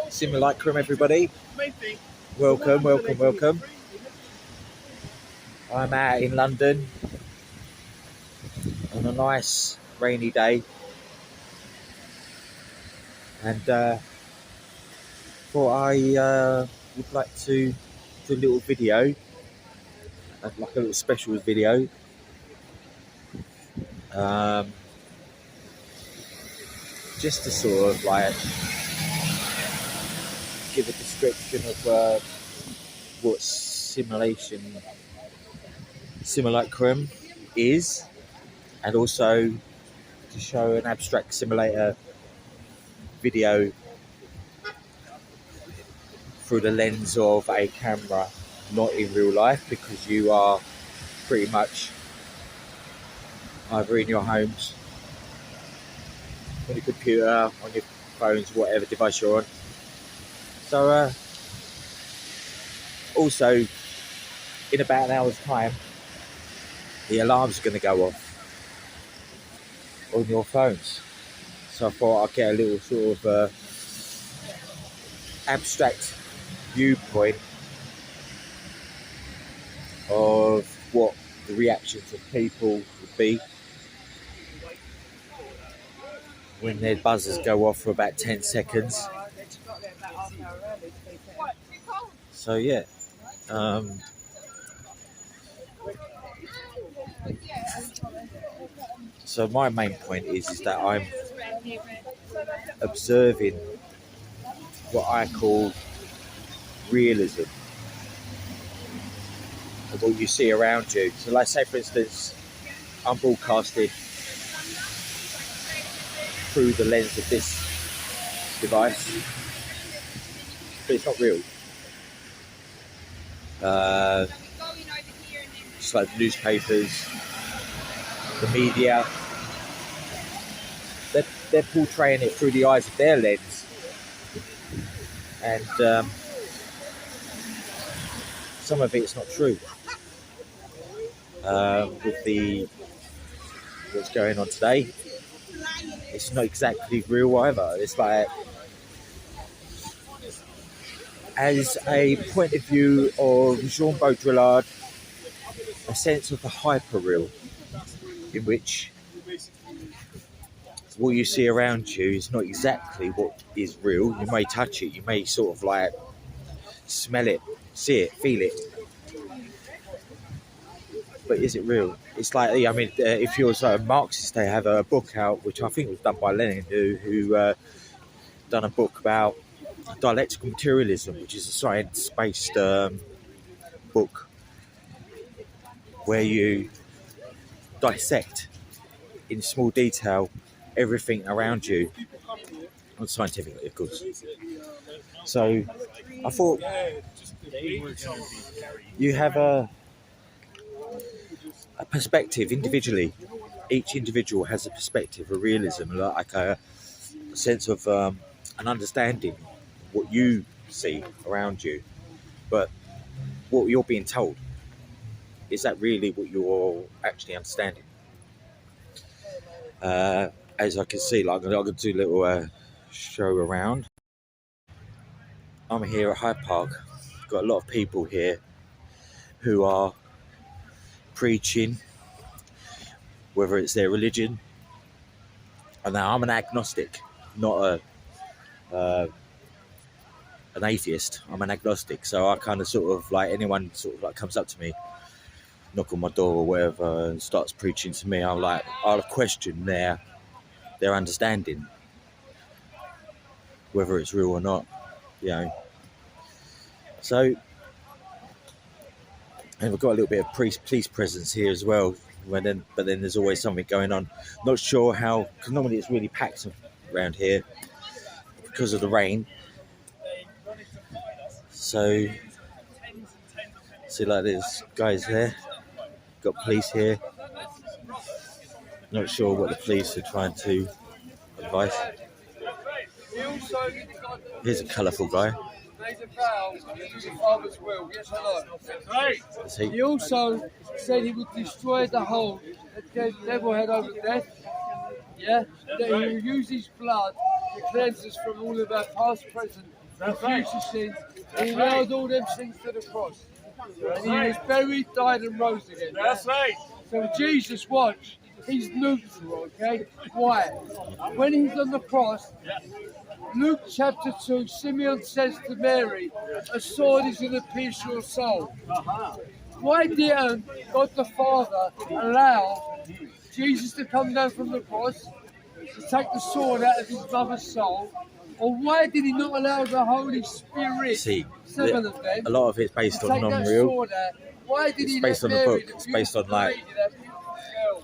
Simulacrum, everybody. Welcome, welcome, welcome. I'm out in London on a nice rainy day, and thought I would like to do a little video, like a little special video. Just to sort of like give a description of what simulacrum is, and also to show an abstract simulator video through the lens of a camera, not in real life, because you are pretty much either in your homes, on your computer, on your phones, whatever device you're on. So also in about an hour's time the alarms are going to go off on your phones, so I thought I'd get a little sort of abstract viewpoint of what the reactions of people would be when their buzzers go off for about 10 seconds. So yeah, so my main point is that I'm observing what I call realism of what you see around you. So let's say, for instance, I'm broadcasting through the lens of this device, but it's not real. Just like the newspapers, the media, they're portraying it through the eyes of their lens, and some of it's not true. With what's going on today, it's not exactly real either. It's like, as a point of view of Jean Baudrillard, a sense of the hyper-real, in which what you see around you is not exactly what is real. You may touch it, you may sort of like smell it, see it, feel it, but is it real? It's like, I mean, if you're a Marxist, they have a book out, which I think was done by Lenin, who done a book about dialectical materialism, which is a science-based book where you dissect in small detail everything around you, not scientifically, of course. So I thought you have a perspective individually. Each individual has a perspective, a realism, like a sense of an understanding of what you see around you. But what you're being told, is that really what you're actually understanding? As I can see, like I'm going to do a little show around. I'm here at Hyde Park. Got a lot of people here who are preaching, whether it's their religion. And now I'm an agnostic, not an atheist. I'm an agnostic, so I kind of sort of like, anyone sort of like comes up to me, knock on my door or whatever, and starts preaching to me, I'll question their understanding, whether it's real or not, you know. So, and we've got a little bit of police presence here as well. But then there's always something going on. Not sure how, because normally it's really packed around here because of the rain. So, see, like there's guys there, got police here. Not sure what the police are trying to advise. Here's a colourful guy. He also said he would destroy the whole devil head over death. Yeah? That he will use his blood to cleanse us from all of our past, present, and future sins. He nailed all them sins to the cross. And he was buried, died, and rose again. That's right. So Jesus, watch, he's neutral, okay? Why? When he's on the cross, Luke chapter 2, Simeon says to Mary, a sword is going to pierce your soul. Why didn't God the Father allow Jesus to come down from the cross to take the sword out of his mother's soul? Or why did he not allow the Holy Spirit, See, seven of them, a lot of it's based to on take that non-real. sword out? Why did It's he based let on a Mary, book. the It's based on, beautiful like- lady, that beautiful girl,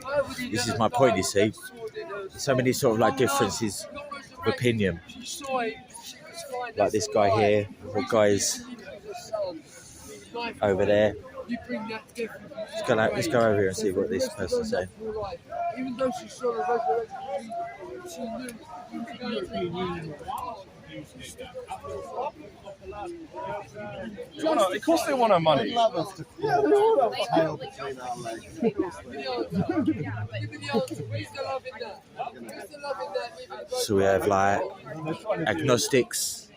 why would he This let is her my die point, you with see. that sword in her So soul? many sort of like Oh, no, differences not of resurrected. opinion. She saw him, she was fine, Like that's this a guy lie. here, The or reason guys he believed he was a son, he died for over us. there. You bring that death with you to Let's the go grave. over here and So see for what the this rest of her person's saying. natural life, even though she saw the resurrection of Jesus, she knew he was going to be Of course they want our money. So we have like agnostics,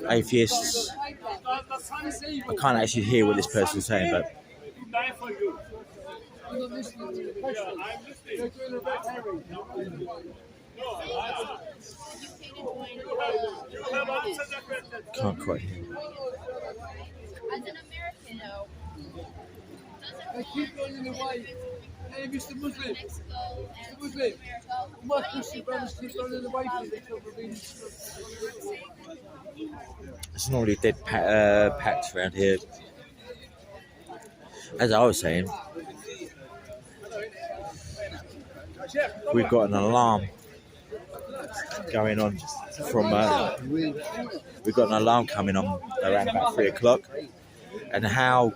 atheists. I can't actually hear what this person's saying, but can't quite hear. As an American, though, They keep running away. Hey, Mr. Muslim, Mexico and Mr. Muslim, America, my Christian brothers keep running away from each other. It's normally dead packed around here. As I was saying, we've got an alarm going on from. We've got an alarm coming on around about 3 o'clock, and how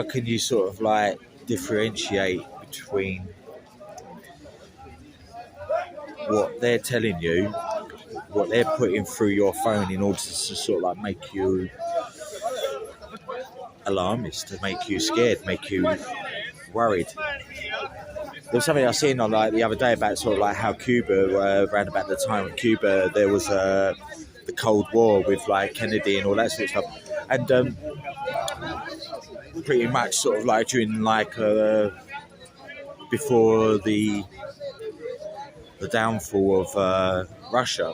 can you sort of like differentiate between what they're telling you, what they're putting through your phone in order to sort of like make you alarmist, to make you scared, make you worried. There was something I seen on like the other day about sort of like how Cuba, around about the time of Cuba, there was the Cold War with like Kennedy and all that sort of stuff, and pretty much sort of like during like before the downfall of Russia,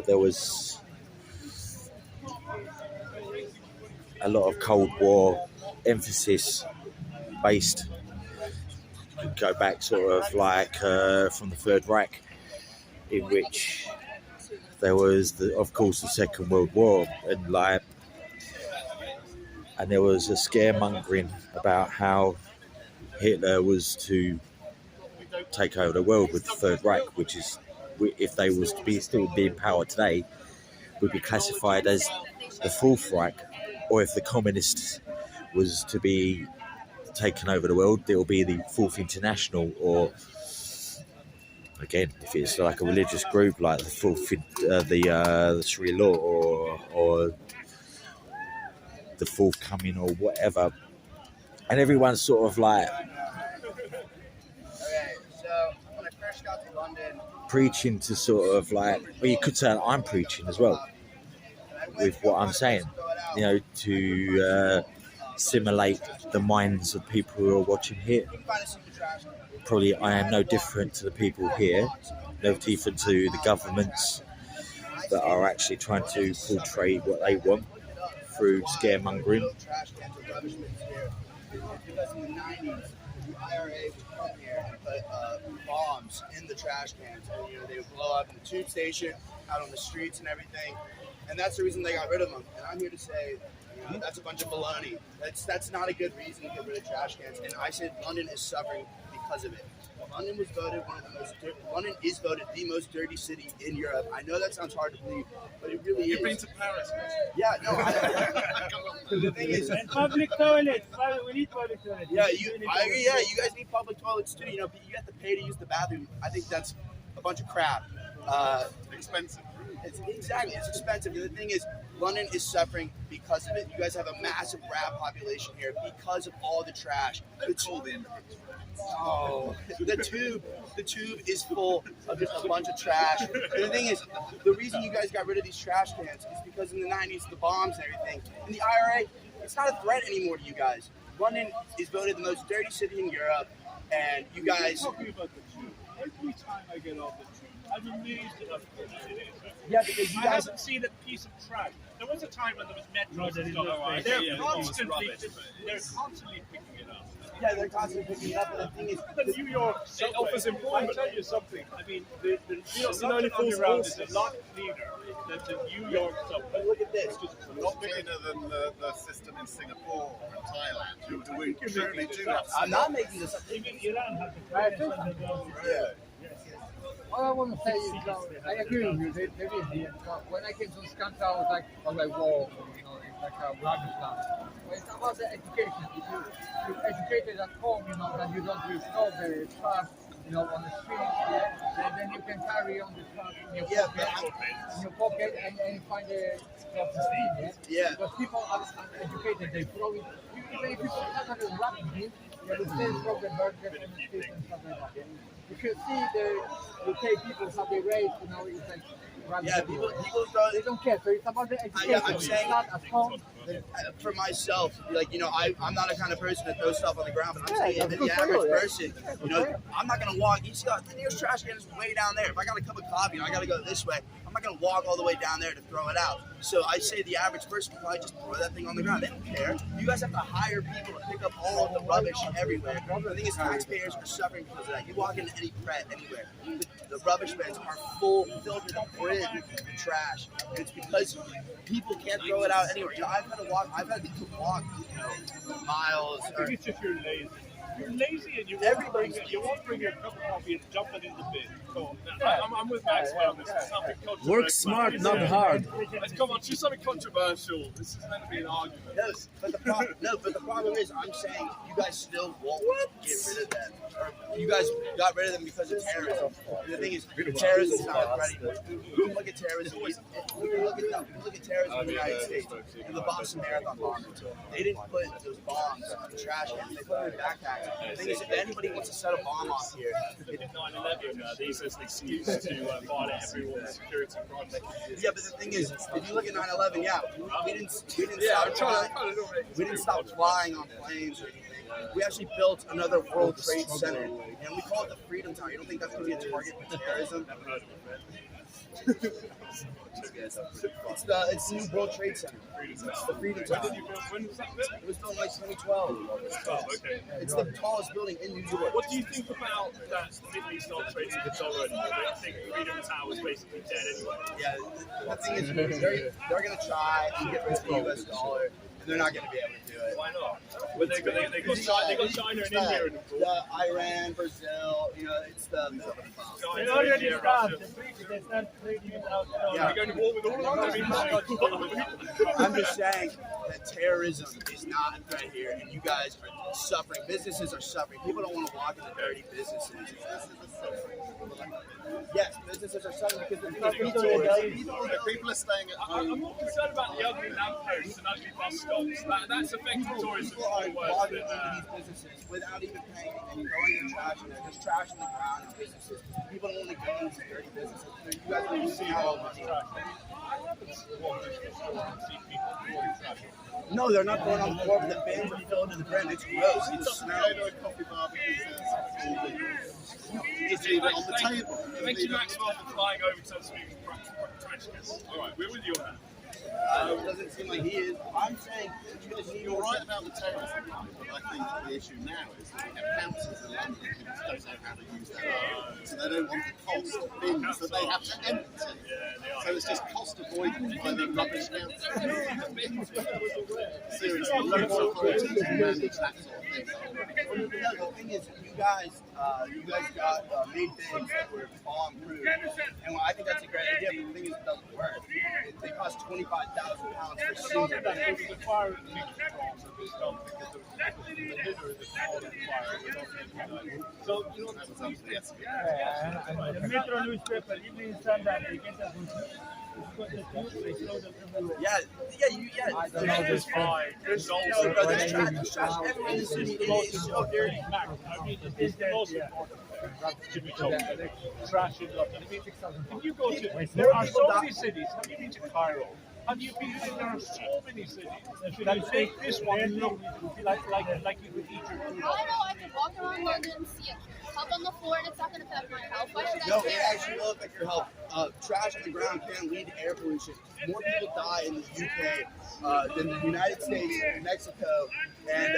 there was a lot of Cold War emphasis based. You could go back sort of like from the Third Reich, in which there was, of course, the Second World War, and there was a scaremongering about how Hitler was to take over the world with the Third Reich, which is, if they was to be still be in power today, would be classified as the Fourth Reich, or if the communists was to be taken over the world, it will be the Fourth International, or again, if it's like a religious group like the Fourth, the Sharia law, or the Fourth Coming, or whatever, and everyone's sort of like preaching to sort of like, well, you could say I'm preaching as well with what I'm saying, you know, to simulate the minds of people who are watching here. Probably I am no different to the people here, no different to the governments that are actually trying to portray what they want through scaremongering. Because in the 90s, the IRA would come here and put bombs in the trash cans, and they would blow up in the tube station, out on the streets and everything, and that's the reason they got rid of them. And I'm here to say, that's a bunch of baloney. That's not a good reason to get rid of trash cans. And I said London is suffering because of it. London was voted London is voted the most dirty city in Europe. I know that sounds hard to believe, but it really is. You've been to Paris. Yeah, no. The thing is, and public toilets. We need public toilets. Yeah, I agree. Yeah, you guys need public toilets too. You have to pay to use the bathroom. I think that's a bunch of crap. Expensive. It's expensive. And the thing is, London is suffering because of it. You guys have a massive rat population here because of all the trash. The tube is full of just a bunch of trash. And the thing is, the reason you guys got rid of these trash cans is because in the 90s, the bombs and everything, and the IRA, it's not a threat anymore to you guys. London is voted the most dirty city in Europe, and you guys. Talking about the tube. Every time I get off the tube, I'm amazed at how clean it is. Yeah, because you I guys. haven't seen a piece of trash. There was a time when there was metros No, and no, stuff. yeah, They're constantly picking it up. Yeah, they're constantly picking it up, but the thing is, The New York subway, offers employment. I'll tell you something. I mean, the the London 94 Underground is horses. a lot cleaner than the New York subway. look at this. Not cleaner than the system in Singapore and Thailand, who we truly do have. I'm not making this up. Even Iran has the I cleanest think- underground. All I want to say is, I agree with you. There is here. When I came to this country, I was like, whoa, it's like a rubbish land. But it's about the education. If you're educated at home, that you don't throw the trash, on the street, then you can carry on the trash in your pocket and find a job to steal. Yeah. Because people are uneducated. They throw it. Even if people have a rubbish bin, they will still throw the burgers on the street and stuff like that. You should see the UK people how they raise, it's like rubbish. Yeah, everywhere. people don't. They don't care. So it's about the education. I'm It's saying- not at home. For myself, I'm not a kind of person that throws stuff on the ground, but I'm Yeah, saying that's that good the for average you, yeah. person, I'm not gonna walk. You see, the nearest trash can is way down there. If I got a cup of coffee, I gotta go this way. I'm not gonna walk all the way down there to throw it out. So I say the average person will probably just throw that thing on the ground. They don't care. You guys have to hire people to pick up all of the rubbish everywhere. The thing is, taxpayers are suffering because of that. You walk into any Pret anywhere, the rubbish bins are filled to the brim with trash, and it's because people can't throw it out anywhere. I've had to walk miles. I think it's just you're lazy. You're lazy and you won't bring your cup of coffee and dump it in the bin. So, I'm with Maxwell on this. It's something controversial. Work smart, not hard. Let's come on, choose something controversial. This is meant to be an argument. But the problem is, I'm saying you guys still won't get rid of them. Or you guys got rid of them because of terrorism. And the thing is, terrorism is not a threat anymore. You can look at terrorism. You can look at terrorism in the United States. And the Boston Marathon bombers. They didn't put those bombs in trash cans. They put them in backpacks. The thing is, if anybody wants to set a bomb off here, In 9/11, these as an excuse to violate everyone's security privacy. yeah. But the thing is, if you look at 9/11, we didn't stop flying on planes or anything. We actually built another World Trade Center, and we call it the Freedom Tower. You don't think that's going to be a target for terrorism? It's the new World Trade Center. It's the Freedom Tower. When was that built? It was built in like 2012. Oh, okay. It's the tallest building in New York. What do you think about that the Middle East not trading the dollar anymore? I think Freedom Tower is basically dead anyway. Yeah, the thing is, they're going to try and get rid of the U.S. dollar, and they're not going to be able to do it. Why not? Well, they got China and India in the pool. The Iran, Brazil, it's the they already stopped. They start trading it out. Yeah. We're going to war with all of them. I'm just saying that terrorism is not a threat here, and you guys are suffering. Businesses are suffering. People don't want to walk into dirty businesses. Yes, businesses are suffering because People are staying at home. I'm more concerned about the ugly lampposts and ugly bus stops. That's affecting tourism people are far worse walking than into these businesses without even paying and throwing their trash in there, just trash on the ground in businesses. People don't want to go into dirty businesses. You guys are losing out on money. No, they're not going on the floor, but the bins are filled to the brim. It's gross. It smells. Go to a coffee bar because it's even on the table. Thank you, Maxwell, for flying over to speak trash cans. All right, we're with you on that. It doesn't seem like he is. I'm saying you guys need You're more right about the terrorism, but I think the issue now is that we have councils in London who just don't know how to use their own. So they don't want the cost of bins that they have to empty. So it's just cost avoidance by the rubbish council. Seriously, local authorities who manage that sort of thing. The thing is, you guys got made bins that were bomb-proof, and I think that's a great idea. But the thing is, it doesn't work. They cost £25,000 for single That bins. there was a fire in the controls of this stuff because the hitter is all the fire. So, Yes. the Metro newspaper, Evening Standard, they get that. Yeah. There's fine. There's Bro, there's trash everywhere in the city. It is so dirty. I mean, it's the most important to be told. Trash in London. I mean, if you go to, there are so many cities. Have you been to Cairo? Have you been? There are so many cities that make this one look like you could eat your food. I know I can walk around London and see a cup on the floor and it's not going to affect my health. Why should I No, it care? actually will affect your health. Trash on the ground can lead to air pollution. More people die in the UK than the United States, Mexico, and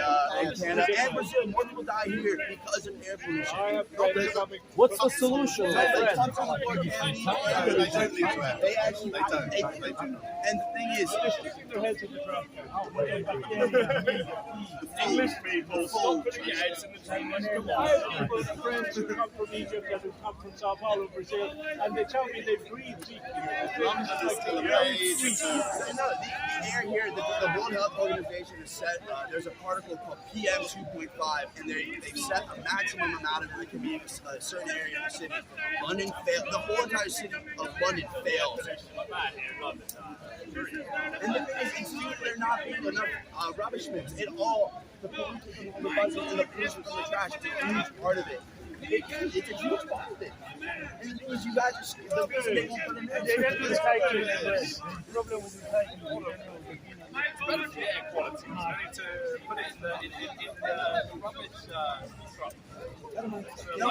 Canada, and Brazil. More people die here because of air pollution. What's the solution, my friend? They don't need to have. They actually, They don't. they- They do not. and the thing is, They're sticking their heads in the trash can. English people, stop putting your heads in the trash. Come I on. have people, friends who come from Egypt and who come from Sao Paulo, Brazil, and they tell me they breathe deep here. London is still a no, the air here, the World Health Organization has set, there's a particle called PM 2.5, and they've set a maximum amount of it that can be in a certain area of the city. London failed, the whole entire city of London fails. And the thing is, it's due to there not being enough rubbish bins. It all, the pollution from the buses and the pollution from the trash is a huge part of it. It's a huge part of it. And the thing is, you guys just, the reason they won't put them in They don't do recycling in this. The problem with recycling. It's better for the air quality. We need to put it in the rubbish truck. No,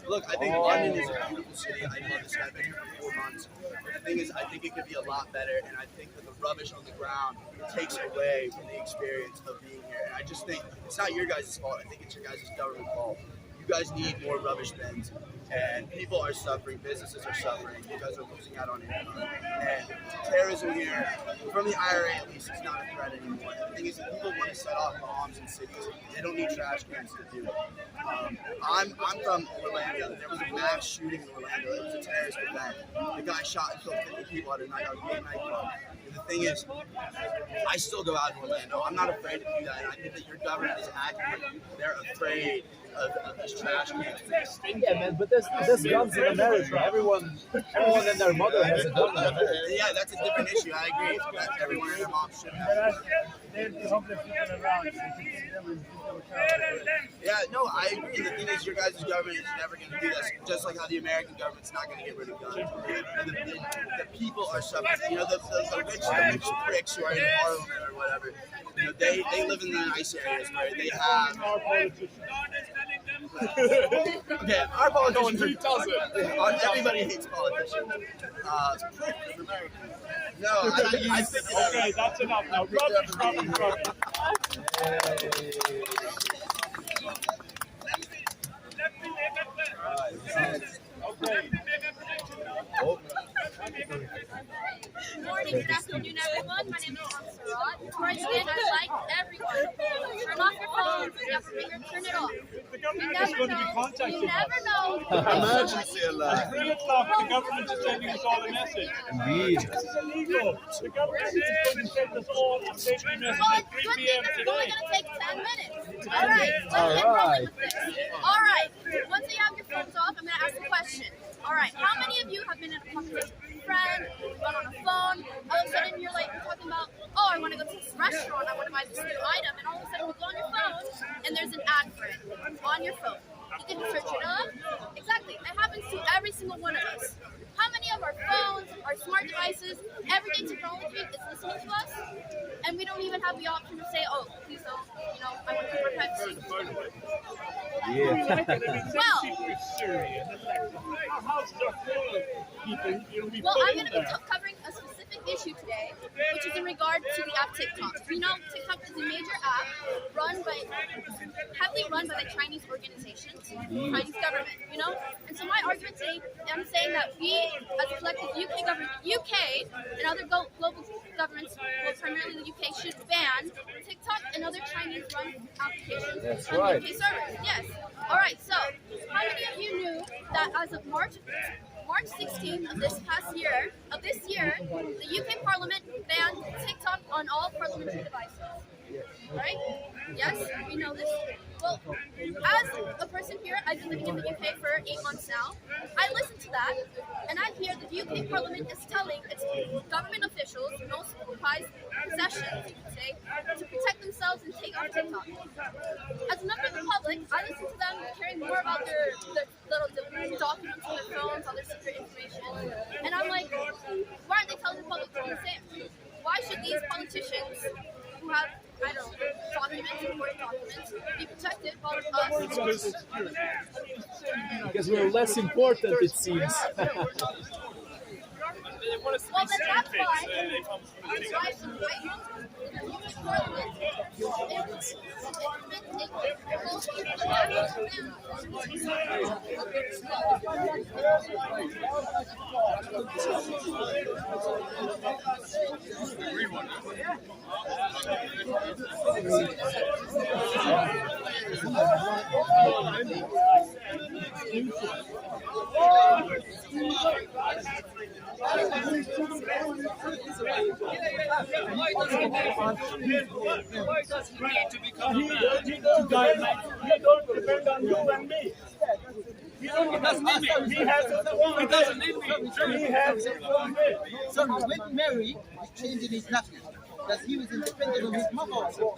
look, I think London is a beautiful city. I love this. I've been here for 4 months. The thing is, I think it could be a lot better, and I think that the rubbish on the ground takes away from the experience of being here. And I just think it's not your guys' fault. I think it's your guys' government fault. You guys need more rubbish bins, and people are suffering. Businesses are suffering. You guys are losing out on income. And terrorism here, from the IRA at least, it's not a threat anymore. The thing is, that people want to set off bombs in cities. They don't need trash cans to do it. I'm from Orlando. There was a mass shooting in Orlando. It was a terrorist event. The guy shot and killed 50 people at a gay nightclub. And the thing is, I still go out in Orlando. I'm not afraid to do that. And I think that your government is acting. They're afraid of these trash cans. Yeah, man, but there's guns in America. Everyone and their mother has a gun. Yeah, that's a different issue. I agree. That everyone and their mom should have. They're the homeless people around. Yeah, no, I agree. The thing is, your guys' government is never going to do this. Just like how the American government's not going to get rid of guns. And the people are suffering. You know, the rich pricks who are in Parliament or whatever. You know, they live in the nice areas where they have. Our politicians. Okay, our politicians. Who doesn't? Everybody hates politicians. No, I think. Okay, that's enough now. Rubbish. Okay. Good morning, good afternoon, everyone. My name is Montserrat. Before I begin, I'd like everyone to turn off your phones. If you have a finger, turn it off. The government is going to be You contacting us. never know. Emergency alert. At 3 o'clock, the government is sending us all a message. Indeed. This is illegal. The government is going to send us all a safety message Well, at it's 3 good p.m. thing it's only today. going to take 10 minutes. All right, let's get rolling with this. All right, once you have your phones off, I'm going to ask a question. All right, how many of you have been in a conversation with a friend, gone on a phone, all of a sudden you're talking about, oh, I want to go to this restaurant, I want to buy this new item, and all of a sudden you go on your phone, and there's an ad for it on your phone. You can search it up. Exactly, that happens to every single one of us. How many of our phones, our smart devices, everyday technology is listening to us, and we don't even have the option to say, oh, please don't, I want to keep my privacy. Well, Syria and Alexa. Our houses are full of people, we Well, put I'm in going to be there. covering a specific issue today, which is in regard to the app TikTok. You know, TikTok is a major app heavily run by the Chinese organizations, Chinese government, And so my argument today, I'm saying that we, as a collective UK government, UK and other global governments, well, primarily the UK, should ban TikTok and other Chinese-run applications on UK servers. Yes. All right. So, how many of you knew that as of March 16th of this year, the UK Parliament banned TikTok on all parliamentary devices? Right? Yes, we know this. Well, as a person here, I've been living in the UK for 8 months now. I listen to that, and I hear the UK Parliament is telling its government officials, no prized possessions, you could say, to protect themselves and take off TikTok. As a member of the public, I listen to them caring more about their little documents on their phones, all their secret information, and I'm like, why aren't they telling the public to do the same? Why should these politicians who have, I don't know, documents, important documents, be protected while us? Because we're less important, it seems. Well, then that's why I should write in the UK Parliament He don't depend on you and me. He doesn't need me. He has his own way. He doesn't need me. He has his own way. So when Mary was changing his nappy, that he was independent of his mother also.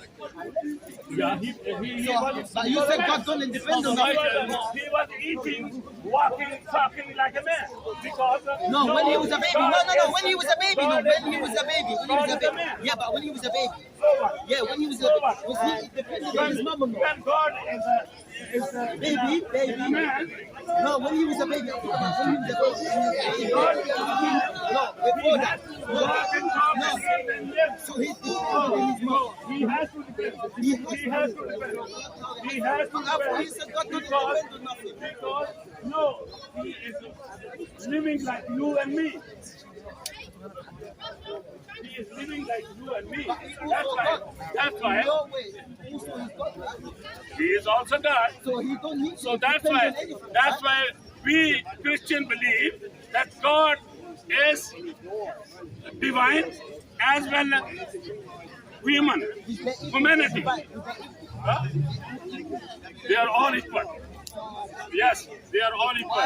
Yeah, he was. But you said God don't independent of He was eating, walking, talking like a man. Because No, when he was a baby. No. When he was a baby. No, when he was a baby. When he was a baby. Yeah, but when he was a baby. Yeah, when he was a baby. Was he independent of his mother? No. when God is a Baby. man, No, when he was a baby. When he was a baby. No, before that. No. So he's independent of his mother. he has to depend. He has to depend. He has to He depend. said God don't Because, independent of nothing. because no, he is living like you and me. He is living like you and me. That's why Your way. Also he's God, right? he is also God. So he don't need to So that's depend why on anything. we Christian believe that God is divine as well as humanity. Huh? They are all equal. Yes, they are all equal.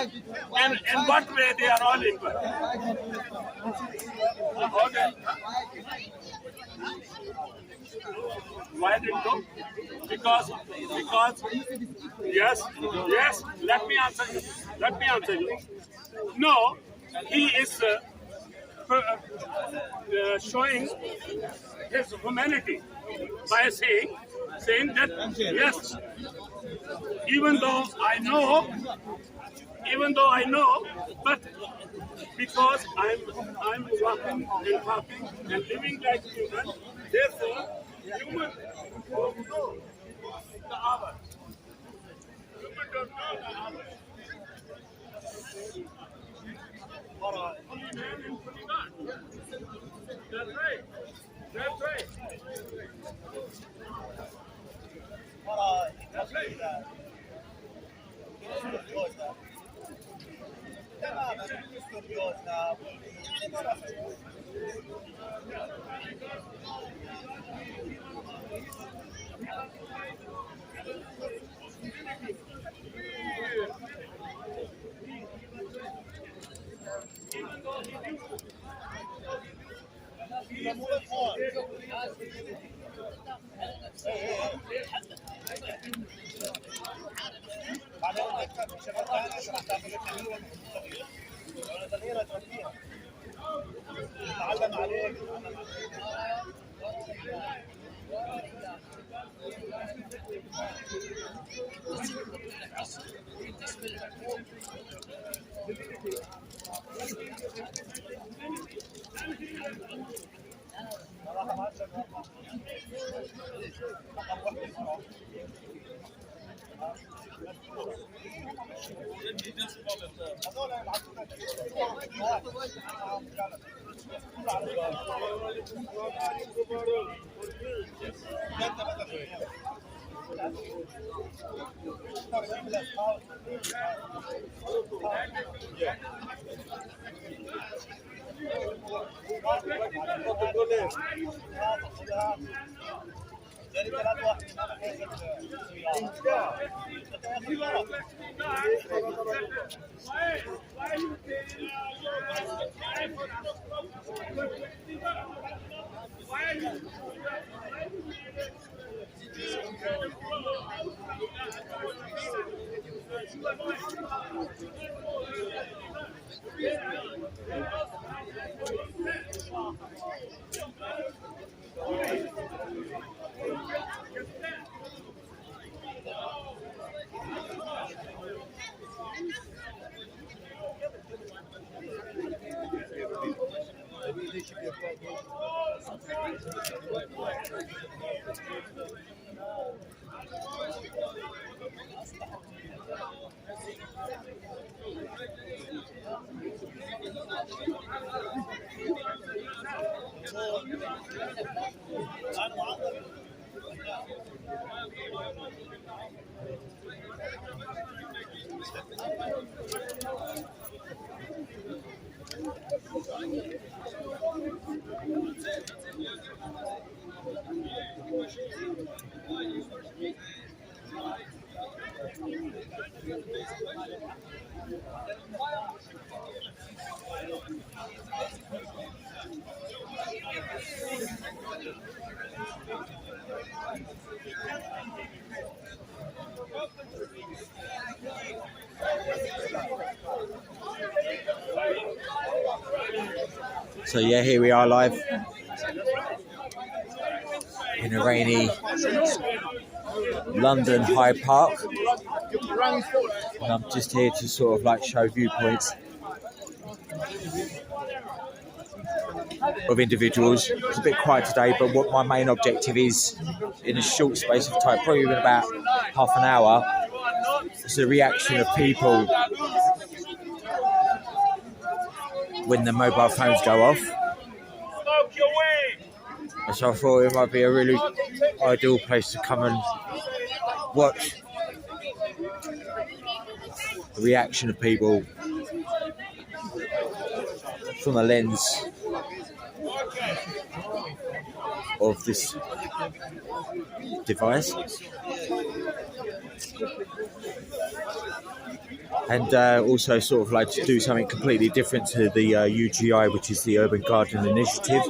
And in what way they are all equal? Okay. Why didn't go? Because yes, let me answer you. No, he is showing his humanity by saying that yes, even though I know, but because I'm walking and talking and living like human, therefore human don't know the hour. Human don't know the hour. Only man and only God. That's right. That's right. That's right. So yeah, here we are live in a rainy London Hyde Park, and I'm just here to sort of like show viewpoints of individuals. It's a bit quiet today, but what my main objective is, in a short space of time, probably within about half an hour, is the reaction of people when the mobile phones go off. And so I thought it might be a really ideal place to come and watch the reaction of people from the lens of this device. And also sort of like to do something completely different to the UGI, which is the Urban Garden Initiative.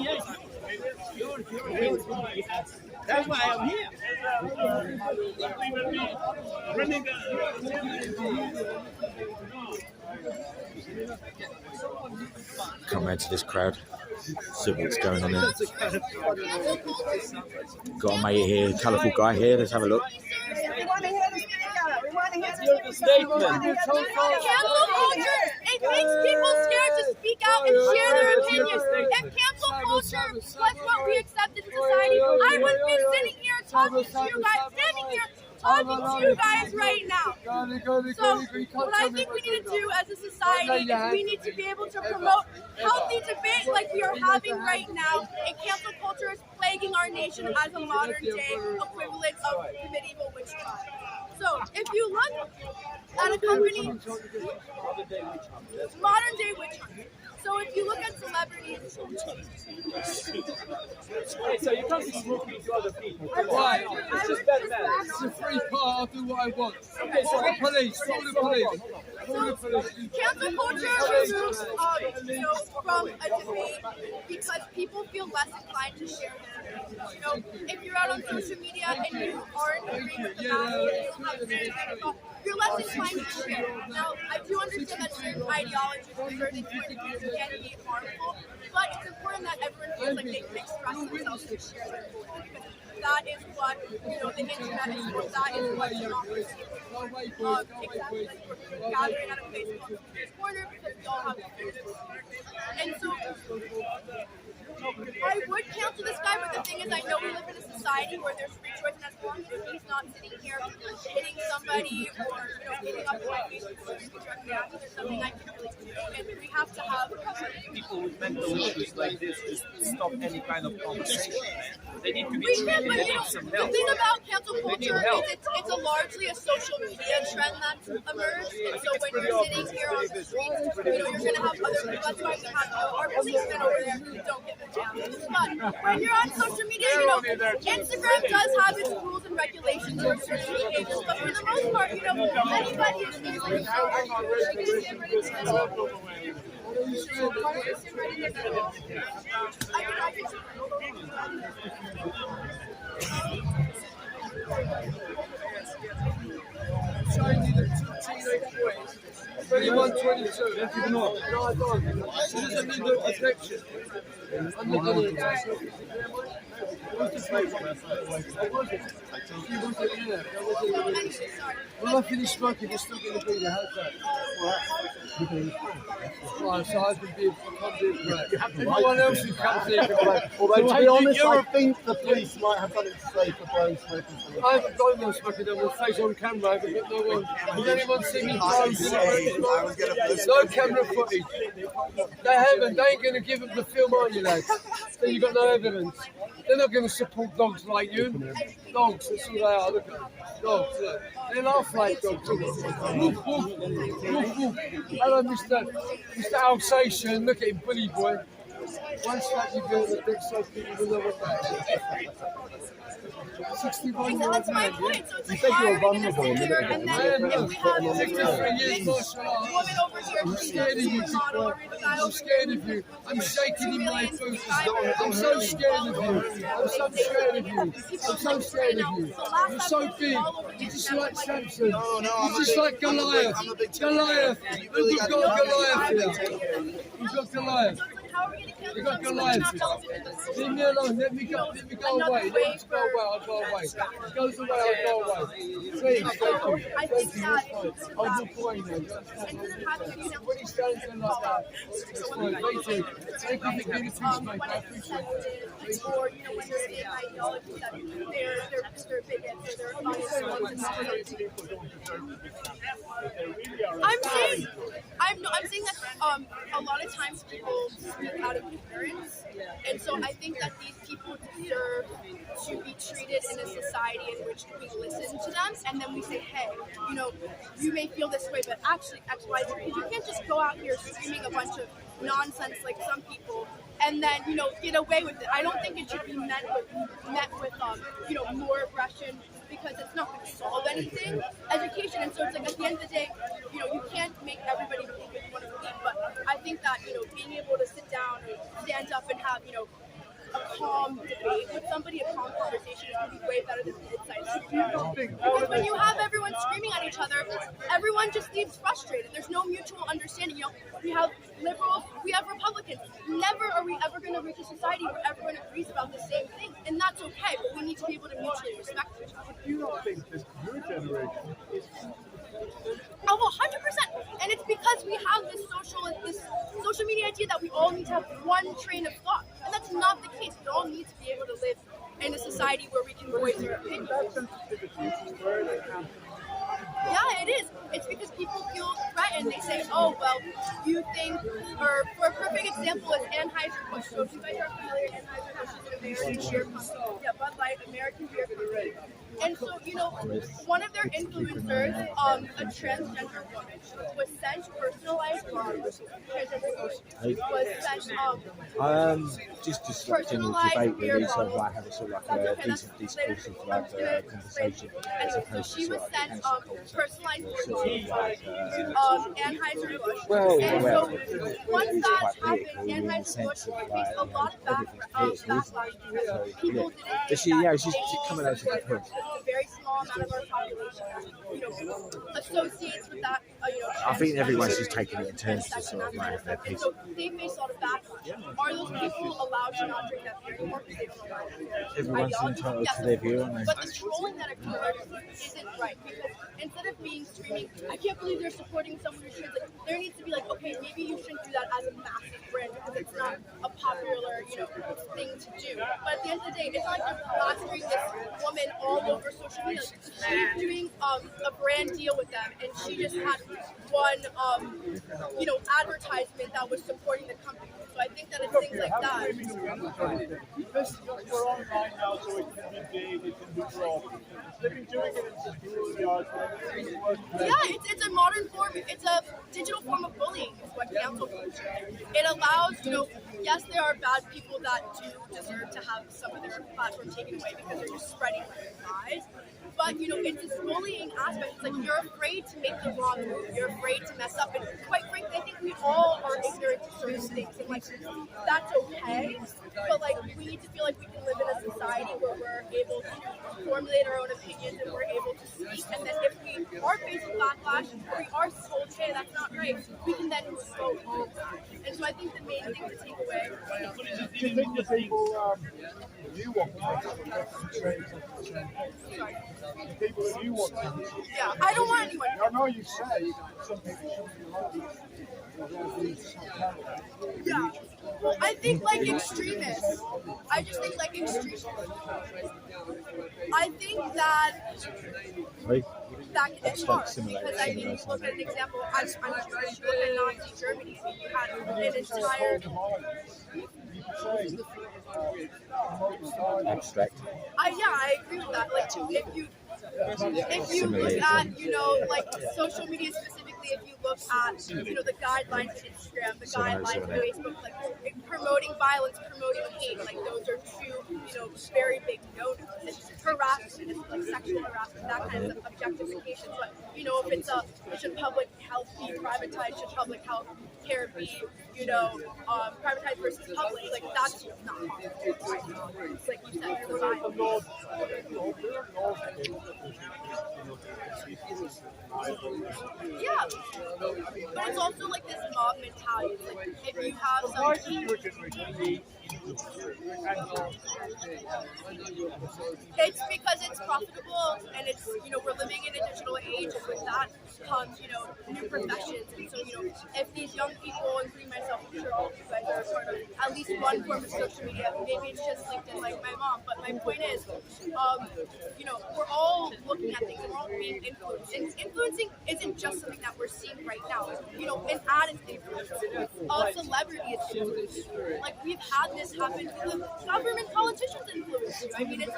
That's why I'm here. Come round to this crowd, see what's going on here. Got a mate here, colourful guy here, let's have a look. Cancel culture, it makes people scared to speak out and share their opinions. If cancel culture was what we accept in society, I wouldn't be sitting here talking to you guys, standing here talking to you guys right now. So what I think we need to do as a society is we need to be able to promote healthy debate like we are having right now, and cancel culture is plaguing our nation as a modern day equivalent of the medieval witch trial. So if you look at a company, modern day witch hunt. So if you look at celebrities, So you can't be smoking to other people. Why? It's just bad man. It's a free part, I'll do what I want. Okay, so Call the police, call the police. Call the police. cancel culture removes from a debate because people feel less inclined to share their opinions. If you're out on social media and you aren't agreeing with the masses, you don't have the same kind of thought, you're less inclined to share. Now, I do understand that certain ideologies or certain points of view can be harmful, but it's important that everyone feels like they can express themselves and share their opinions, because that is what, the internet is for. That is what democracy is for. Exactly, we're gathering at a place called Speaker's Corner because we all have opinions. And so, I would cancel this guy, but the thing is, I know we live in a society where there's free choice, and as long as he's not sitting here hitting somebody or hitting up my Facebook or directly after, there's something I can really do. And we have to have people with mental issues like this just stop any kind of conversation. They need to be we can, but some the help. thing about cancel culture is it's a largely a social media trend that's emerged. And so when you're sitting here on the streets, you're going to have other. That's why we have our policemen over there who don't give a But when you're on social media, you know, Instagram does have its rules and regulations for certain behaviors, but for the most part, you know, anybody who thinks like, Changing the two teenage boys. 21, 22. No, I don't. She doesn't need the protection. I'm not going to. When I finish smoking, you're still going to be there. How's that? Right, so I can be everyone else who comes in can play. Although, to be honest, I think the police might have something to say for blowing smoking. I haven't got no smoking on my face on camera. I haven't got no one. Has anyone seen me no camera footage. They haven't. They ain't going to give them the film, are you, lads? So you've got no evidence. They're not going to support dogs like you. Dogs, that's all they are. Look at them. Dogs, look. They laugh like dogs. Look. Woof, woof. Woof, woof. Hello, Mr. Alsatian. Look at him, bully boy. One slap you go to the big size people will know what that is. 61 year old man, yeah? You think you're vulnerable, and then we have 63 years, martial arts. I'm scared of you, I'm scared of you. I'm shaking in my boots. I'm so scared of you. I'm so scared of you. I'm so scared of you. You're so big. You're just like Samson. You're just like Goliath. Goliath. We've got Goliath here. We've got Goliath. You got Goliath. Leave me alone. Let me go away. Let me go away. I'll go away. It goes away. I'll go away. Please, thank you. Thank you. I'll walk away now. When he stands there like that, it's fine. Thank you. Thank you for being a peacemaker. I appreciate it. Or, you know, when they're saying ideology that they're bigots or they're I'm saying that a lot of times people speak out of ignorance, and so I think that these people deserve to be treated in a society in which we listen to them, and then we say, hey, you know, you may feel this way, but actually X, Y, Z. You can't just go out here screaming a bunch of nonsense like some people, and then, you know, get away with it. I don't think it should be met with you know, more aggression, because it's not going to solve anything. Education, and so it's like at the end of the day, you know, you can't make everybody believe what you want to believe, but I think that, you know, being able to sit down and stand up and have, you know, a calm debate with somebody, a calm conversation is going to be way better than the inside. Because when you have everyone screaming at each other, everyone just leaves frustrated. There's no mutual understanding. You know, we have liberals, we have Republicans. Never are we ever going to reach a society where everyone agrees about the same thing, and that's okay. But we need to be able to mutually respect each other. You don't think that your generation is? Oh, 100%. And it's because we have this social media idea that we all need to have one train of thought. And that's not the case. We all need to be able to live in a society where we can voice our opinions. Yeah, it is. It's because people feel threatened. They say, oh, well, you think, or for a perfect example is Anheuser-Busch. So if you guys are familiar, Anheuser-Busch is an American beer company. Yeah, Bud Light, American beer company. And so, you know, one of their influencers, a transgender woman, was sent personalized bombs. Was sent just disrupting the debate really, sort of like have a sort of like a decent discourse of like conversation. Anyway, so she was sent personalized bombs, Anheuser-Busch. And so once that happened, Anheuser-Busch faced a lot of backlash because people didn't she's coming out to the point. A very small amount of our population, you know, associates with that, you know. I think everyone's just taking it in turns to sort of like have their piece. So they face a lot of backlash. Are those people allowed to not drink that beer anymore because they don't allow it? Everyone's entitled to their view, aren't they? But the trolling that occurred isn't right, because instead of being screaming, I can't believe they're supporting someone who's trans, like, there needs to be like, okay, maybe you shouldn't do that as a massive brand because it's not a popular, you know, thing to do. But at the end of the day, it's not like they're plastering this woman all over social media. She's doing a brand deal with them, and she just had one, you know, advertisement that was supporting the company. So I think that it's things like that. We're online now, so it can be big, it can be broad. They've been doing it in schoolyards. Yeah, it's a modern form. It's a digital form of bullying. Is what cancel culture. It allows, yes, there are bad people that do deserve to have some of their platform taken away because they're just spreading lies. But, it's this bullying aspect. It's like you're afraid to make the wrong move. You're afraid to mess up. And quite frankly, I think we all are ignorant to certain things. And, that's okay. But, we need to feel like we can live in a society where we're able to formulate our own opinions and we're able to speak. And then if we are facing backlash or we are told, hey, that's not right, we can then move forward. And so I think the main thing to take away. Do you think the people you want to the people that you want to Yeah, I don't want anyone. I know you say some people shouldn't be allowed. Yeah. Well, I think extremists. I just think extremists. I think that it's hard because look at an example. I'm Jewish. Look at Nazi Germany. You had an entire abstract. I agree with that. If you look at, social media specifically, if you look at, the guidelines for Instagram, the guidelines for Facebook, promoting violence, promoting hate, those are two, very big no-nos. It's harassment, it's sexual harassment, that kind of objectification. But, if should public health be privatized? Should public health care be, privatized versus public? That's not possible. It's like you said, it's violence. Yeah, but it's also this mob mentality. If you have something, it's because it's profitable and it's we're living in a digital age, and with that comes new professions. And so if these young people, including myself, I'm sure all of you guys are part of at least one form of social media. Maybe it's just LinkedIn, like my mom. But my point is, we're all looking at things and we're all being influenced. And influencing isn't just something that we're seeing right now. An ad is influenced. A celebrity is influenced. We've had this happen to the government politicians influence you. I mean, it's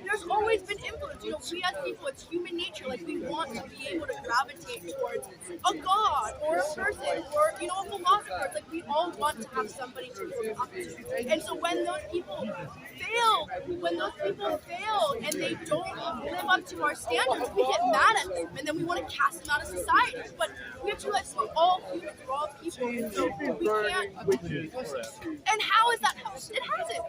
there's always been influence. We as people, it's human nature. We want to be able to gravitate towards a god or a person or a philosopher. It's we all want to have somebody to look up to. And so when those people fail, and they don't live up to our standards, we get mad at them and then we want to cast them out of society. But we have to realize we're all humans, we're all people, and so we can't. And how has that helped? It hasn't.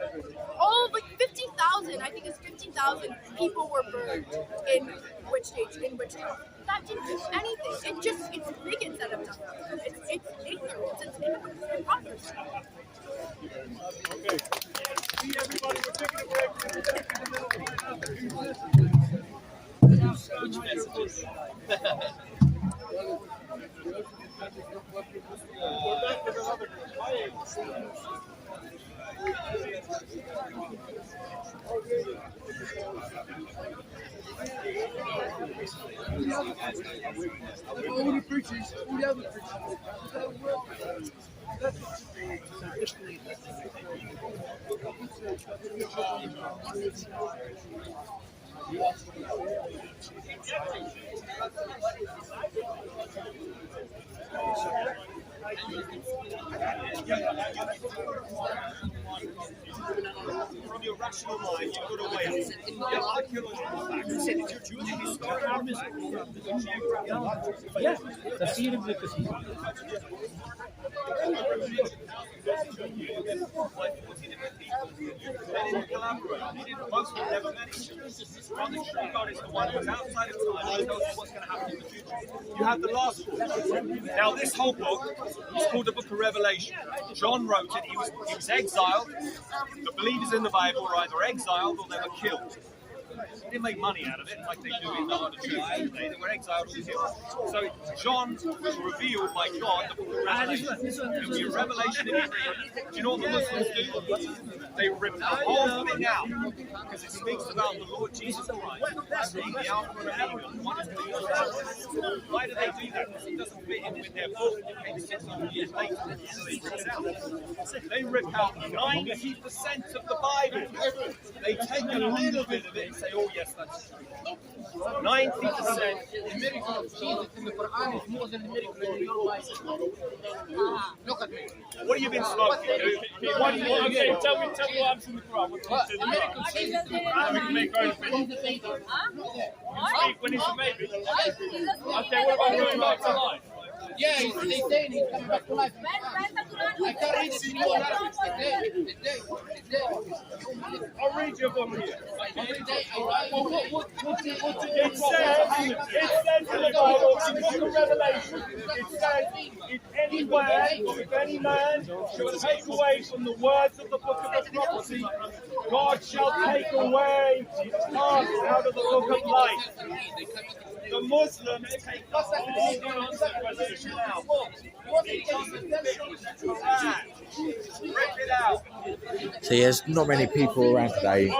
All of 15,000, I think it's 15,000 people were burned in which stage, in which town. That didn't do anything. It's bigots that have done that. It's ignorance. It's hypocrisy. Okay. See everybody, we're taking a break. We're back with another all the preachers, all the other preachers. From your rational mind, you've got to weigh up the archaeological facts, the historical Yeah, تفسير ابن كثير. They didn't collaborate. Most of them never met each other. Well, the true God is the one who's outside of time and knows what's going to happen in the future. You have the last book. Now, this whole book is called the Book of Revelation. John wrote it. He was exiled. The believers in the Bible were either exiled or they were killed. They didn't make money out of it like they do in the other churches today. They were exiled all these years. So John was revealed by God, the book of Revelation. It will be a revelation in Hebrew. Do you know what the Muslims do? They rip the whole thing out because it speaks about the Lord Jesus Christ being the Alpha and Omega, the one who is the other. Why do they do that? Because it doesn't fit in with their book that came 600 years later. So they rip it out. They rip out 90% of the Bible. They take a little bit of it and say, oh yes, that's true. 90%. The miracle of Jesus in the Quran is more than the miracle in your life. Look at me. What have you been smoking, dude? What do you want to Okay, do? tell me what happens in the Quran. What do you The miracle of Jesus in the Quran We can make our own is opinion. the baby. Speak when it's a baby. Okay, what about going back to life? Yeah, they say he's coming back to life. I can't read it in your language. The day. I'll read your book here. Every day I It says in the Bible, in the book of Revelation, it says, if anywhere, if any man shall take away from the words of the book of the prophecy, God shall take away his part out of the book of life. The Muslims take the whole concept out. Rip it out. So yeah, there's not many people around today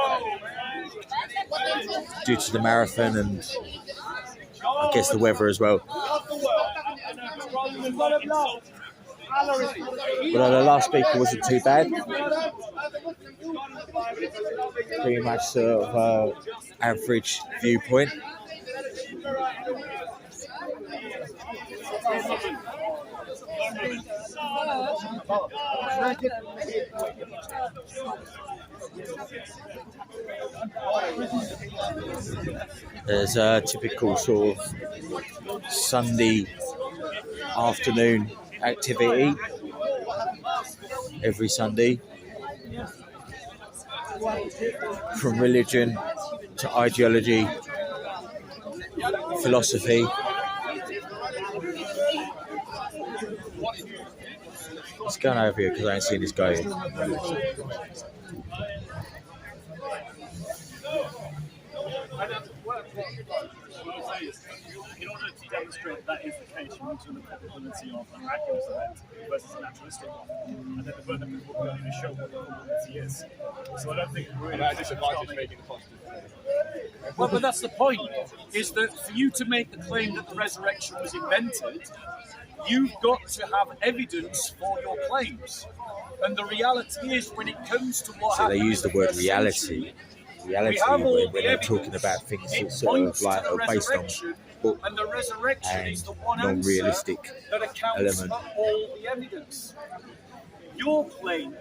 due to the marathon and I guess the weather as well. But the last speaker wasn't too bad. Pretty much sort of average viewpoint. There's a typical sort of Sunday afternoon activity every Sunday, from religion to ideology, philosophy. Let's go over here because I ain't seen this guy yet. In order to demonstrate that is the case, you need to look at the probability of a miraculous event versus a naturalistic one. And then the further people will only show what the probability is. So I don't think we're really making the positive. Well, but that's the point, is that for you to make the claim that the resurrection was invented, you've got to have evidence for your claims. And the reality is, when it comes to what So they happened use the in word first reality. century, Reality when they're talking about things that sort of like are based on book and the resurrection and is the one non-realistic answer that accounts element. for all the evidence. Your claim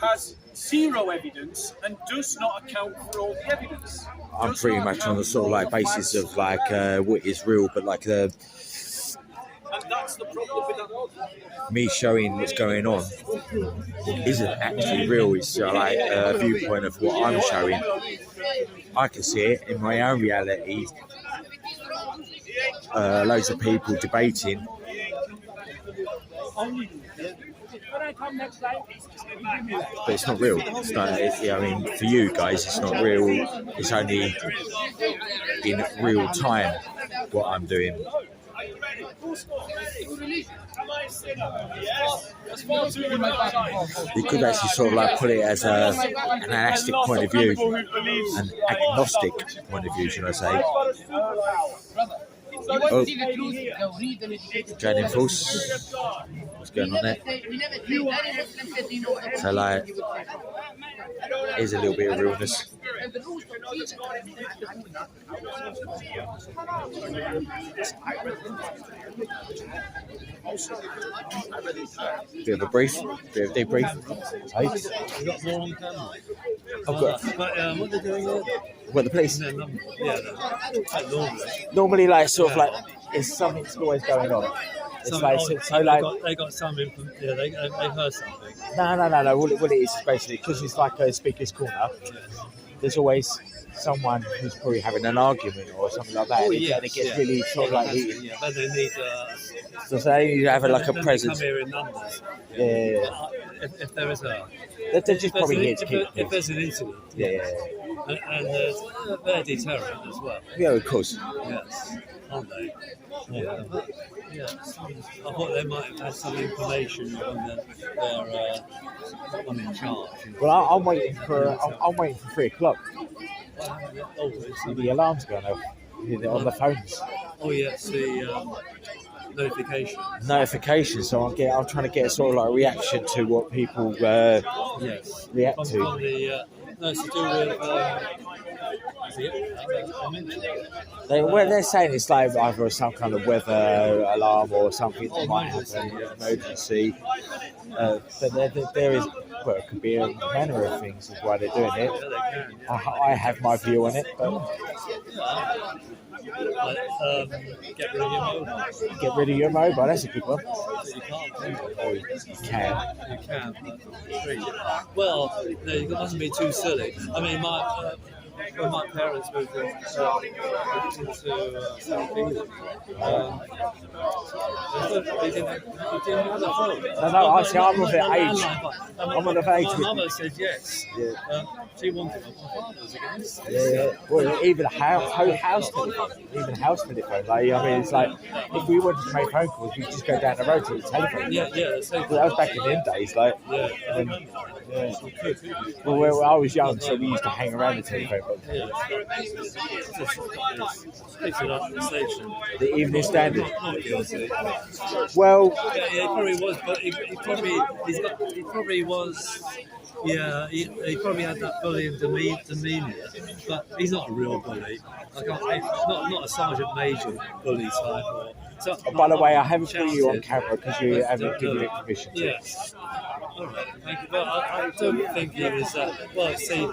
has zero evidence and does not account for all the evidence. I'm Does pretty not much on account the sort of for like all the basis facts. of like what is real, but like And that's the problem with that. me showing what's going on isn't actually real. It's like a viewpoint of what I'm showing. I can see it in my own reality. Loads of people debating. But it's not real. It's not, I mean, for you guys, it's not real. It's only in real time what I'm doing. You could actually sort of like put it as an anarchistic point of view, an agnostic point of view, should I say. Oh, joining force. What's going on there? So like, here's a little bit of realness. Bit of a brief, bit of debrief. Hey? You got more on camera. I've got. What they're doing here? What, the police? Normally, like sort of like, it's something's always going on. It's like so like they got some info. Yeah, they heard something. No. What it is basically because it's like a speaker's corner. There's always someone who's probably having an argument or something like that, Oh, and yes, it gets yeah. really sort of like heated. Yeah, but they need So they need to have like a then they presence. come here in numbers. Yeah. If there is a They're just if probably here there's to an- keep. if there's an incident, Yeah. and there's they're deterrent as well. Yeah, of course. Yes, aren't they? Yeah, but, yeah. I thought they might have had some information on their one in charge. Well, I'm waiting for 3:00. Oh, it's The alarm's going off on the phones. Oh yes, the Notification. So I'm trying to get sort of like a reaction to what people yes. react From to. the, no, it's to do with They're saying it's like either some kind of weather alarm or something that might happen, emergency. But there is, well, it could be a manner of things is why they're doing it. I have my view on it, but get rid of your mobile. get rid of your mobile. That's a good one. You can't do it. Oh, you can. You can, but free. Well, no, you mustn't be too silly. I mean, when my parents moved into South England, they didn't have a phone. No, I see. I'm of the age. I'm of the age. My mother said yes. Yeah. She wanted it. My father was against it. Yeah. Well, even house telephone. Like, I mean, it's like if we wanted to make phone calls, we'd just go down the road to the telephone. Yeah. That was back in them days. Like, Yeah, I when, remember. yeah. You could. Well, I was young, so we used to hang around the telephone. But Yeah. Picked it up at the station. the Evening Standard. Not guilty. Well, Yeah, he probably was, but he probably was. Yeah, he probably had that bullying demeanour, but he's not a real bully. Like not a sergeant major bully type. by the way, I haven't put you on camera because you haven't given me permission to. Yes. All right, thank you. But I don't think he was. Well, see,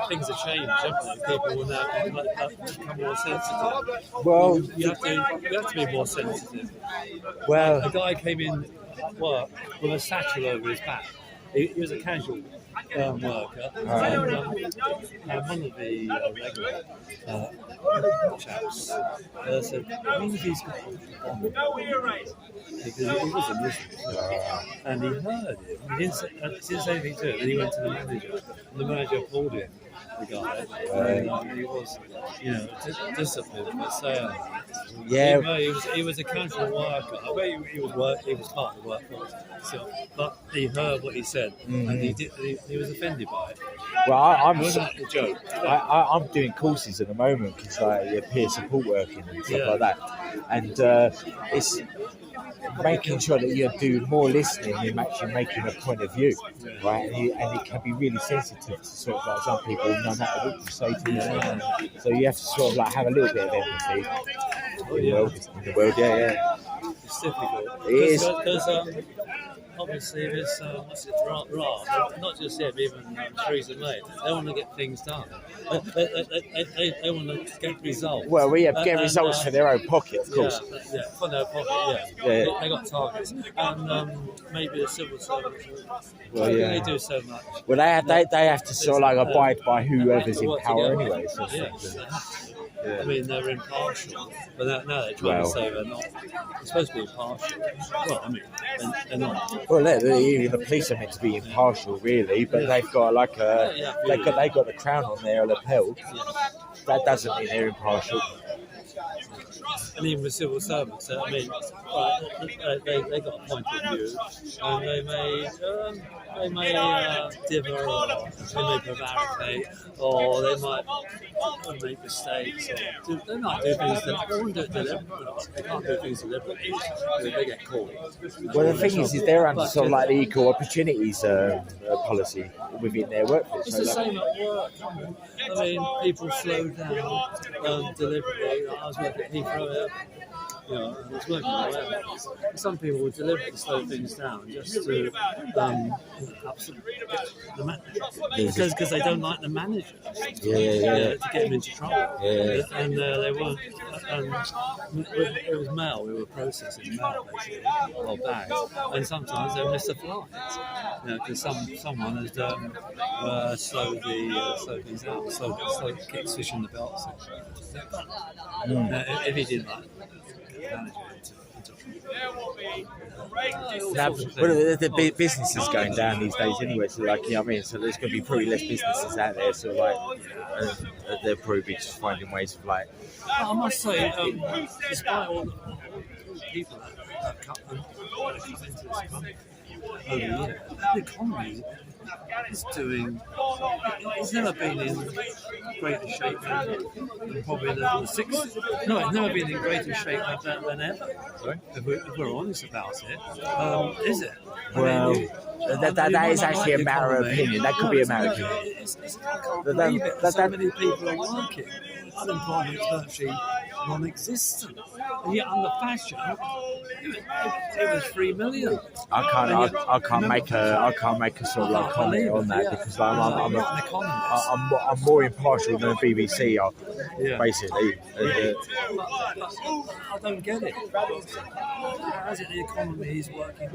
things have changed, haven't they? People will now become more sensitive. Well, You have to be more sensitive. well, A guy came in work with a satchel over his back. He was a casual worker. And one of the regular chaps said, I wonder if he's got a bomb. Because he was a Muslim. And he heard it. He didn't say anything to it. Then he went to the manager. And the manager pulled him, the guy. And he was, disciplined. But yeah. he was a casual worker. I bet he was part of the workforce. So, but he heard what he said, and he was offended by it. Well, I'm It wasn't a joke. I'm doing courses at the moment because peer support working and stuff like that, and it's making sure that you do more listening and actually making a point of view, right? And it can be really sensitive to sort of like some people, no matter what you say to them. So you have to sort of like have a little bit of empathy in the world. Yeah. It's difficult. It is. Because obviously there's not just him, even Theresa May. They want to get things done. They want to get results. Well, we have get results for their own pocket, of course. Yeah, for their pocket. Yeah. They got targets, and maybe the civil servants. Well, yeah. They do so much. Well, they have to sort of like abide by whoever's in power anyway. So I mean, they're impartial, but now they're trying to say they're not. They're supposed to be impartial. Well, I mean, they're not. Well, even the police are meant to be impartial, really, but they've got like they got the crown on their lapel. That doesn't mean they're impartial. And even with civil servants, I mean, they got a point of view, and they may differ, or they may prevaricate, or they might make mistakes, or they might do things that they wouldn't do it deliberately. They can't do things deliberately. They get caught. Well, the thing is they're under sort of like the equal opportunities policy within their workforce. It's the same at work. I mean, people slow down deliberately. I was working at Heathrow. You know, and it's working well. Some people would deliberately slow things down just to upset the manager because they don't like the manager. To get him into trouble. And they weren't. It was mail. We were processing mail basically, or bags, and sometimes they miss the flights. You know, because someone has slowed things out, slowed kicks fish in the belt. If he didn't like manager the business is going down these days anyway. So like, you know what I mean. So there's going to be probably less businesses out there. So like, they'll probably be just finding ways of like. I must say, despite all the people that cut into this country over the year, the economy is doing. It's never been in greater shape than probably the 60s. No, it's never been in greater shape than ever. Sorry? If we're honest about it, is it? Well, that is actually a matter of opinion. That could be a matter of opinion. So many people are working. Unemployment is virtually non-existent, and yet under fashion, it was 3 million. I can't make a sort of like comment on that because I'm more impartial than the BBC are, basically. I don't get it. How is it the economy is working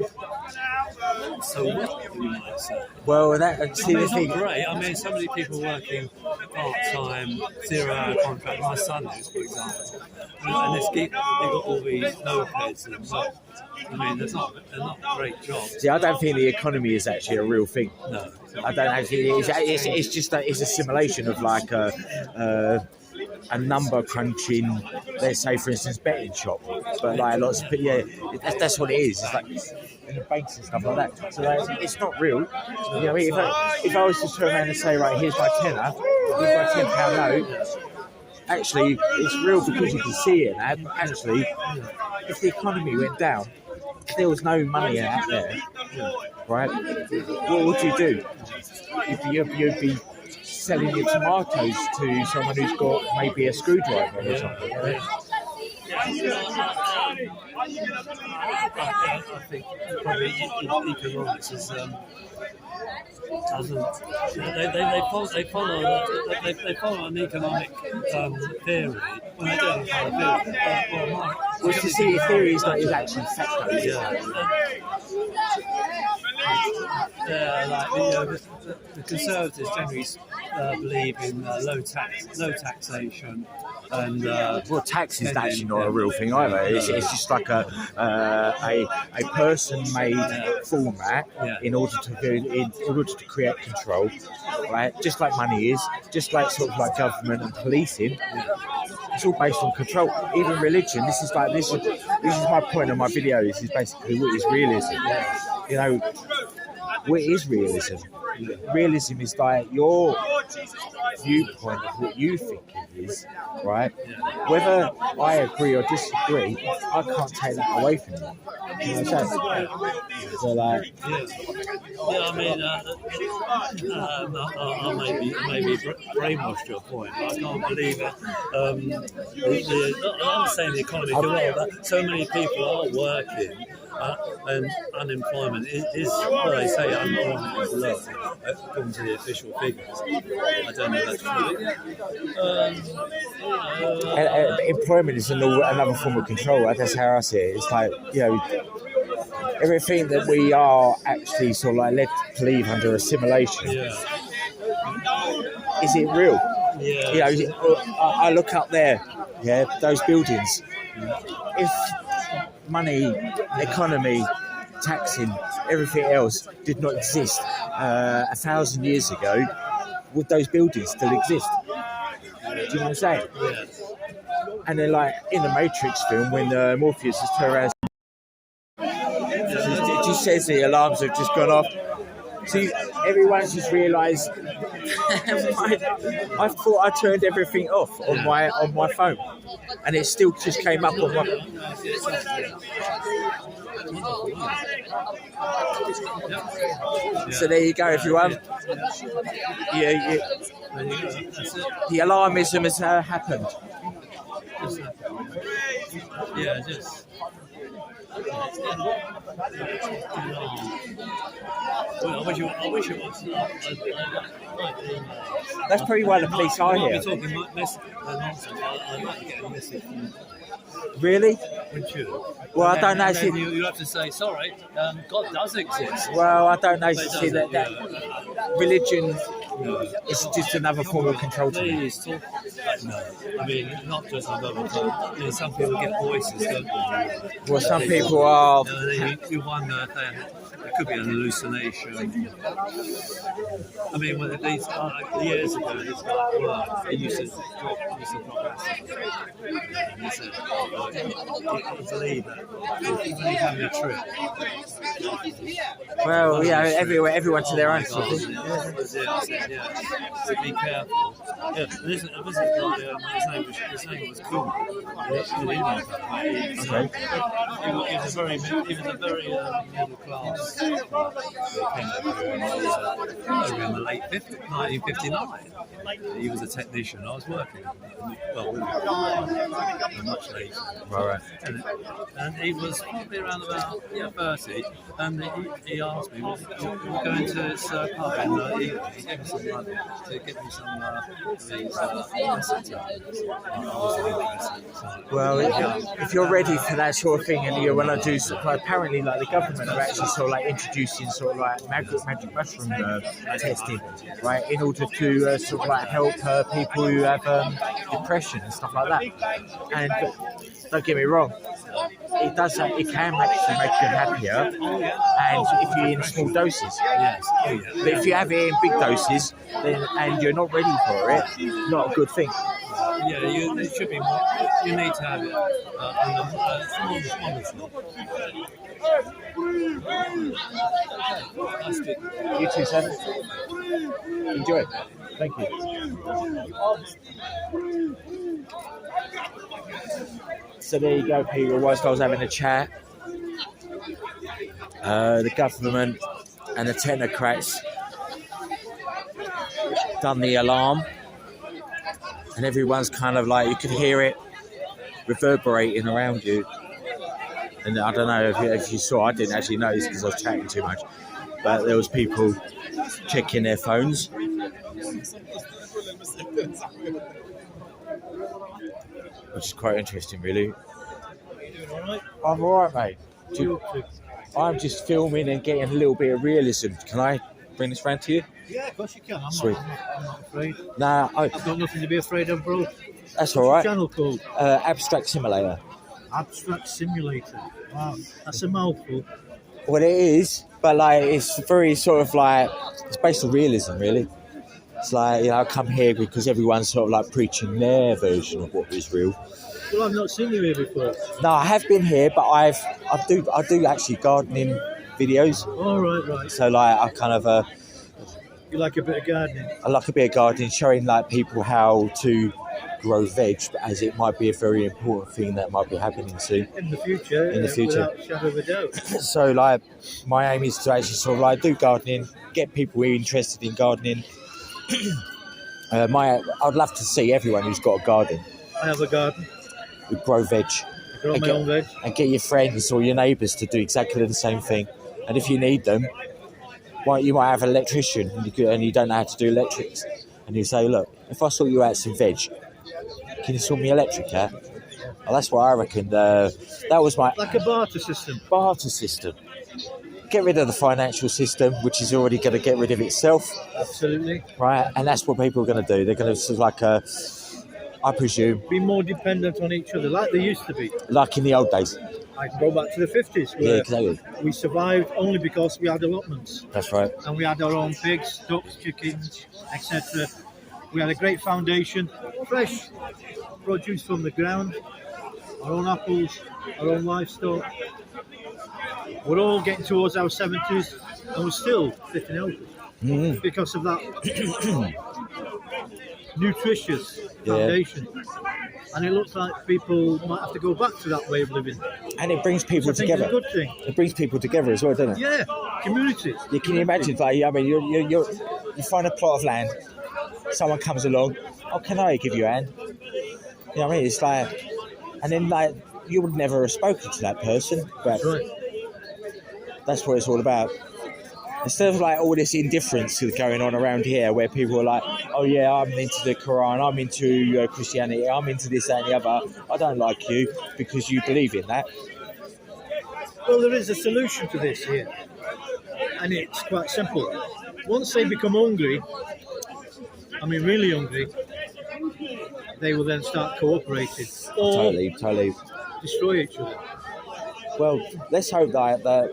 so well, you might say? Well, it's not great. I mean, so many people working part-time, 0-hour contract. My son is, for example, and they've got all these mopeds and stuff. I mean, they're not great jobs. See, I don't think the economy is actually a real thing. No, I don't actually. It's just it's a simulation of like a number crunching, let's say for instance betting shop, but like lots of that's what it is. It's like in the banks and stuff like that. So like, it's not real. You know, if I was to turn around and say, right, here's my tenner, here's my £10 note. Actually, it's real because you can see it now. But actually, if the economy went down, if there was no money out there, right? What would you do? You'd be selling your tomatoes to someone who's got maybe a screwdriver or something. Right? I think probably economics is they follow an economic theory when they don't follow theory. Well, to see a theory is actually fact. The Conservatives generally believe in low taxation, and well, tax is actually not a real thing either. It's just like a person-made format in order to create control, right? Just like money is, just like sort of like government and policing. It's all based on control. Even religion. This is my point of my video. This is basically what is realism. You know, what is realism? Realism is like your viewpoint of what you think it is, right? Whether I agree or disagree, I can't take that away from you. You know what I'm saying? So like, I mean, I maybe brainwashed your point, but I can't believe it. I'm saying the economy is well, but so many people are working. And unemployment is well, they say unemployment is low, according to the official figures. I don't know if that's true. Employment is another form of control. Right? That's how I see it. It's like, you know, everything that we are actually sort of like led to believe under a simulation. Is it real? Yeah. You know, I look up there, those buildings. If money, economy, taxing, everything else did not exist 1,000 years ago, would those buildings still exist? Do you know what I'm saying? Yeah. And then, like in the Matrix film, when Morpheus has turned around, it just says the alarms have just gone off. See, everyone's just realised. I thought I turned everything off on my phone, and it still just came up on my. So there you go, everyone. The alarmism has happened. Yeah, just. Well, I wish it was. That's probably why the police are We're here. talking nonsense. I'd like to get a message from Really? you. Well, I don't And then actually. you have to say, sorry, God does exist. Well, I don't know. But it See that doesn't, religion is just another form of control to me. Please talk. No, I mean, not just another time. You know, some people get voices, don't they? Well, some people are. You wonder if it could be an hallucination. I mean, when these years ago, this guy worked. He used to drop acid. And he said, I believe that even he's having a trip. Well, yeah, everyone to their own. Oh my God, yeah. So be careful. Yeah, this guy, his name was Cool. He was a very middle class. He came over in the late 50s, 1959. He was a technician. I was working, much later. Right. And he was probably around about 30, and he asked me, we're going to this pub, and he gave me some money to get me some of these acetates. Well, if you're ready for that sort of thing, and you want to do sort of, apparently, like the government are actually sort of like introducing sort of like magic mushroom testing, right, in order to sort of like help people who have depression and stuff like that. And don't get me wrong, it does. It can actually make you happier, and if you're in small doses. Yes. But if you have it in big doses, then and you're not ready for it, not a good thing. Yeah, it should be more. You need to have it on the That's good. You too, Sam. Enjoy it. Thank you. So there you go, Peter. Whilst I was having a chat, the government and the technocrats done the alarm, and everyone's kind of like, you could hear it reverberating around you. And I don't know if you saw, I didn't actually notice because I was chatting too much, but there was people checking their phones. Which is quite interesting, really. I'm all right, mate. I'm just filming and getting a little bit of realism. Can I bring this round to you? Yeah, of course you can. I'm Sweet. not afraid. Nah, I've got nothing to be afraid of, bro. That's all right. Channel called Abstract Simulator. Abstract Simulator. Wow, that's a mouthful. Well, it is, but like it's very sort of like it's based on realism, really. It's like, you know, I come here because everyone's sort of like preaching their version of what is real. Well, I've not seen you here before. No, I have been here, but I do actually gardening videos. Oh, right. So like I kind of You like a bit of gardening? I like a bit of gardening, showing like people how to grow veg, as it might be a very important thing that might be happening soon. In the future. Without a shadow of a doubt. So like my aim is to actually sort of like do gardening, get people interested in gardening. I'd love to see everyone who's got a garden. I have a garden. We grow veg. I grow my own veg. And get your friends or your neighbours to do exactly the same thing. And if you need them, you might have an electrician and you don't know how to do electrics. And you say, look, if I sort you out some veg, can you sort me electric out? Well, that's what I reckon. That was my... Like a barter system. Barter system. Get rid of the financial system, which is already going to get rid of itself. Absolutely. Right, and that's what people are going to do. They're going to sort of like, I presume... Be more dependent on each other, like they used to be. Like in the old days. I can go back to the 50s. Yeah, exactly. We survived only because we had allotments. That's right. And we had our own pigs, ducks, chickens, etc. We had a great foundation, fresh produce from the ground, our own apples, our own livestock. We're all getting towards our 70s and we're still fit and healthy because of that nutritious foundation. And it looks like people might have to go back to that way of living. And it brings people together. It's a good thing. It brings people together as well, doesn't it? Yeah, community. Can you imagine? Like, I mean, you find a plot of land, someone comes along, oh, can I give you a hand? You know what I mean? It's like, and then like you would never have spoken to that person. But that's what it's all about. Instead of like all this indifference going on around here, where people are like, "Oh yeah, I'm into the Quran, I'm into Christianity, I'm into this that, and the other. I don't like you because you believe in that." Well, there is a solution to this here, and it's quite simple. Once they become hungry, I mean really hungry, they will then start cooperating or Totally. destroy each other. Well, let's hope that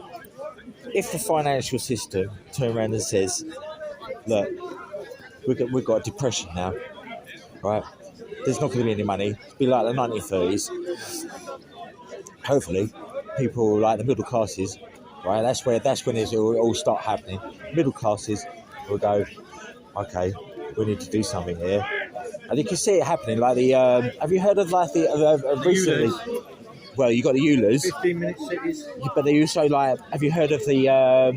if the financial system turns around and says, "Look, we've got depression now, right? There's not going to be any money. It'll be like the 1930s." Hopefully, people like the middle classes, right? That's when it will all start happening. Middle classes will go, "Okay, we need to do something here," and you can see it happening. Like the have you heard of like the recently? Well, you got the ULAs. 15-minute cities. But they also like. Have you heard of the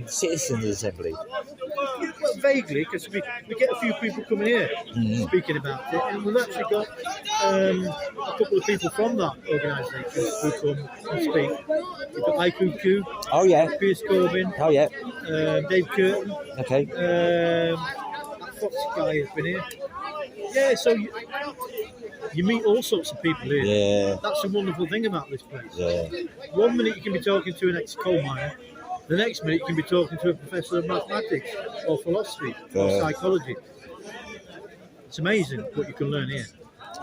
Citizens Assembly? Well, vaguely, because we get a few people coming here speaking about it, and we've actually got a couple of people from that organisation who come and speak. We've got Mike Uku. Oh yeah. Piers Corbin. Oh yeah. Dave Curtin. Okay. That Fox guy has been here. Yeah, so you meet all sorts of people here. Yeah. That's the wonderful thing about this place. Yeah. 1 minute you can be talking to an ex-coal miner, the next minute you can be talking to a professor of mathematics or philosophy or psychology. It's amazing what you can learn here.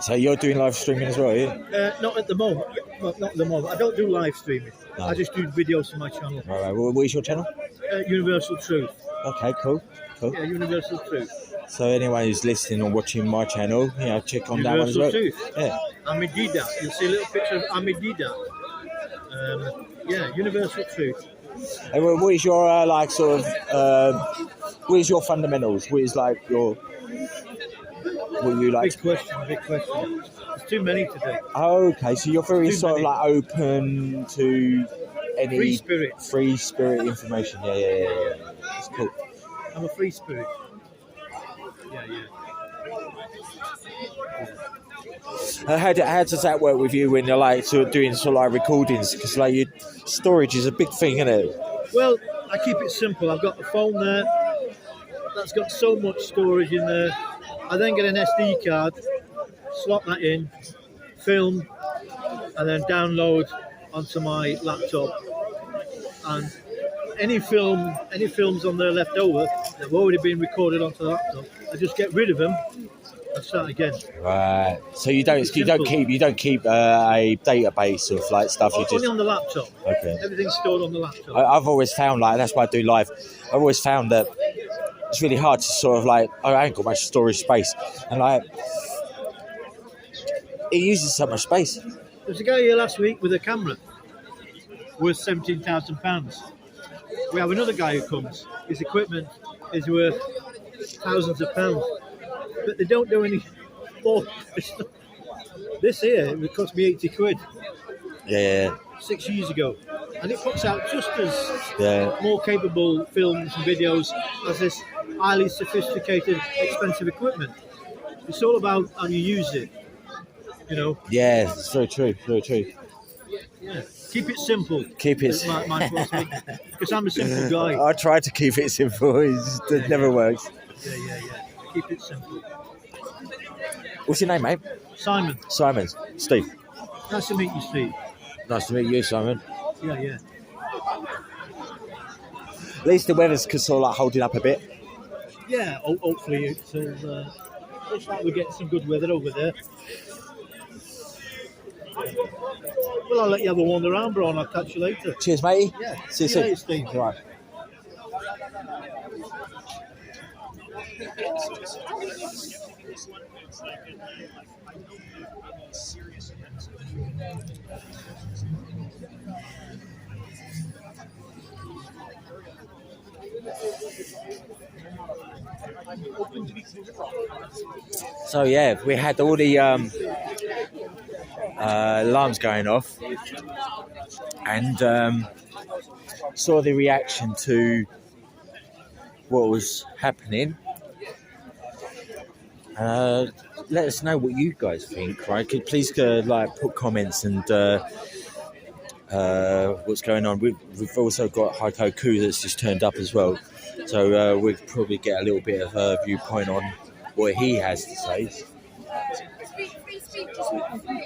So you're doing live streaming as well, are you? Not at the moment. Well, not at the moment. I don't do live streaming. No. I just do videos on my channel. Right. What is your channel? Universal Truth. Okay, cool. Yeah, Universal Truth. So anyone who's listening or watching my channel, check on that one as well. Truth. Yeah. Amidida. You'll see a little picture of Amidida. Universal Truth. And what is your what is your fundamentals? What is like your what you like? Big question. There's too many today. Oh, okay, so you're very sort of like open to any free spirit information. Yeah. That's cool. I'm a free spirit. Yeah. How does that work with you when you're like sort of doing sort of like recordings? Because like your storage is a big thing, isn't it? Well, I keep it simple. I've got the phone there. That's got so much storage in there. I then get an SD card, slot that in, film, and then download onto my laptop. And any films on there left over, they've already been recorded onto the laptop. I just get rid of them and start again. Right. So you don't keep a database of like stuff. You just only on the laptop. Okay. Everything's stored on the laptop. I've always found like that's why I do live. I've always found that it's really hard to sort of like I ain't got much storage space, and like it uses so much space. There's a guy here last week with a camera worth £17,000. We have another guy who comes. His equipment is worth thousands of pounds, but they don't do any more. This here, it cost me 80 quid. Yeah. 6 years ago, and it puts out just as more capable films and videos as this highly sophisticated, expensive equipment. It's all about how you use it, you know. Yeah, it's very true. Yeah, keep it simple. Keep it. Because I'm a simple guy. I try to keep it simple. It never works. Yeah. Keep it simple. What's your name, mate? Simon. Steve. Nice to meet you, Steve. Nice to meet you, Simon. Yeah. At least the weather's sort of like holding up a bit. Yeah, hopefully it looks like we're getting some good weather over there. Well, I'll let you have a wander around, bro, and I'll catch you later. Cheers, matey. Yeah. See you soon. Later, Steve. All right. So yeah, we had all the alarms going off, and saw the reaction to what was happening. Let us know what you guys think, right? Please put comments and what's going on. We've also got Heiko Ku that's just turned up as well, so we'll probably get a little bit of a viewpoint on what he has to say. Free speech is not free,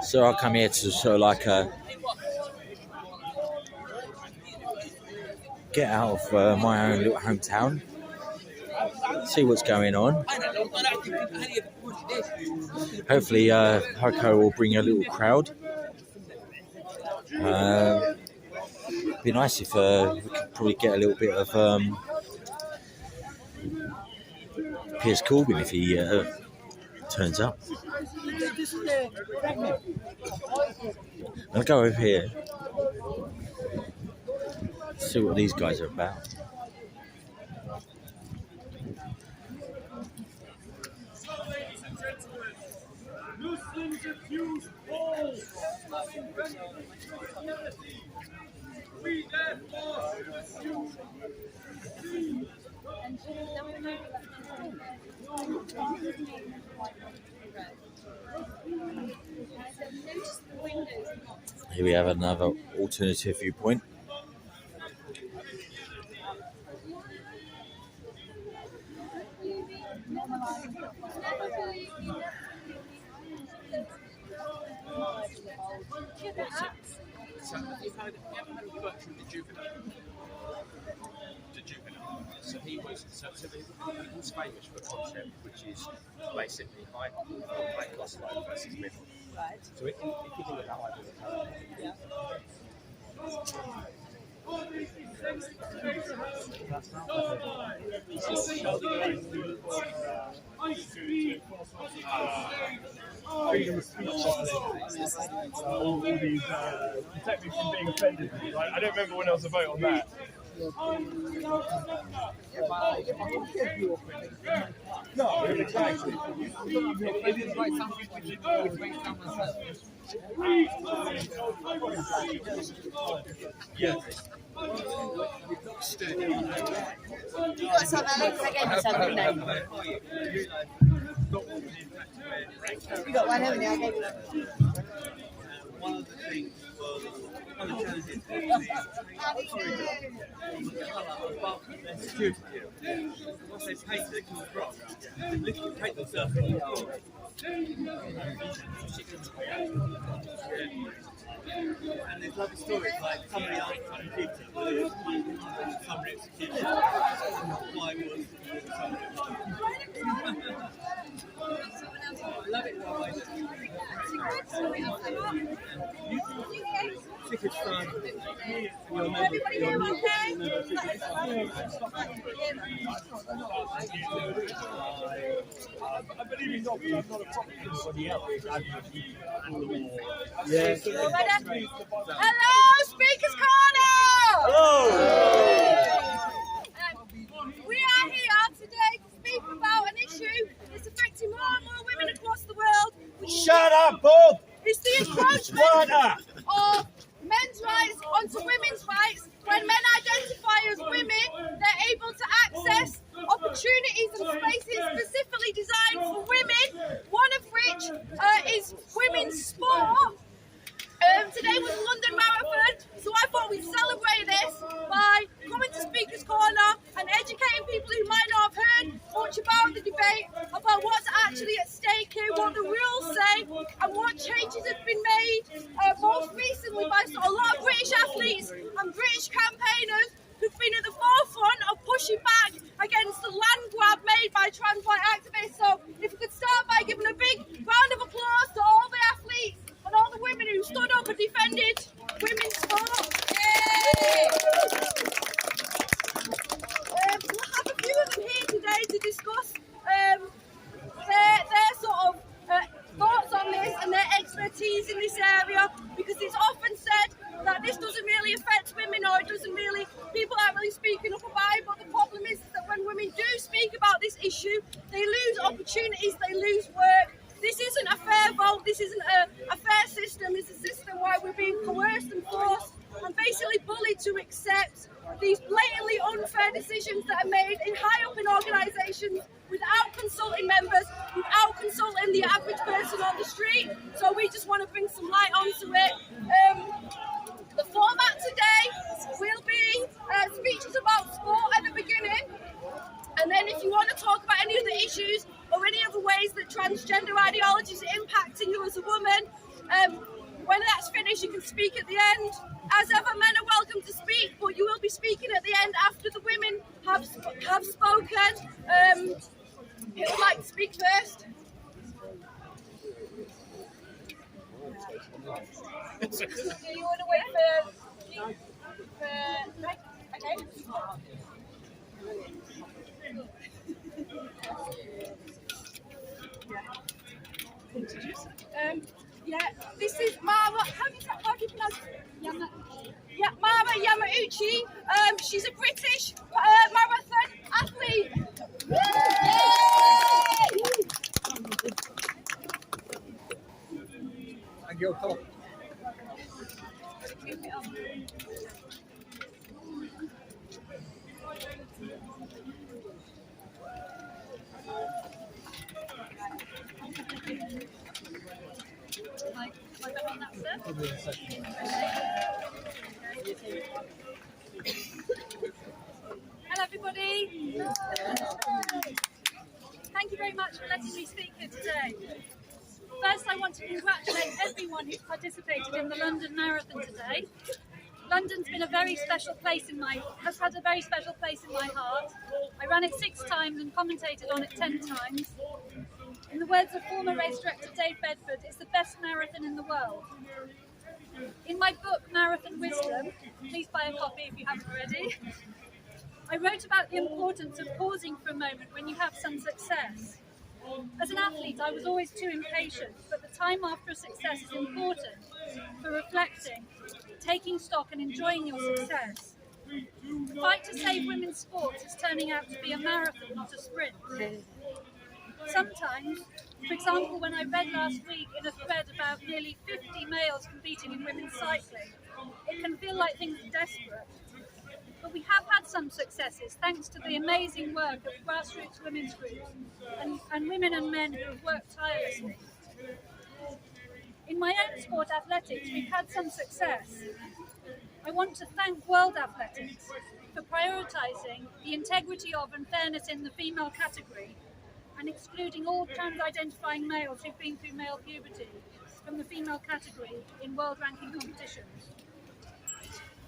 So I come here to sort of like get out of my own little hometown, see what's going on. Hopefully Heiko will bring a little crowd. Be nice if we could probably get a little bit of Piers Corbyn if he turns up. I'll go over here, see what these guys are about. Muslims accuse all. We therefore pursue. Here we have another alternative viewpoint. So have you ever heard of Bertrand de Juvenal? So he was famous for a concept which is basically high class life versus middle. Right. So if you think of that idea, freedom of speech, all these protect me from being offended. Like, I don't remember when there was a vote on that. No, exactly. It is like something which makes someone self. Yes. You got some, Alex? I gave you some, didn't I? You got one, haven't you? I gave you one. One of the things was one of the challenges their security deal. Once they paint their cool rock, they literally paint themselves in the yard. And there's lovely stories like somebody asked the computer whether it was summary execution. Why was I love it that way. Tickets fun. Everybody here okay? I believe he's not, but I'm not a problem for anybody else. Yeah. Hello, Speaker's Corner! Hello! We are here today to speak about an issue that's affecting more and more women across the world. Shut up, Bob! It's the encroachment of men's rights onto women's rights. When men identify as women, they're able to access opportunities and spaces specifically designed for women, one of which is women's sport. Today was London Marathon, so I thought we'd celebrate this by coming to Speaker's Corner and educating people who might not have heard much about the debate, about what's actually at stake here, what the rules say, and what changes have been made most recently by a lot of British athletes and British campaigners who've been at the forefront of pushing back against the land grab made by trans rights activists. So if we could start by giving a big round of applause to all the athletes and all the women who stood up and defended women's sport. Yay! We'll have a few of them here today to discuss their sort of thoughts on this and their expertise in this area, because it's often said that this doesn't really affect women, or it doesn't really, people aren't really speaking up about it, but the problem is this issue, they lose opportunities, they lose work. This isn't a fair vote, this isn't a fair system, it's a system where we're being coerced and forced and basically bullied to accept these blatantly unfair decisions that are made in high up in organisations without consulting members, without consulting the average person on the street. So we just want to bring some light onto it. The format today will be speeches about sport at the beginning, and then if you want to talk about any other issues or any other ways that transgender ideology is impacting you as a woman, when that's finished you can speak at the end. As ever, men are welcome to speak, but you will be speaking at the end after the women have spoken. Who would like to speak first? Do you want to wait for right? Okay. Yeah, this is Mara. How do you pronounce it? Yeah, Mara Yamauchi. She's a British marathon athlete. And your talk. Hello everybody. Thank you very much for letting me speak here today. First I want to congratulate everyone who's participated in the London Marathon today. London's been a very special place has had a very special place in my heart. I ran it 6 times and commentated on it 10 times. In the words of former race director Dave Bedford, it's the best marathon in the world. In my book, Marathon Wisdom, please buy a copy if you haven't already, I wrote about the importance of pausing for a moment when you have some success. As an athlete, I was always too impatient, but the time after a success is important for reflecting, taking stock and enjoying your success. The fight to save women's sports is turning out to be a marathon, not a sprint. Sometimes, for example, when I read last week in a thread about nearly 50 males competing in women's cycling, it can feel like things are desperate. But we have had some successes thanks to the amazing work of grassroots women's groups and women and men who have worked tirelessly. In my own sport, athletics, we've had some success. I want to thank World Athletics for prioritising the integrity of and fairness in the female category and excluding all trans-identifying males who've been through male puberty from the female category in world ranking competitions.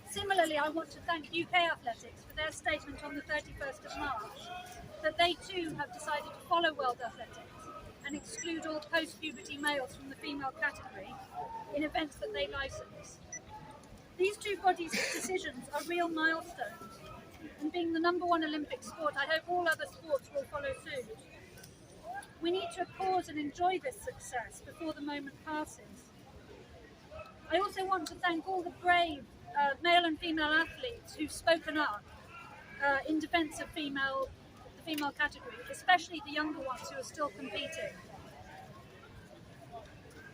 Similarly, I want to thank UK Athletics for their statement on the 31st of March that they too have decided to follow World Athletics and exclude all post-puberty males from the female category in events that they license. These two bodies' decisions are real milestones, and being the #1 Olympic sport, I hope all other sports will follow suit. We need to pause and enjoy this success before the moment passes. I also want to thank all the brave male and female athletes who've spoken up in defence of the female category, especially the younger ones who are still competing.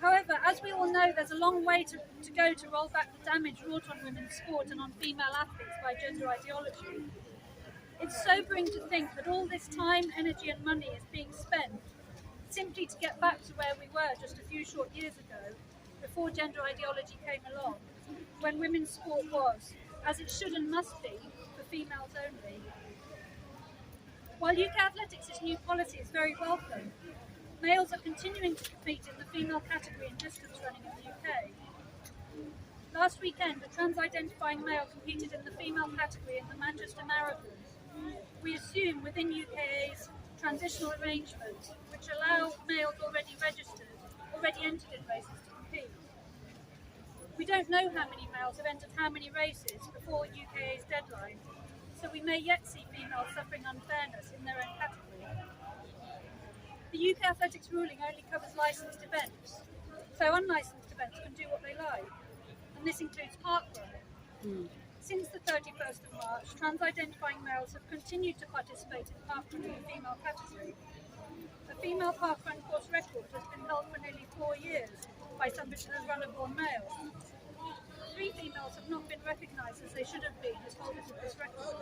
However, as we all know, there's a long way to go to roll back the damage wrought on women's sport and on female athletes by gender ideology. It's sobering to think that all this time, energy and money is being spent simply to get back to where we were just a few short years ago, before gender ideology came along, when women's sport was, as it should and must be, for females only. While UK Athletics' new policy is very welcome, males are continuing to compete in the female category in distance running in the UK. Last weekend, a trans-identifying male competed in the female category in the Manchester Marathon. We assume within UKA's transitional arrangements, which allow males already entered in races to compete. We don't know how many males have entered how many races before UKA's deadline, so we may yet see females suffering unfairness in their own category. The UK Athletics ruling only covers licensed events, so unlicensed events can do what they like, and this includes parkrun. Since the 31st of March, trans-identifying males have continued to participate in parkrun in the female category. A female parkrun course record has been held for nearly 4 years by somebody as runner-born males. 3 females have not been recognised as they should have been as holders of this record.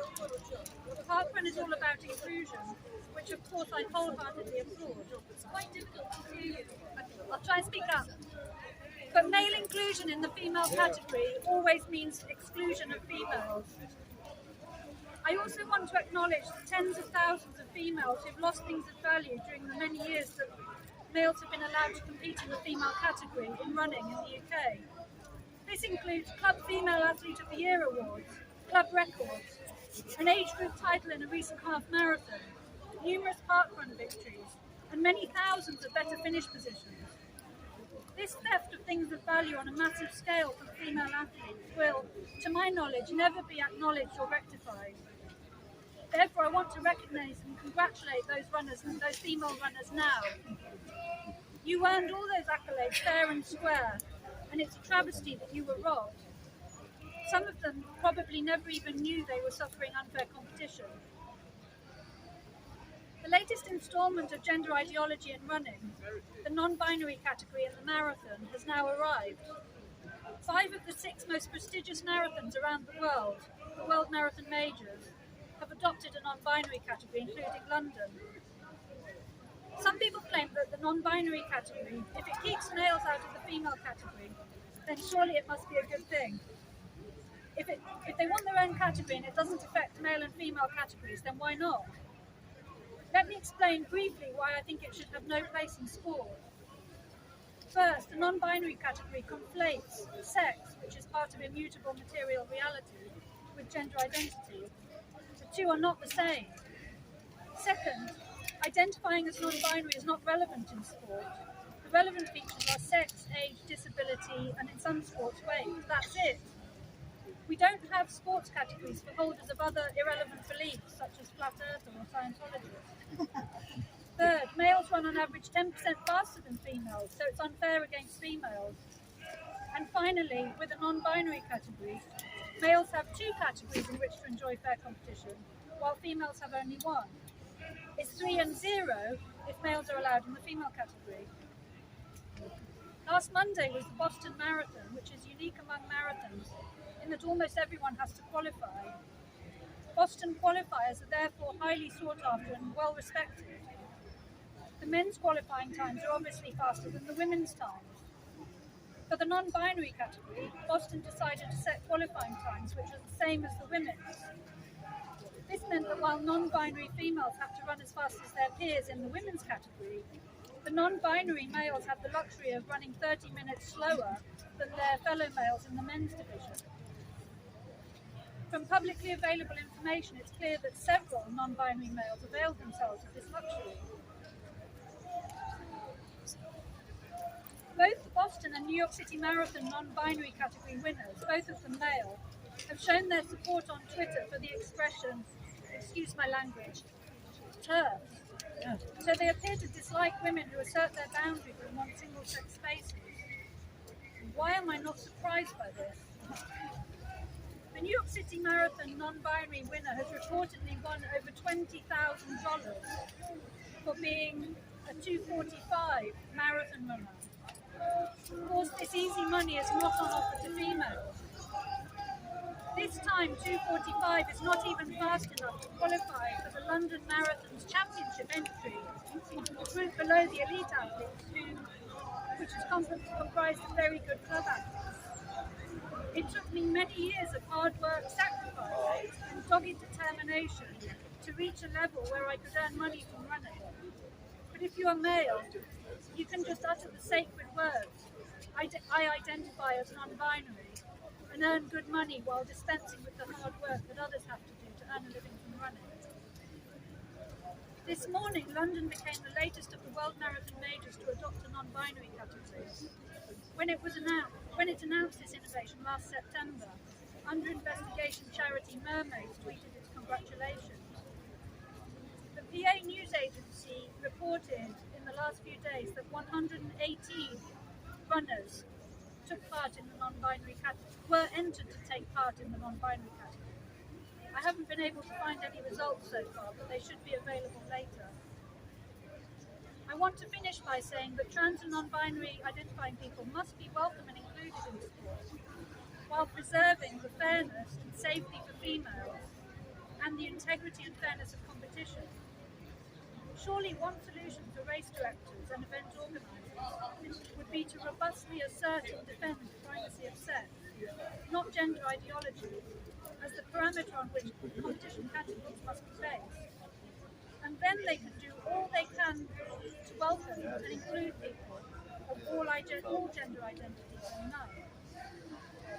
Parkrun is all about inclusion, which of course I wholeheartedly applaud. It's quite difficult to hear you. I'll try and speak up. But male inclusion in the female category always means exclusion of females. I also want to acknowledge the tens of thousands of females who've lost things of value during the many years that males have been allowed to compete in the female category in running in the UK. This includes Club Female Athlete of the Year awards, club records, an age group title in a recent half marathon, numerous parkrun victories, and many thousands of better finish positions. This theft of things of value on a massive scale from female athletes will, to my knowledge, never be acknowledged or rectified. Therefore, I want to recognise and congratulate those runners and those female runners now. You earned all those accolades fair and square, and it's a travesty that you were robbed. Some of them probably never even knew they were suffering unfair competition. The latest instalment of gender ideology in running, the non-binary category in the marathon, has now arrived. 5 of the 6 most prestigious marathons around the World Marathon Majors, have adopted a non-binary category, including London. Some people claim that the non-binary category, if it keeps males out of the female category, then surely it must be a good thing. If they want their own category and it doesn't affect male and female categories, then why not? Let me explain briefly why I think it should have no place in sport. First, the non-binary category conflates sex, which is part of immutable material reality, with gender identity. The two are not the same. Second, identifying as non-binary is not relevant in sport. The relevant features are sex, age, disability, and in some sports, weight. That's it. We don't have sports categories for holders of other irrelevant beliefs, such as flat earther or Scientologists. Third, males run on average 10% faster than females, so it's unfair against females. And finally, with a non-binary category, males have 2 categories in which to enjoy fair competition, while females have only 1. It's 3 and 0 if males are allowed in the female category. Last Monday was the Boston Marathon, which is unique among marathons in that almost everyone has to qualify. Boston qualifiers are therefore highly sought after and well respected. The men's qualifying times are obviously faster than the women's times. For the non-binary category, Boston decided to set qualifying times which are the same as the women's. This meant that while non-binary females have to run as fast as their peers in the women's category, the non-binary males have the luxury of running 30 minutes slower than their fellow males in the men's division. From publicly available information, it's clear that several non-binary males availed themselves of this luxury. Both the Boston and New York City Marathon non-binary category winners, both of them male, have shown their support on Twitter for the expression, excuse my language, TERF. So they appear to dislike women who assert their boundaries and want single-sex spaces. Why am I not surprised by this? The New York City Marathon non-binary winner has reportedly won over $20,000 for being a 2:45 marathon runner. Of course, this easy money is not on offer to females. This time, 2:45 is not even fast enough to qualify for the London Marathon's championship entry, the group below the elite athletes, which is comprised of very good club athletes. It took me many years of hard work, sacrifice, and dogged determination to reach a level where I could earn money from running. But if you are male, you can just utter the sacred words, I identify as non-binary, and earn good money while dispensing with the hard work that others have to do to earn a living from running. This morning, London became the latest of the World Marathon Majors to adopt a non-binary category. When it announced this innovation last September, under investigation charity Mermaids tweeted its congratulations. The PA News Agency reported in the last few days that 118 runners took part in the non-binary category, were entered to take part in the non-binary category. I haven't been able to find any results so far, but they should be available later. I want to finish by saying that trans and non-binary identifying people must be welcome and included in sport, while preserving the fairness and safety for females and the integrity and fairness of competition. Surely one solution for race directors and event organisers would be to robustly assert and defend the primacy of sex, not gender ideology, as the parameter on which competition categories must be based. And then they can do all they can to welcome and include people of all gender identities and none.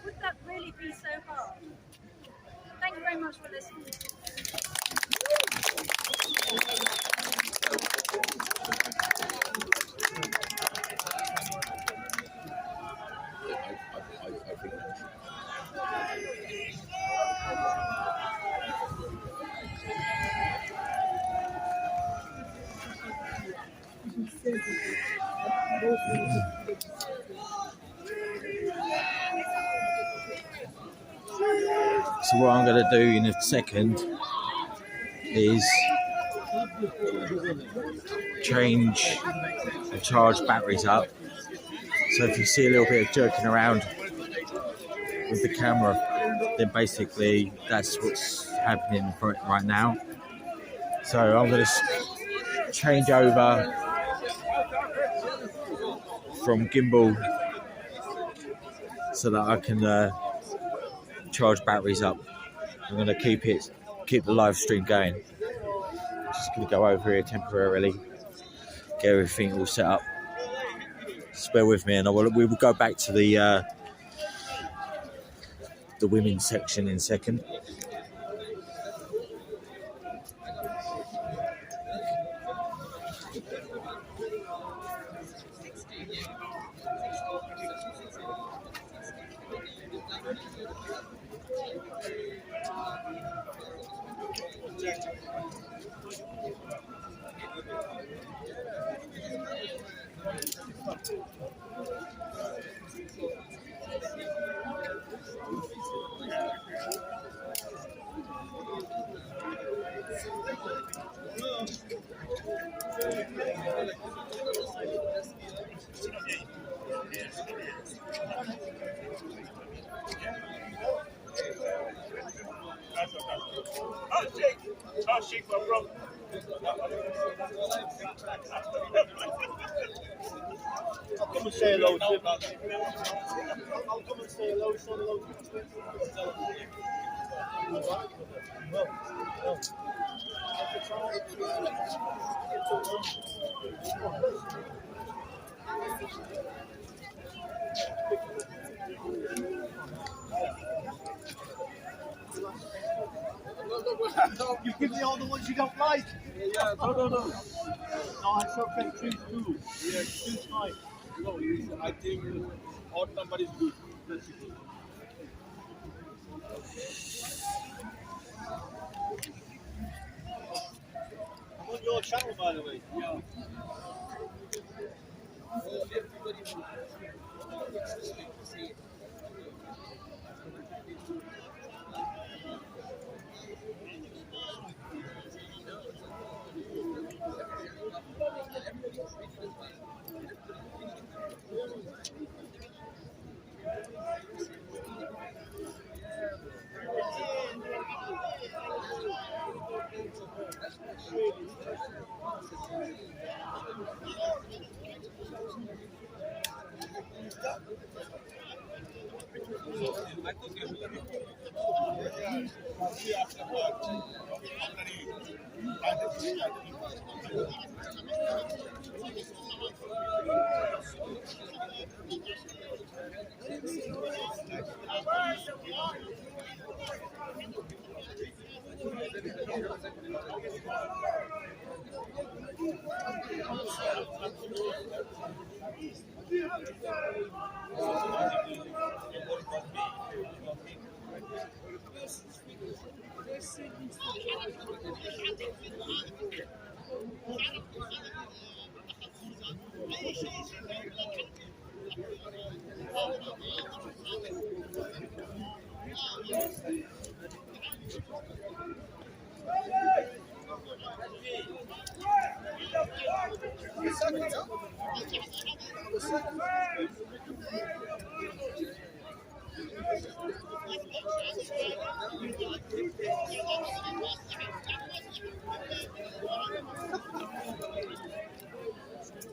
Would that really be so hard? Thank you very much for listening. So what I'm going to do in a second is change the charged batteries up. So if you see a little bit of jerking around with the camera, then basically that's what's happening right now. So I'm going to change over from gimbal so that I can charge batteries up. I'm going to keep the live stream going. I'm just going to go over here temporarily, get everything all set up. Just bear with me, and we will go back to the women's section in a second. I'll shake my bro. I'll come and say hello to him. I'll come and say hello, say hello to him. You give me all the ones you don't like. Yeah, no. No, it's okay. Choose two. Yeah, choose fine. No, I think odd number is good. I'm on your channel, by the way. Yeah.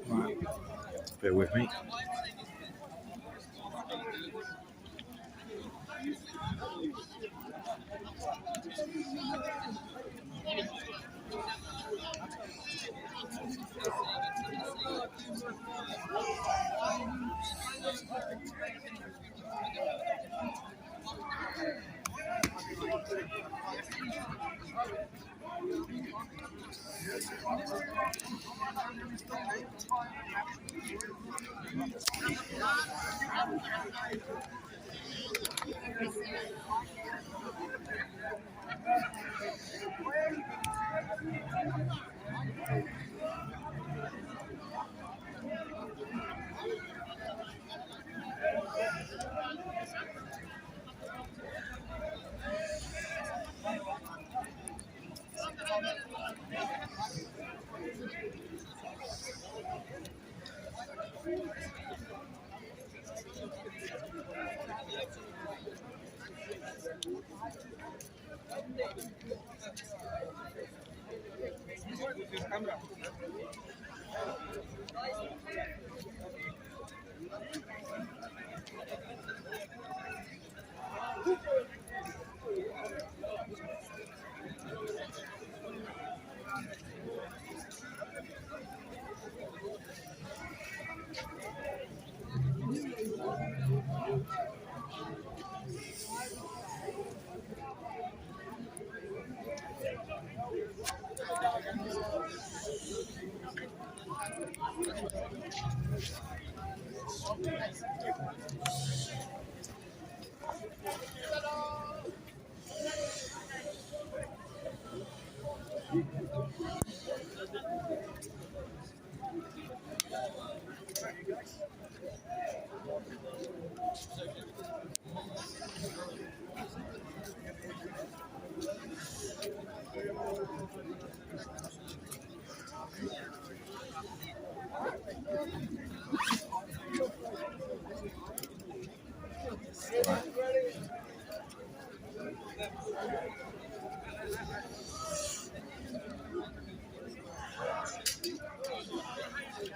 Right. Bear with me.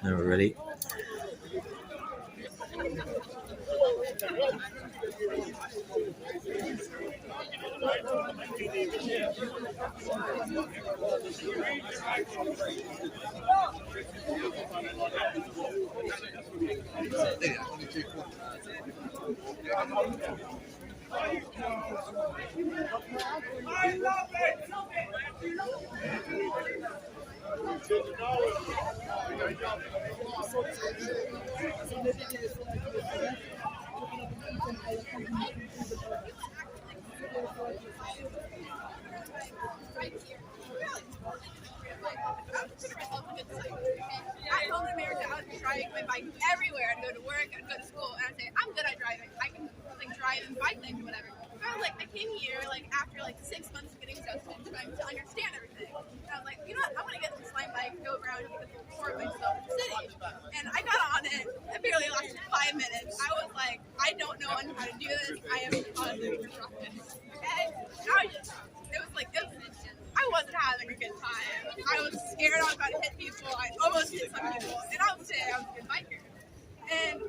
Now we're ready. At home in America, I would be riding my bike everywhere. I'd go to work, I'd go to school, and I'd say, I'm good at driving. I can like drive and bike things or whatever. But I was like, I came here like after like 6 months of getting tested, trying to understand everything. And I was like, you know what? I'm gonna get this slime bike, go around and get a tour of myself in the city. And I got on it. It barely lasted 5 minutes. I was like, I don't know how to do this. I am positively disrupted. Okay? It was instant. I wasn't having a good time. I was scared I was about to hit people. I almost hit some people. And I would say I was a good biker. And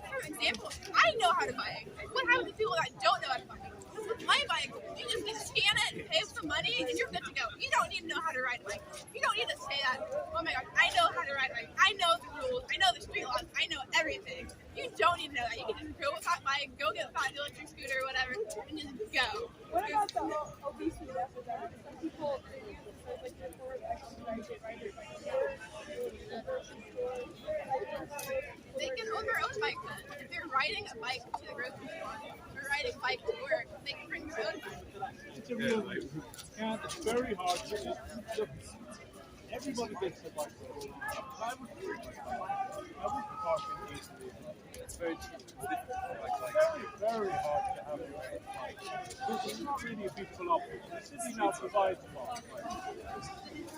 for example, I know how to bike. What happens to people that don't know how to bike? Because with my bike, you just need to scan it and pay some money and you're good to go. You don't need to know how to ride a bike. You don't need to say that, oh my gosh, I know how to ride a bike. I know the rules. I know the street laws. I know everything. You don't need to know that. You can just go with that bike, go get a fat electric scooter or whatever, and just go. What about the obesity epidemic? Some people like the poor exercise riders. They can own their own bike then. If they're riding a bike to the grocery store or riding a bike to work, they can bring their own bike. It's a real thing. And it's very hard to look. Everybody gets a bike. I would park in easily. It's very very hard to have your own bike. This is not really a beautiful option. The city now provides one.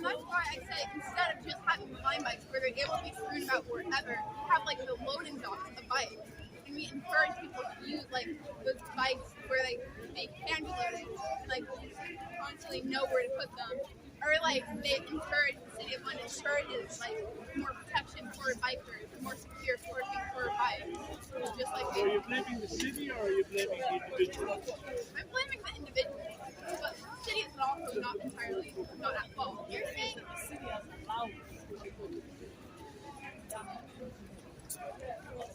That's why I say instead of just having climb bikes where they're able to be strewn about wherever, have like the loading docks of bikes. And we encourage people to use like those bikes where they can be loaded, like constantly know where to put them. Or like they encourage the city of London encourages like more protection for bikers, more secure parking for bikes. Just like So are you blaming the city or are you blaming the individual? I'm blaming the individual, but the city is also not entirely not at fault. You're saying that the city has allowed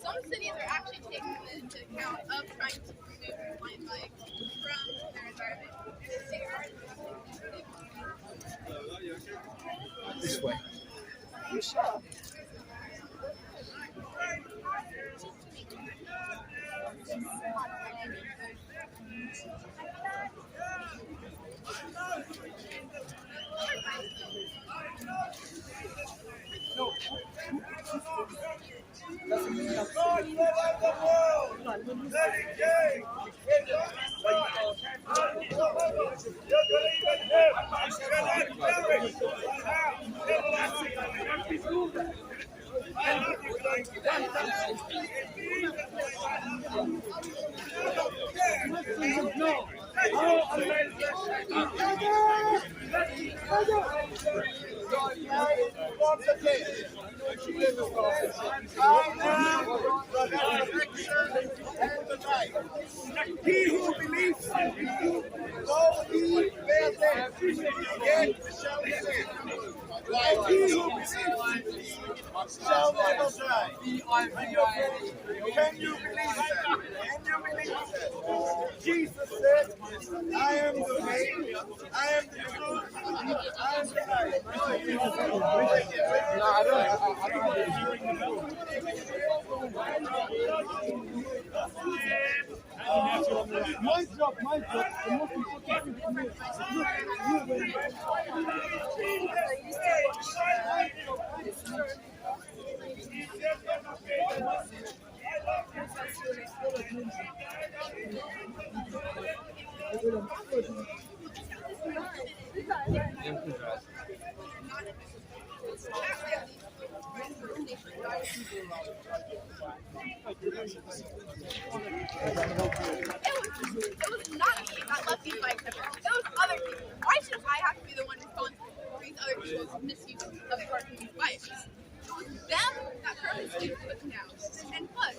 some cities are actually taking this into account of trying to remove blind bikes from their environment. This way. You sure? He who believes in me, though he bear death, yet shall he live. Like he who believes in me shall never die. Can you believe that? Can you believe that? Jesus said, I am the way, I am the truth, I am the life. No, I don't. My job. The most important thing for me is It was not me that left these bikes everywhere. It was other people. Why should I have to be the one responsible for these other people's misuse of parking these bikes? It was them that purposely put them down. And plus,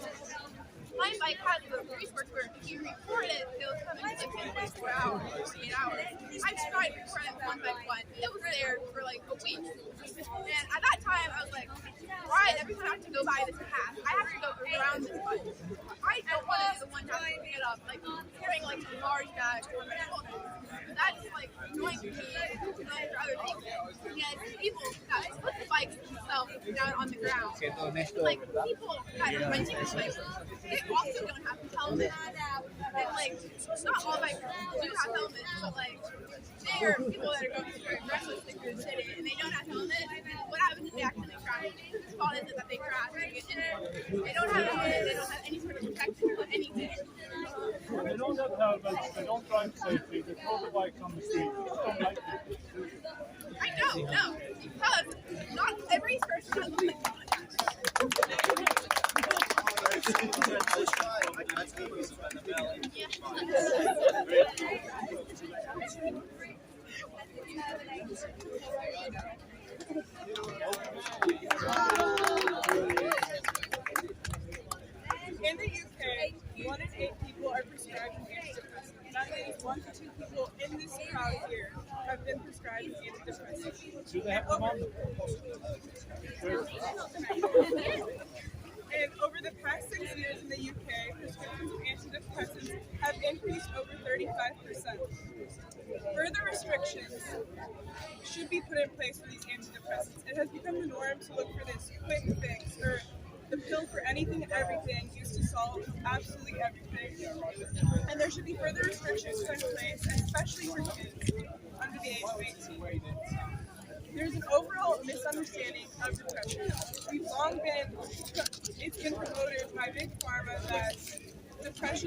my bike has the resource where if you report it, it'll come in like 24 hours, 48 hours. I tried to report it one by one. It was there for like a week. And at that time, I was like, right, every time I have to go by this path, I have to go around this bike. I don't want to be the one to have to pick it up, like carrying like a large bag on my shoulders. That's like annoying me and for other people. And people that put the bikes themselves down on the ground, like people that are renting the bikes, they also don't have helmets. And like, not all bikes do have helmets, but like, they are people that are going through recklessly through the city and they don't have helmets. What happens is they accidentally crash. The fault is that they crash and get injured. They don't have helmets, they don't have any sort of protection for anything. They don't have helmets, they don't drive safely, they throw the bike on the street, they just don't like it. I know, no, because not every person has one. In the UK, 1 in 8 people are prescribed antidepressants. That means 1 to 2 people in this crowd here have been prescribed antidepressants. Do they have them on them? And over the past 6 years in the UK, prescriptions of antidepressants have increased over 35%. Further restrictions should be put in place for these antidepressants. It has become the norm to look for this quick fix or the pill for anything and everything used to solve absolutely everything. And there should be further restrictions put in place, especially for kids under the age of 18. There's an overall misunderstanding of depression. It's been promoted by Big Pharma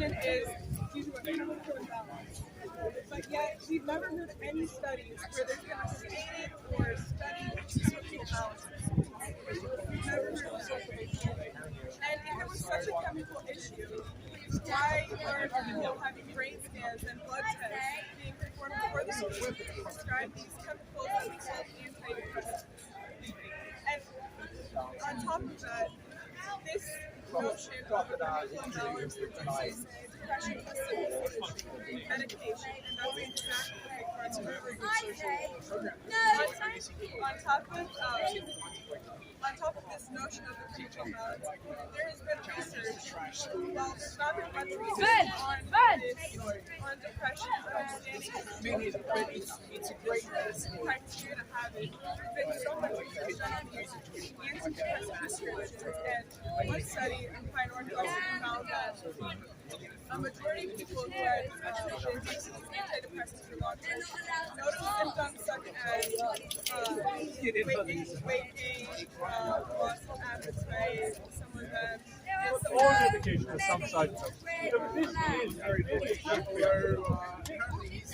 education is chemical imbalance. But yet, we've never heard of any studies where there's been a stated or studied chemical balance. We've never heard of it. And if it was such a chemical issue, why are people having brain scans and blood tests being performed before the surgery to prescribe these chemicals that we call antidepressants? And on top of that, this notion of a chemical imbalance reduces depression to symptoms, medication, and that's exactly what requires further research. On top of this notion of the chemical imbalance, there has been research. Well, there's not been much research on depression and understanding it's a great criteria to have it. There's been so much research done on these antidepressant prescriptions, and one study in Pine Northwest found that a majority of people who had been taking antidepressants for long term noticed symptoms such as weight gain, loss of appetite, some of them. All medication has some side effects. So this is very difficult.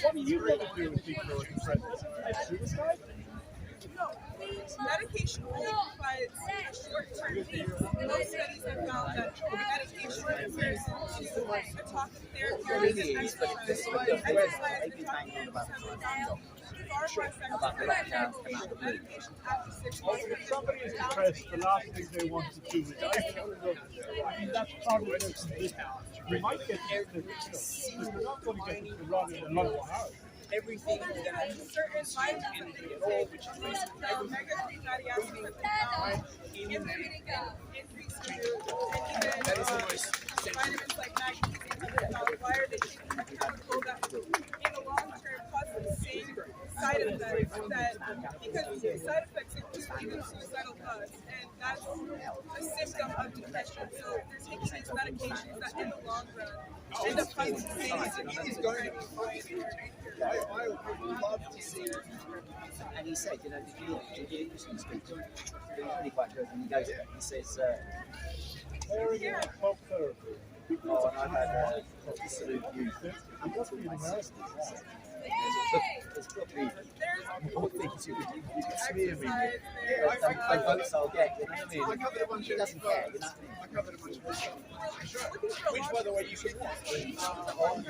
What do you want to do with people who are depressed? Does it commit suicide? No, medication only provides short-term things. Most studies have found that medication in comparison to a talk therapy or even exercise and talking therapy far more effective than medication after 6 months. If somebody is depressed, the last thing they want to do is I mean, that's part of their condition. You might get but you're not going to get them to run in a long hour. Everything there's certain vitamins that you take, which is omega-3 fatty acids that they found in increase mood, and even vitamins like magnesium. Why are they taking a chemical that in the long term causes the same side effects because the side effects include even suicidal thoughts, and that's a symptom of depression. So they're taking these medications that in the long run end up causing the same symptoms. I would love to see it. And he said, you know, did you speak to him? He was really quite good. And he goes, he says, talk therapy. oh, and I've had absolute youth. There's got to be more things you could smear me with. Like votes I'll get, you know what I mean? He doesn't care, you know what I mean? I covered a bunch of stuff. Which, by the way, you should watch on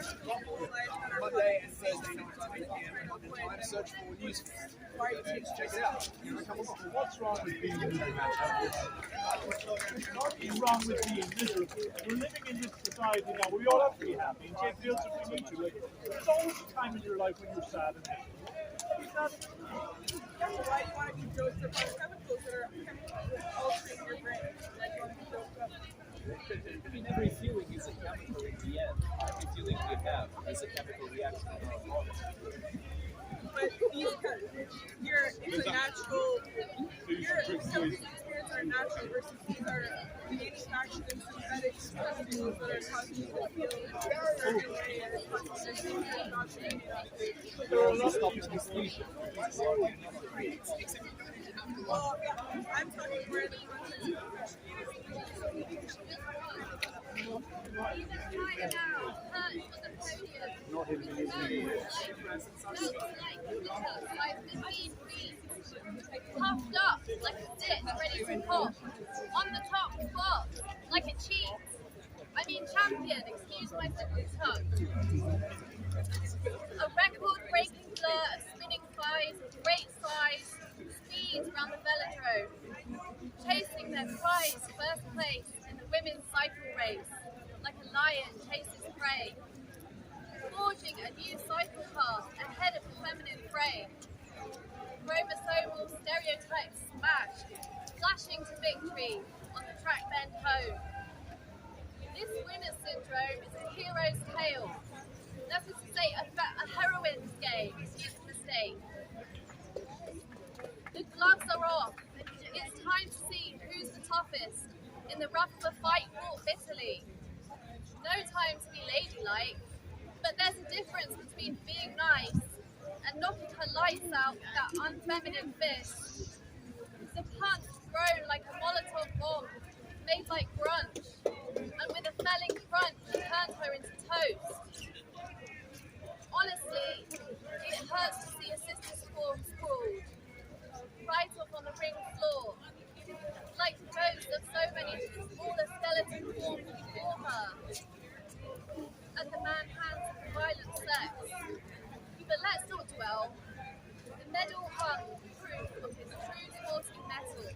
Monday and Thursday nights at 8 p.m. London time. Search for news. Check it out. What's wrong with being miserable? Nothing wrong with being miserable. We're living in this society now. We all have to be happy and take bills if we need to. There's always a time in your life when you're sad and miserable. That's why you want to be dosed with chemicals that are altering your brain. I mean, every feeling is a chemical in the end. Every feeling we have is a chemical reaction in our body. But it's a natural, some of these experiences are natural versus these are manufactured and synthetic chemicals that are causing you to feel a certain way and causing you to not to be well, yeah, I'm talking more in the context of Not in the puffed up like a stick, ready to pop. On the top spot, like a cheese. I mean champion, excuse my simple tongue. A record-breaking blur of spinning thighs, great size, speeds around the velodrome, chasing their prize first place in the women's cycle race, like a lion chases prey, forging a new cycle path ahead of the feminine fray. Chromosomal stereotypes smashed, flashing to victory on the track bend home. This winner's syndrome is a hero's tale. That is to say, a heroine's game, excuse the mistake. The gloves are off. It's time to see who's the toughest in the rough of a fight fought bitterly. No time to be ladylike, but there's a difference between being nice and knocking her lights out with that unfeminine fist. The punch thrown like a Molotov bomb, made like grunge. and with a felling front he turned her into toast. Honestly, it hurts to see a sister's form sprawled, right off on the ring floor, like the ghosts of so many smaller skeleton forms before her, at the man hands of the violent sex. But let's not dwell. The medal hung proof of his true sporting mettle.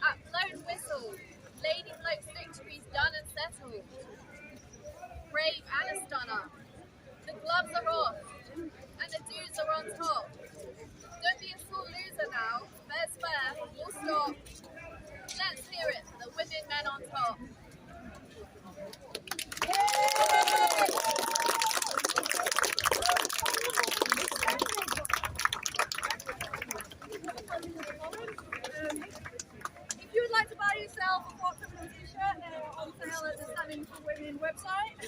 At blown whistle, Lady Bloke's victory's done and settled. Brave and a stunner. The gloves are off, and the dudes are on top. Don't be a sore loser now. Fair's fair, full stop. Let's hear it for the women men on top. If you would like to buy yourself a What Criminal t-shirt, they're on sale at the Standing for Women website.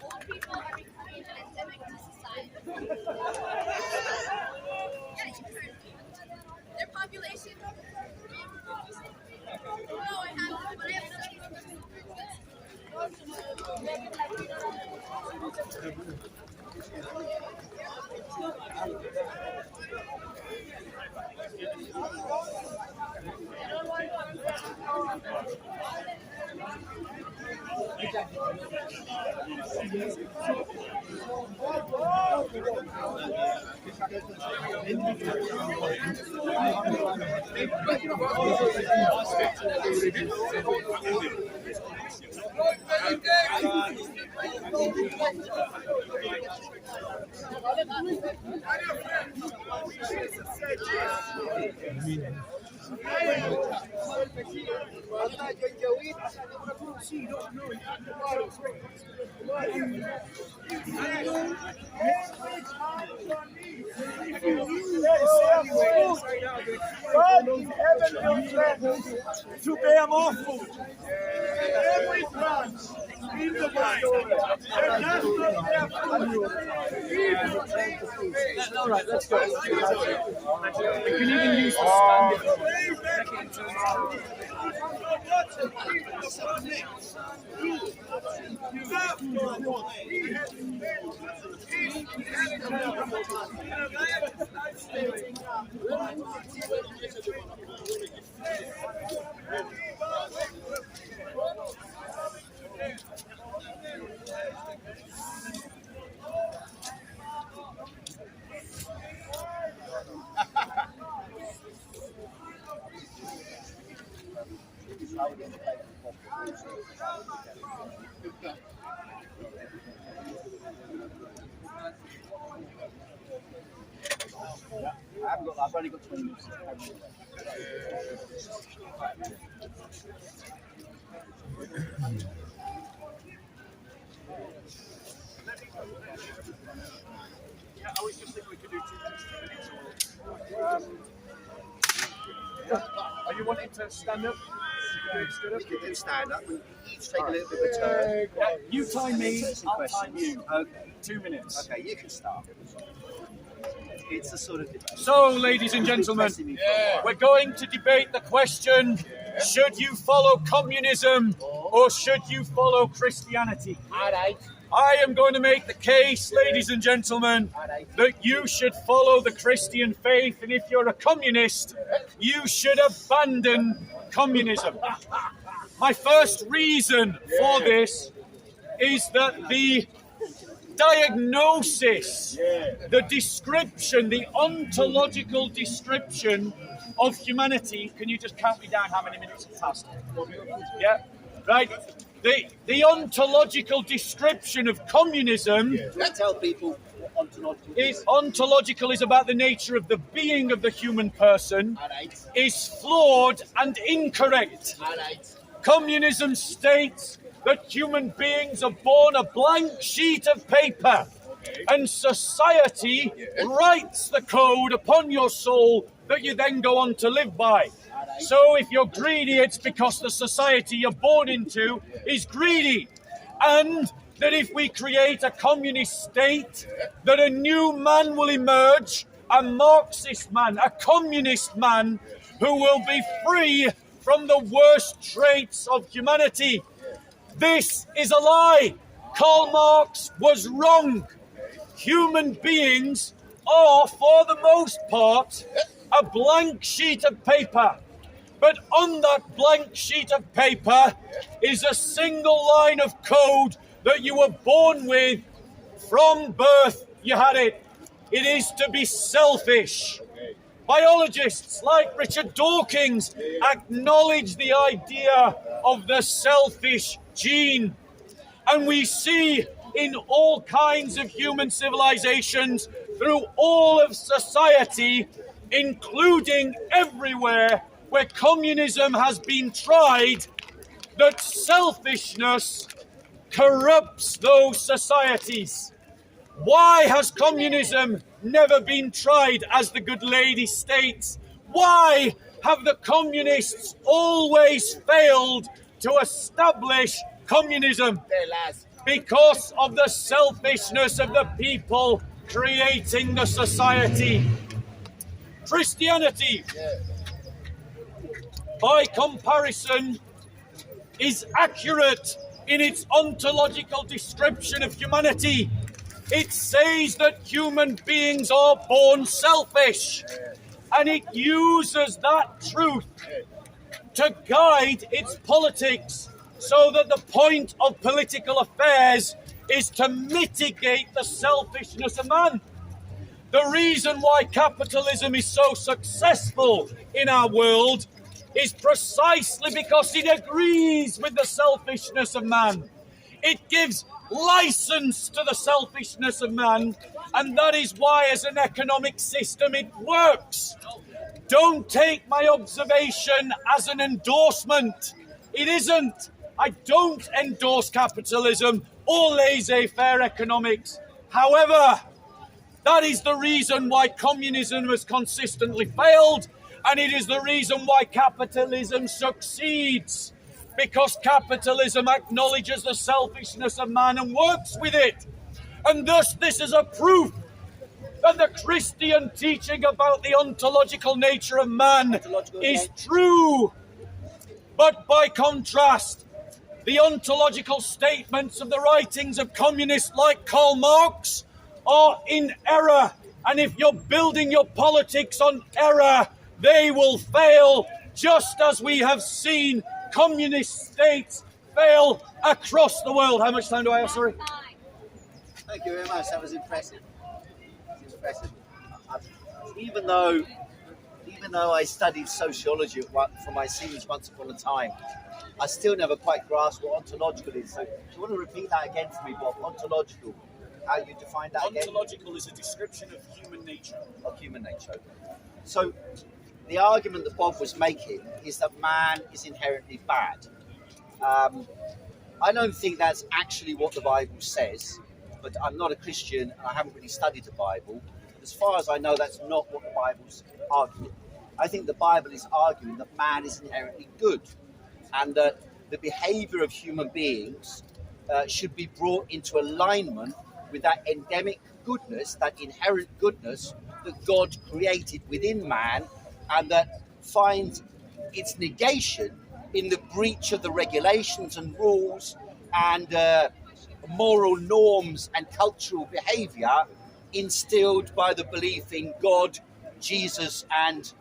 All people are becoming an endemic to society. Yeah, you can. Their population. No, I haven't, but I have to bear more food. Every branch in the world has All right, let's go. We can even use I've only got 20 minutes. Yeah, I was just thinking we could do 2 minutes. Are you wanting to stand up? You can stand up. We each take a little bit of a turn. Yeah, you time me, I'll time you. Okay. 2 minutes. Okay, you can start. It's a sort of debate. So, ladies and gentlemen, we're going to debate the question, should you follow communism or should you follow Christianity? I am going to make the case, ladies and gentlemen, that you should follow the Christian faith, and if you're a communist, you should abandon communism. My first reason for this is that the diagnosis, the description, the ontological description of humanity. Can you just count me down how many minutes have passed? Yeah, right. The ontological description of communism. Tell people what ontological is about the nature of the being of the human person. Is flawed and incorrect. Communism states that human beings are born a blank sheet of paper, and society writes the code upon your soul that you then go on to live by. So if you're greedy, it's because the society you're born into is greedy. And that if we create a communist state, that a new man will emerge, a Marxist man, a communist man, who will be free from the worst traits of humanity. This is a lie. Karl Marx was wrong. Human beings are, for the most part, a blank sheet of paper. But on that blank sheet of paper is a single line of code that you were born with. From birth, you had it. It is to be selfish. Biologists like Richard Dawkins acknowledge the idea of the selfish gene. And we see in all kinds of human civilizations through all of society, including everywhere where communism has been tried, that selfishness corrupts those societies. Why has communism never been tried, as the good lady states? Why have the communists always failed to establish communism? Because of the selfishness of the people creating the society. Christianity, by comparison, is accurate in its ontological description of humanity. It says that human beings are born selfish, and it uses that truth to guide its politics, so that the point of political affairs is to mitigate the selfishness of man. The reason why capitalism is so successful in our world is precisely because it agrees with the selfishness of man. It gives license to the selfishness of man, and that is why, as an economic system, it works. Don't take my observation as an endorsement. It isn't. I don't endorse capitalism or laissez-faire economics. However, that is the reason why communism has consistently failed, and it is the reason why capitalism succeeds. Because capitalism acknowledges the selfishness of man and works with it. And thus this is a proof that the Christian teaching about the ontological nature of man is true. But by contrast, the ontological statements of the writings of communists like Karl Marx are in error. And if you're building your politics on error, they will fail, just as we have seen communist states fail across the world. How much time do I have, sorry? Thank you very much. That was impressive. Impressive. Even though I studied sociology for my seniors once upon a time, I still never quite grasped what ontological is. So do you want to repeat that again for me, Bob? Ontological. How you define that again? Ontological is a description of human nature. Of human nature. So the argument that Bob was making is that man is inherently bad. I don't think that's actually what the Bible says, but I'm not a Christian and I haven't really studied the Bible. As far as I know, that's not what the Bible's arguing. I think the Bible is arguing that man is inherently good, and that the behavior of human beings should be brought into alignment with that endemic goodness, that inherent goodness that God created within man, and that finds its negation in the breach of the regulations and rules and moral norms and cultural behavior instilled by the belief in God, Jesus, and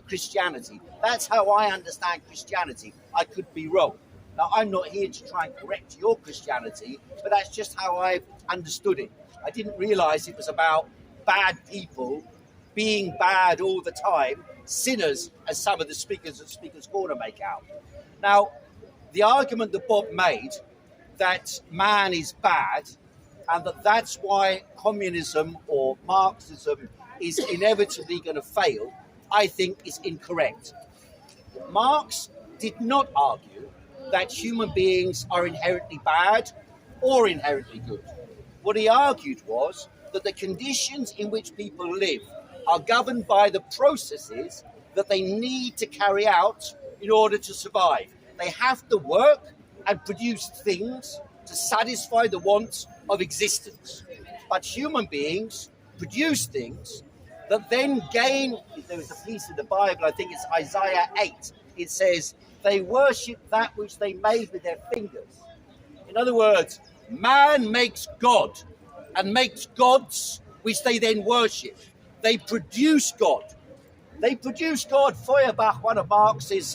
Christianity. That's how I understand Christianity. I could be wrong. Now, I'm not here to try and correct your Christianity, but that's just how I've understood it. I didn't realize it was about bad people being bad all the time, sinners, as some of the speakers at Speaker's Corner make out. Now, the argument that Bob made that man is bad and that that's why communism or Marxism is inevitably going to fail, I think is incorrect. Marx did not argue that human beings are inherently bad or inherently good. What he argued was that the conditions in which people live are governed by the processes that they need to carry out in order to survive. They have to work and produce things to satisfy the wants of existence. But human beings produce things that then gain. There is a piece in the Bible, I think it's Isaiah 8. It says, They worship that which they made with their fingers. In other words, man makes God and makes gods which they then worship. They produce God. They produce God. Feuerbach, one of Marx's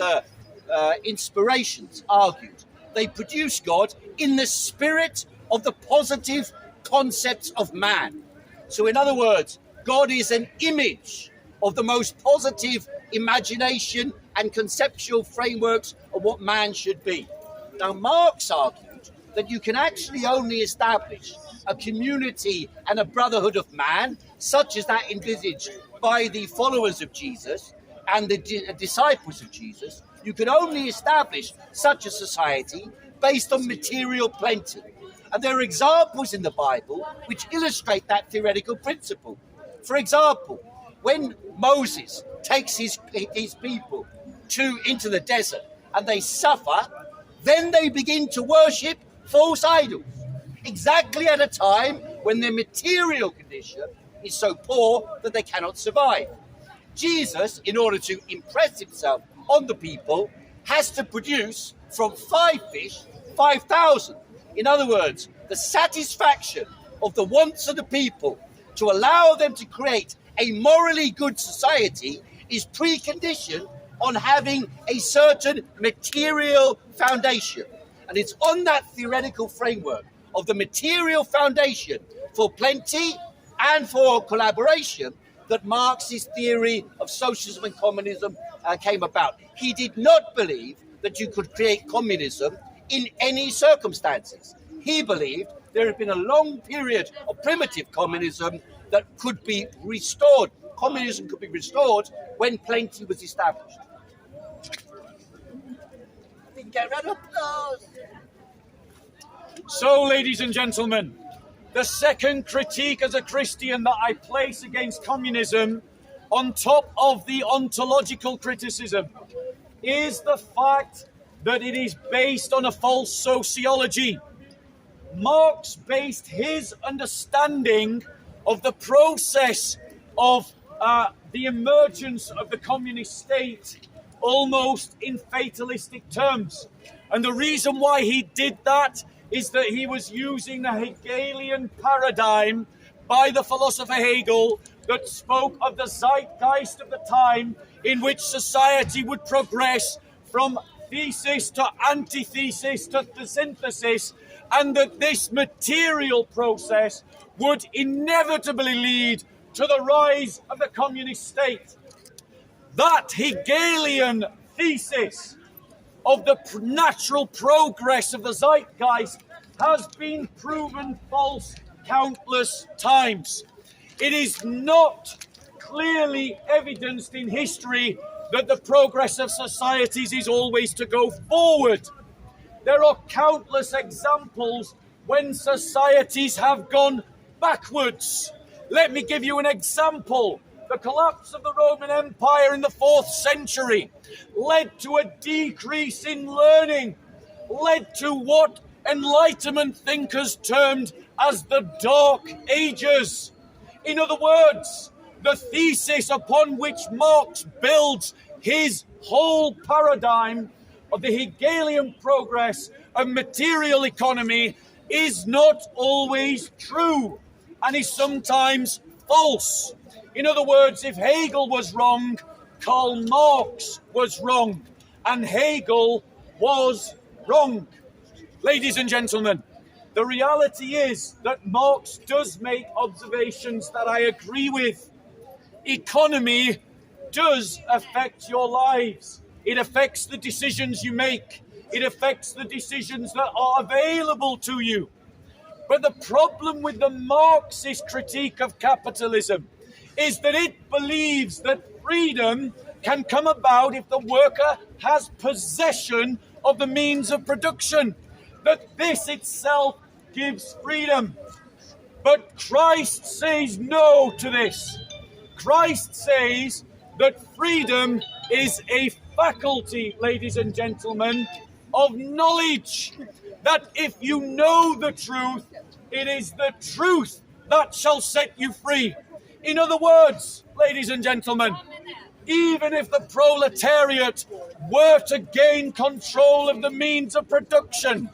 inspirations, argued. They produce God in the spirit of the positive concepts of man. So in other words, God is an image of the most positive imagination and conceptual frameworks of what man should be. Now, Marx argued that you can actually only establish a community and a brotherhood of man, such as that envisaged by the followers of Jesus and the disciples of Jesus. You can only establish such a society based on material plenty. And there are examples in the Bible which illustrate that theoretical principle. For example, when Moses takes his people into the desert and they suffer, then they begin to worship false idols, exactly at a time when their material condition is so poor that they cannot survive. Jesus, in order to impress himself on the people, has to produce from 5 fish 5,000. In other words, the satisfaction of the wants of the people to allow them to create a morally good society is preconditioned on having a certain material foundation. And it's on that theoretical framework of the material foundation for plenty and for collaboration that Marx's theory of socialism and communism came about. He did not believe that you could create communism in any circumstances. He believed there had been a long period of primitive communism that could be restored. Communism could be restored when plenty was established. Get rid of those. So, ladies and gentlemen, the second critique as a Christian that I place against communism, on top of the ontological criticism, is the fact that it is based on a false sociology. Marx based his understanding of the process of the emergence of the communist state almost in fatalistic terms. And the reason why he did that is that he was using the Hegelian paradigm by the philosopher Hegel that spoke of the zeitgeist of the time in which society would progress from thesis to antithesis to the synthesis, and that this material process would inevitably lead to the rise of the communist state. That Hegelian thesis of the natural progress of the zeitgeist has been proven false countless times. It is not clearly evidenced in history that the progress of societies is always to go forward. There are countless examples when societies have gone backwards. Let me give you an example. The collapse of the Roman Empire in the 4th century led to a decrease in learning, led to what Enlightenment thinkers termed as the Dark Ages. In other words, the thesis upon which Marx builds his whole paradigm of the Hegelian progress of material economy is not always true and is sometimes false. In other words, if Hegel was wrong, Karl Marx was wrong, and Hegel was wrong. Ladies and gentlemen, the reality is that Marx does make observations that I agree with. Economy does affect your lives. It affects the decisions you make. It affects the decisions that are available to you. But the problem with the Marxist critique of capitalism is that it believes that freedom can come about if the worker has possession of the means of production, that this itself gives freedom. But Christ says no to this. Christ says that freedom is a faculty, ladies and gentlemen, of knowledge. That if you know the truth, it is the truth that shall set you free. In other words, ladies and gentlemen, even if the proletariat were to gain control of the means of production,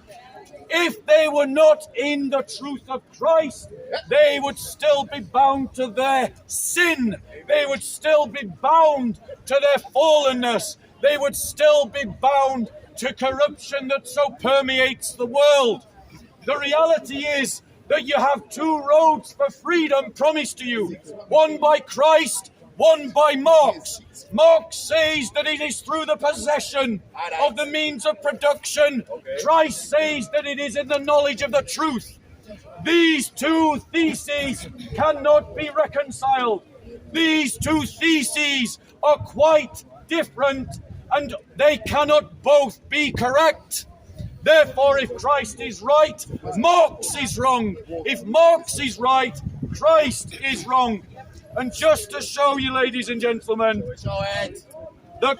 if they were not in the truth of Christ, they would still be bound to their sin. They would still be bound to their fallenness. They would still be bound to corruption that so permeates the world. The reality is that you have two roads for freedom promised to you, one by Christ, one by Marx. Marx says that it is through the possession of the means of production. Christ says that it is in the knowledge of the truth. These two theses cannot be reconciled. These two theses are quite different, and they cannot both be correct. Therefore, if Christ is right, Marx is wrong. If Marx is right, Christ is wrong. And just to show you, ladies and gentlemen, that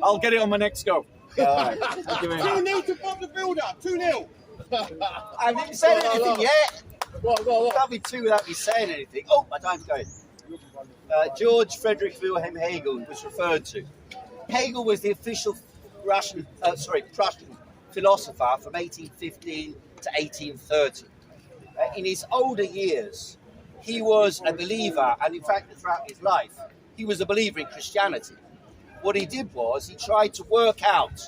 I'll get it on my next go. Thank you very much. 2-0 to Bob the Builder. 2-0. I haven't said anything yet. Can't be two without me saying anything. Oh, my time's going. George Friedrich Wilhelm Hegel was referred to. Hegel was the official Prussian philosopher from 1815 to 1830. In his older years, he was a believer, and in fact, throughout his life, he was a believer in Christianity. What he did was he tried to work out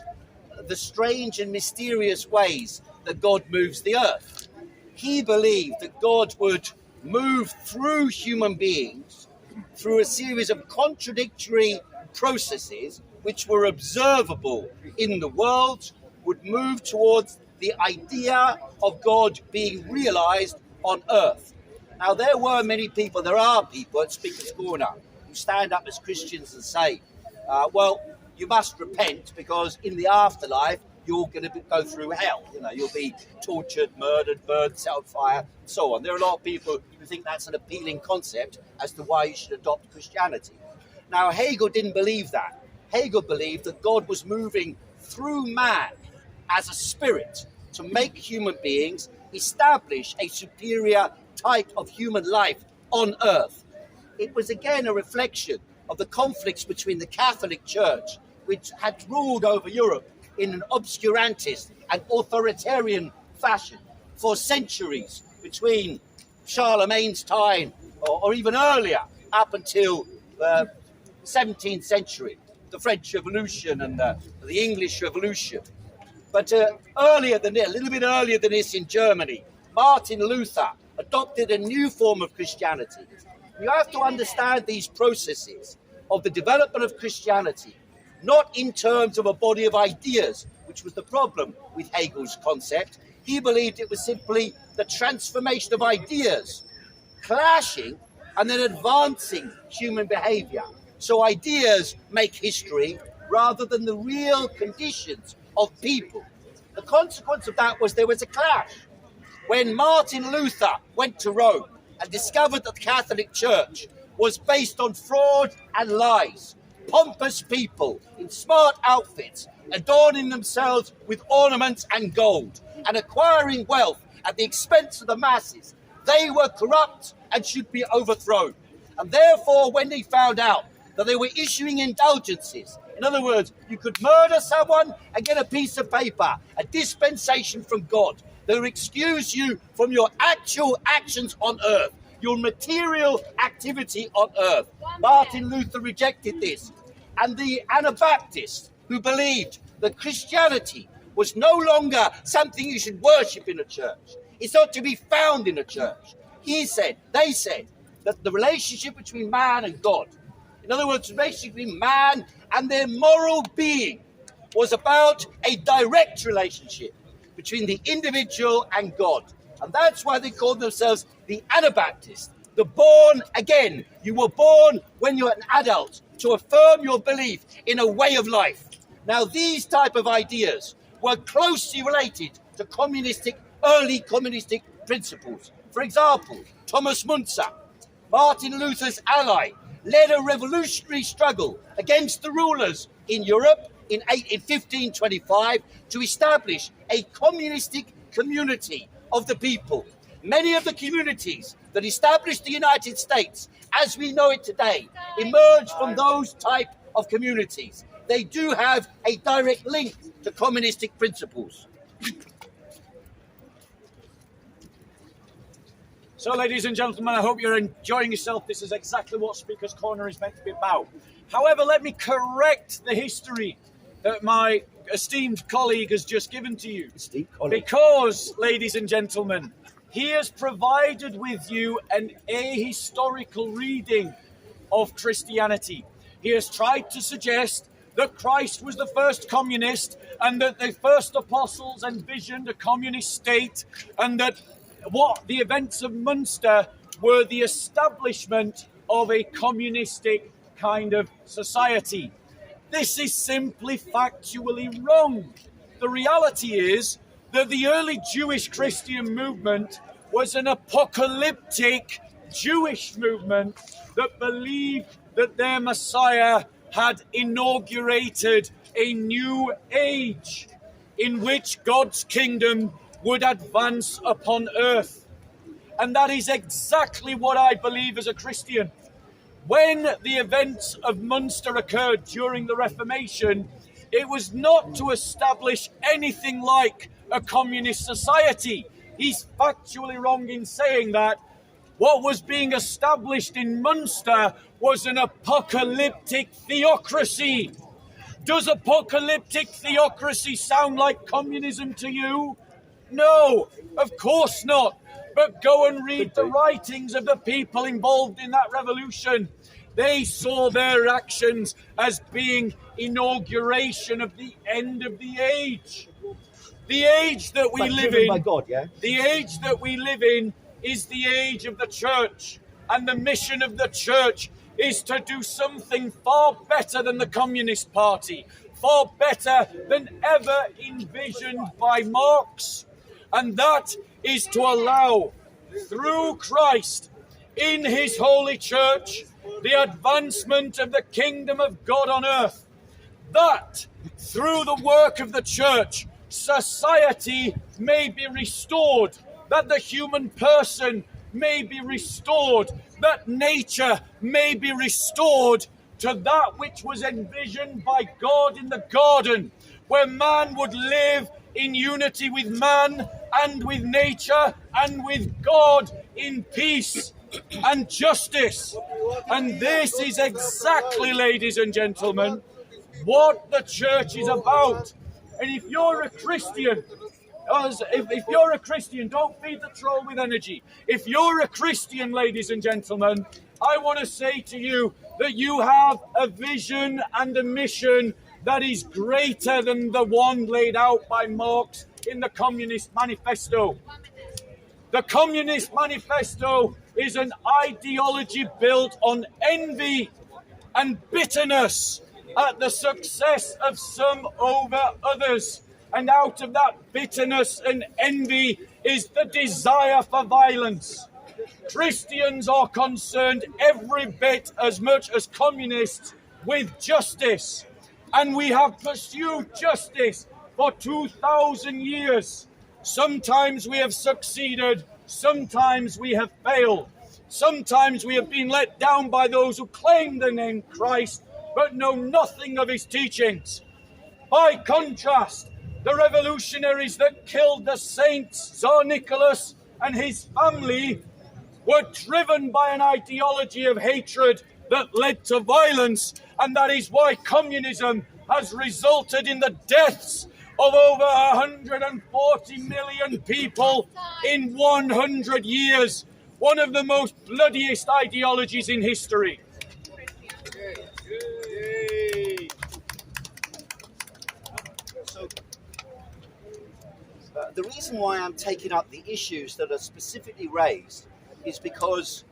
the strange and mysterious ways that God moves the earth. He believed that God would move through human beings through a series of contradictory processes which were observable in the world, would move towards the idea of God being realized on earth. Now, there are people at Speaker's Corner who stand up as Christians and say, well, you must repent because in the afterlife, you're going to go through hell. You know, you'll be tortured, murdered, burned, set on fire, and so on. There are a lot of people who think that's an appealing concept as to why you should adopt Christianity. Now, Hegel didn't believe that. Hegel believed that God was moving through man as a spirit to make human beings establish a superior type of human life on earth. It was again a reflection of the conflicts between the Catholic Church, which had ruled over Europe in an obscurantist and authoritarian fashion for centuries, between Charlemagne's time or even earlier, up until the 17th century, the French Revolution and the English Revolution. But a little bit earlier than this in Germany, Martin Luther adopted a new form of Christianity. You have to understand these processes of the development of Christianity, not in terms of a body of ideas, which was the problem with Hegel's concept. He believed it was simply the transformation of ideas, clashing and then advancing human behavior. So ideas make history rather than the real conditions of people. The consequence of that was there was a clash. When Martin Luther went to Rome and discovered that the Catholic Church was based on fraud and lies, pompous people in smart outfits, adorning themselves with ornaments and gold, and acquiring wealth at the expense of the masses, they were corrupt and should be overthrown. And therefore, when they found out that they were issuing indulgences, in other words, you could murder someone and get a piece of paper, a dispensation from God that would excuse you from your actual actions on earth, your material activity on earth. Martin Luther rejected this. And the Anabaptists, who believed that Christianity was no longer something you should worship in a church, it's not to be found in a church. They said that the relationship between man and God, in other words, the relationship between man and their moral being, was about a direct relationship between the individual and God. And that's why they called themselves the Anabaptists, the born again. You were born when you're an adult to affirm your belief in a way of life. Now, these type of ideas were closely related to early communistic principles. For example, Thomas Müntzer, Martin Luther's ally, led a revolutionary struggle against the rulers in Europe in 1525 to establish a communistic community of the people. Many of the communities that established the United States as we know it today emerged from those type of communities. They do have a direct link to communistic principles. So, ladies and gentlemen, I hope you're enjoying yourself. This is exactly what Speaker's Corner is meant to be about. However, let me correct the history that my esteemed colleague has just given to you. Because, ladies and gentlemen, he has provided with you an ahistorical reading of Christianity. He has tried to suggest that Christ was the first communist and that the first apostles envisioned a communist state, and that what the events of Munster were the establishment of a communistic kind of society. This is simply factually wrong. The reality is that the early Jewish Christian movement was an apocalyptic Jewish movement that believed that their Messiah had inaugurated a new age in which God's kingdom would advance upon earth. And that is exactly what I believe as a Christian. When the events of Munster occurred during the Reformation, it was not to establish anything like a communist society. He's factually wrong in saying that. What was being established in Munster was an apocalyptic theocracy. Does apocalyptic theocracy sound like communism to you? No, of course not. But go and read the writings of the people involved in that revolution. They saw their actions as being inauguration of the end of the age. The age that we live in, by God, yeah? the age that we live in is the age of the church. And the mission of the church is to do something far better than the Communist Party, far better than ever envisioned by Marx. And that is to allow, through Christ, in his holy church, the advancement of the kingdom of God on earth. That, through the work of the church, society may be restored, that the human person may be restored, that nature may be restored to that which was envisioned by God in the garden, where man would live in unity with man and with nature and with God in peace and justice. And this is exactly, ladies and gentlemen, what the church is about. And if you're a Christian, if you're a Christian, don't feed the troll with energy. If you're a Christian, ladies and gentlemen, I want to say to you that you have a vision and a mission that is greater than the one laid out by Marx in the Communist Manifesto. The Communist Manifesto is an ideology built on envy and bitterness at the success of some over others. And out of that bitterness and envy is the desire for violence. Christians are concerned every bit as much as communists with justice. And we have pursued justice for 2,000 years. Sometimes we have succeeded, sometimes we have failed. Sometimes we have been let down by those who claim the name Christ, but know nothing of his teachings. By contrast, the revolutionaries that killed the saints, Tsar Nicholas and his family, were driven by an ideology of hatred that led to violence, and that is why communism has resulted in the deaths of over 140 million people in 100 years. One of the most bloodiest ideologies in history. The reason why I'm taking up the issues that are specifically raised is because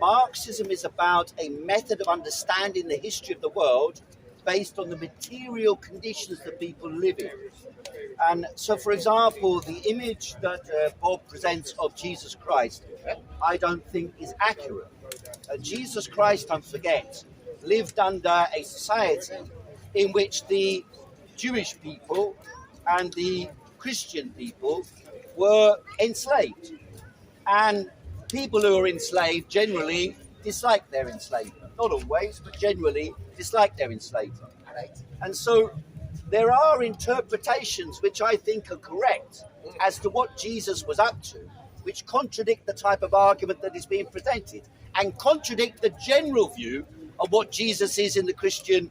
Marxism is about a method of understanding the history of the world based on the material conditions that people live in. And so, for example, the image that Bob presents of Jesus Christ, I don't think is accurate. Jesus Christ, don't forget, lived under a society in which the Jewish people and the Christian people were enslaved. And people who are enslaved generally dislike their enslavement. Not always, but generally dislike their enslavement. And so there are interpretations which I think are correct as to what Jesus was up to, which contradict the type of argument that is being presented and contradict the general view of what Jesus is in the Christian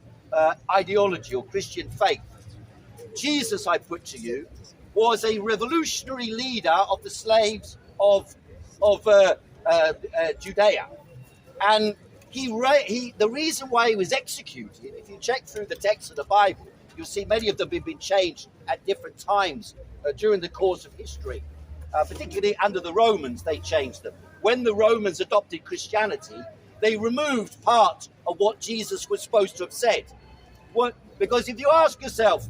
ideology or Christian faith. Jesus, I put to you, was a revolutionary leader of the slaves of Judea. And the reason why he was executed, if you check through the text of the Bible, you'll see many of them have been changed at different times during the course of history. Particularly under the Romans, they changed them. When the Romans adopted Christianity, they removed part of what Jesus was supposed to have said. Because if you ask yourself,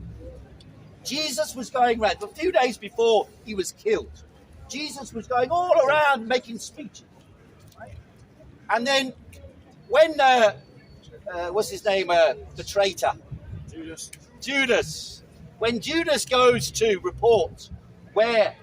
Jesus was going around, a few days before he was killed, Jesus was going all around making speeches. Right? And then when, what's his name, the traitor? Judas. When Judas goes to report where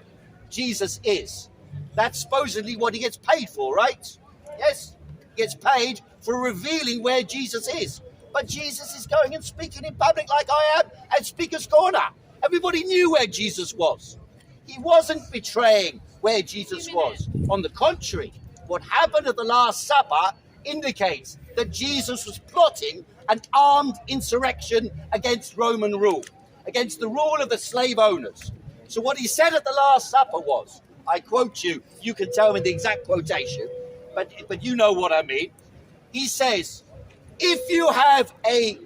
Jesus is, that's supposedly what he gets paid for, right? Yes, he gets paid for revealing where Jesus is. But Jesus is going and speaking in public like I am at Speaker's Corner. Everybody knew where Jesus was. He wasn't betraying where Jesus was. On the contrary, what happened at the Last Supper indicates that Jesus was plotting an armed insurrection against Roman rule, against the rule of the slave owners. So what he said at the Last Supper was, I quote you, you can tell me the exact quotation, but you know what I mean. He says, if you have a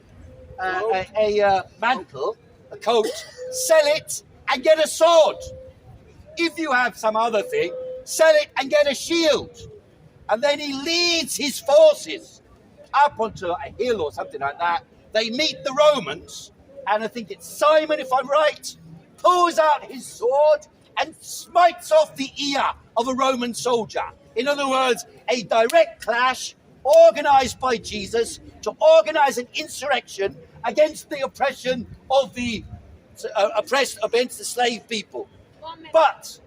mantle, a coat, sell it and get a sword. If you have some other thing, sell it and get a shield. And then he leads his forces up onto a hill or something like that. They meet the Romans, and I think it's Simon, if I'm right, pulls out his sword and smites off the ear of a Roman soldier. In other words, a direct clash organized by Jesus to organize an insurrection against the oppression of the oppressed, against the slave people. But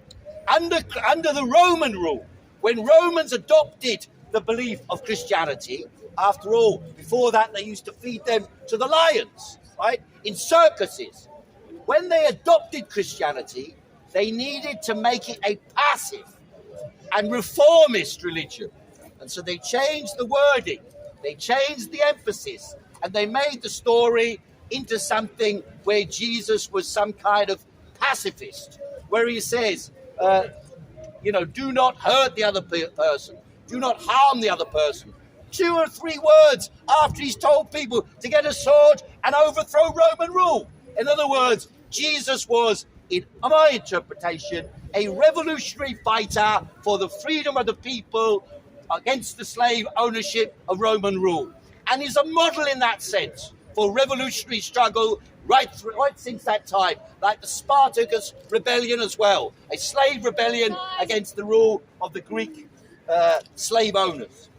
under the Roman rule, when Romans adopted the belief of Christianity, after all, before that they used to feed them to the lions, right, in circuses. When they adopted Christianity, they needed to make it a passive and reformist religion. And so they changed the wording, they changed the emphasis, and they made the story into something where Jesus was some kind of pacifist, where he says, do not hurt the other person, do not harm the other person. 2 or 3 words after he's told people to get a sword and overthrow Roman rule. In other words, Jesus was, in my interpretation, a revolutionary fighter for the freedom of the people against the slave ownership of Roman rule. And he's a model in that sense for revolutionary struggle right since that time, like the Spartacus rebellion as well, a slave rebellion against the rule of the Greek slave owners.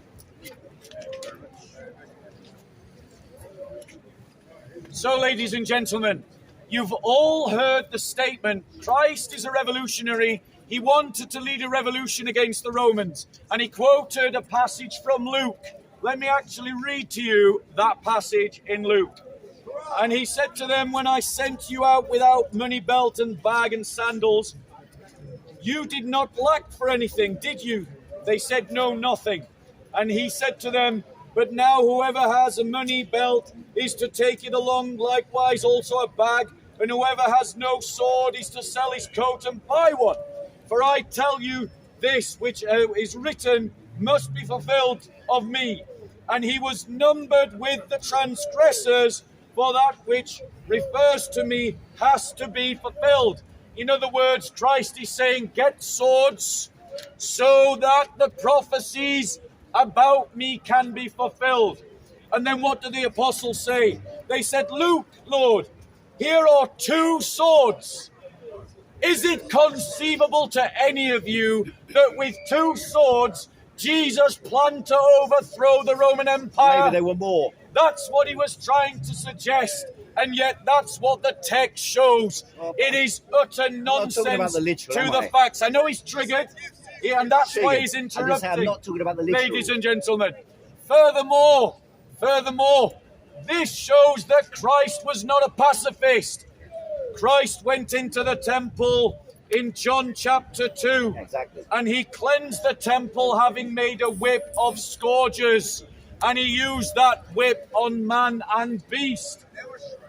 So, ladies and gentlemen, you've all heard the statement, Christ is a revolutionary. He wanted to lead a revolution against the Romans. And he quoted a passage from Luke. Let me actually read to you that passage in Luke. And he said to them, when I sent you out without money belt and bag and sandals, you did not lack for anything, did you? They said, no, nothing. And he said to them, but now whoever has a money belt is to take it along, likewise also a bag, and whoever has no sword is to sell his coat and buy one. For I tell you, this which is written must be fulfilled of me. And he was numbered with the transgressors, for that which refers to me has to be fulfilled. In other words, Christ is saying, get swords so that the prophecies about me can be fulfilled. And then what do the apostles say? They said, look, Lord, here are 2 swords. Is it conceivable to any of you that with 2 swords Jesus planned to overthrow the Roman Empire? Maybe there were more. That's what he was trying to suggest, and yet that's what the text shows. It is utter nonsense literal, to the facts. I know he's triggered. Yeah, and that's why he's I'm interrupting. not talking about the literal. Ladies and gentlemen, furthermore, this shows that Christ was not a pacifist. Christ went into the temple in John chapter 2, and he cleansed the temple, having made a whip of scourges, and he used that whip on man and beast.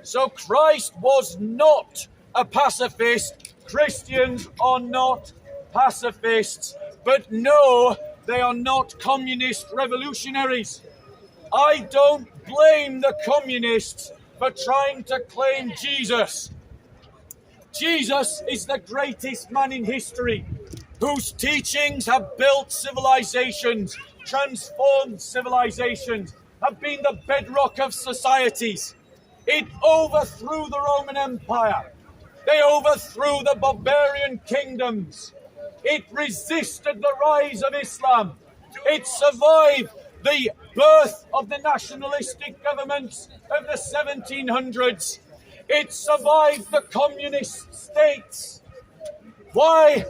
So Christ was not a pacifist. Christians are not pacifists, but no, they are not communist revolutionaries. I don't blame the communists for trying to claim Jesus. Jesus is the greatest man in history, whose teachings have built civilizations, transformed civilizations, have been the bedrock of societies. It overthrew the Roman Empire. They overthrew the barbarian kingdoms. It resisted the rise of Islam. It survived the birth of the nationalistic governments of the 1700s. It survived the communist states. Why?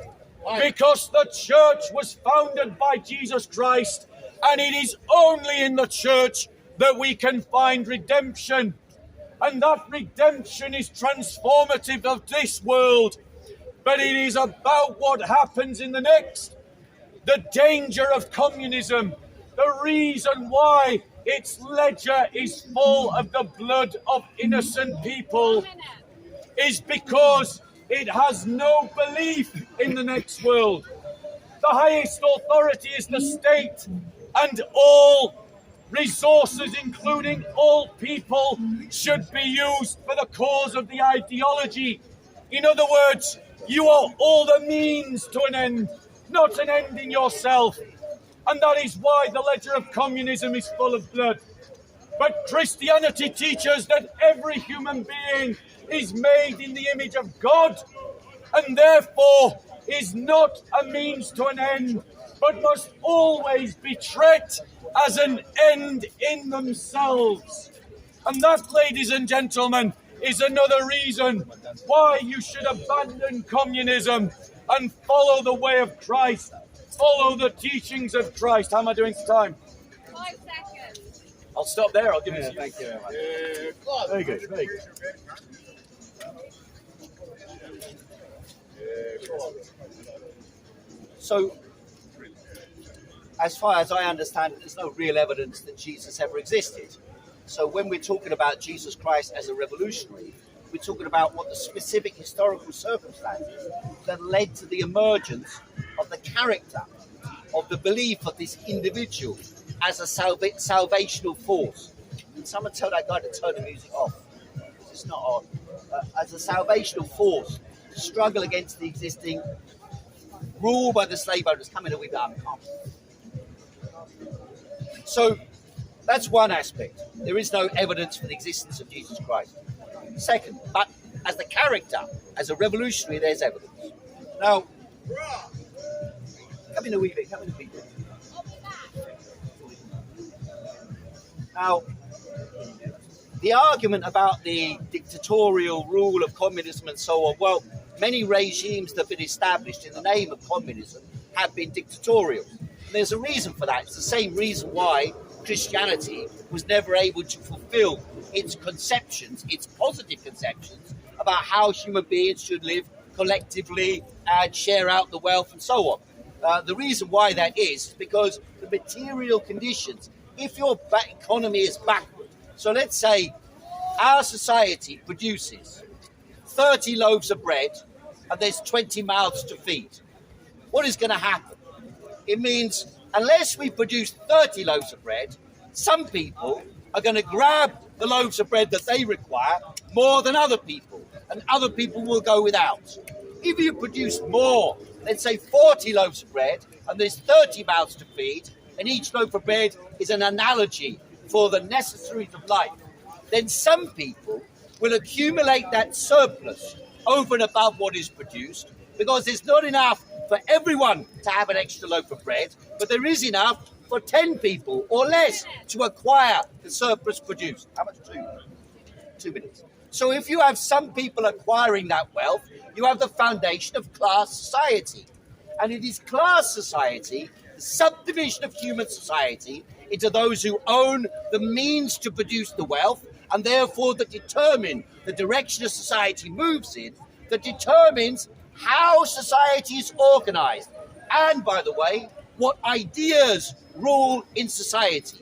Because the church was founded by Jesus Christ, and it is only in the church that we can find redemption. And that redemption is transformative of this world, but it is about what happens in the next. The danger of communism, the reason why its ledger is full of the blood of innocent people, is because it has no belief in the next world. The highest authority is the state, and all resources, including all people, should be used for the cause of the ideology. In other words, you are all the means to an end, not an end in yourself. And that is why the ledger of communism is full of blood. But Christianity teaches that every human being is made in the image of God, and therefore is not a means to an end, but must always be treated as an end in themselves. And that, ladies and gentlemen, is another reason why you should abandon communism and follow the way of Christ, follow the teachings of Christ. How am I doing for time? 5 seconds. I'll stop there. I'll give it to you. Thank you very much. Very good, very good. So, as far as I understand it, there's no real evidence that Jesus ever existed. So when we're talking about Jesus Christ as a revolutionary, we're talking about what the specific historical circumstances that led to the emergence of the character, of the belief of this individual as a salvational force. Can someone tell that guy to turn the music off? It's not on. As a salvational force, to struggle against the existing rule by the slave owners. Come in a wee bit. So that's one aspect. There is no evidence for the existence of Jesus Christ. Second, but as the character, as a revolutionary, there's evidence. Now, come in a wee bit. Now, the argument about the dictatorial rule of communism and so on, well, many regimes that have been established in the name of communism have been dictatorial. And there's a reason for that. It's the same reason why Christianity was never able to fulfill its conceptions, its positive conceptions, about how human beings should live collectively and share out the wealth and so on. The reason why that is because the material conditions, if your economy is backward, so let's say our society produces 30 loaves of bread and there's 20 mouths to feed. What is going to happen? It means unless we produce 30 loaves of bread, some people are going to grab the loaves of bread that they require more than other people, and other people will go without. If you produce more, let's say 40 loaves of bread, and there's 30 mouths to feed, and each loaf of bread is an analogy for the necessaries of life, then some people will accumulate that surplus over and above what is produced, because there's not enough for everyone to have an extra loaf of bread, but there is enough for 10 people or less to acquire the surplus produced. How much? 2 minutes. So if you have some people acquiring that wealth, you have the foundation of class society. And it is class society, the subdivision of human society into those who own the means to produce the wealth and therefore that determine the direction a society moves in, that determines how society is organized. And, by the way, what ideas rule in society.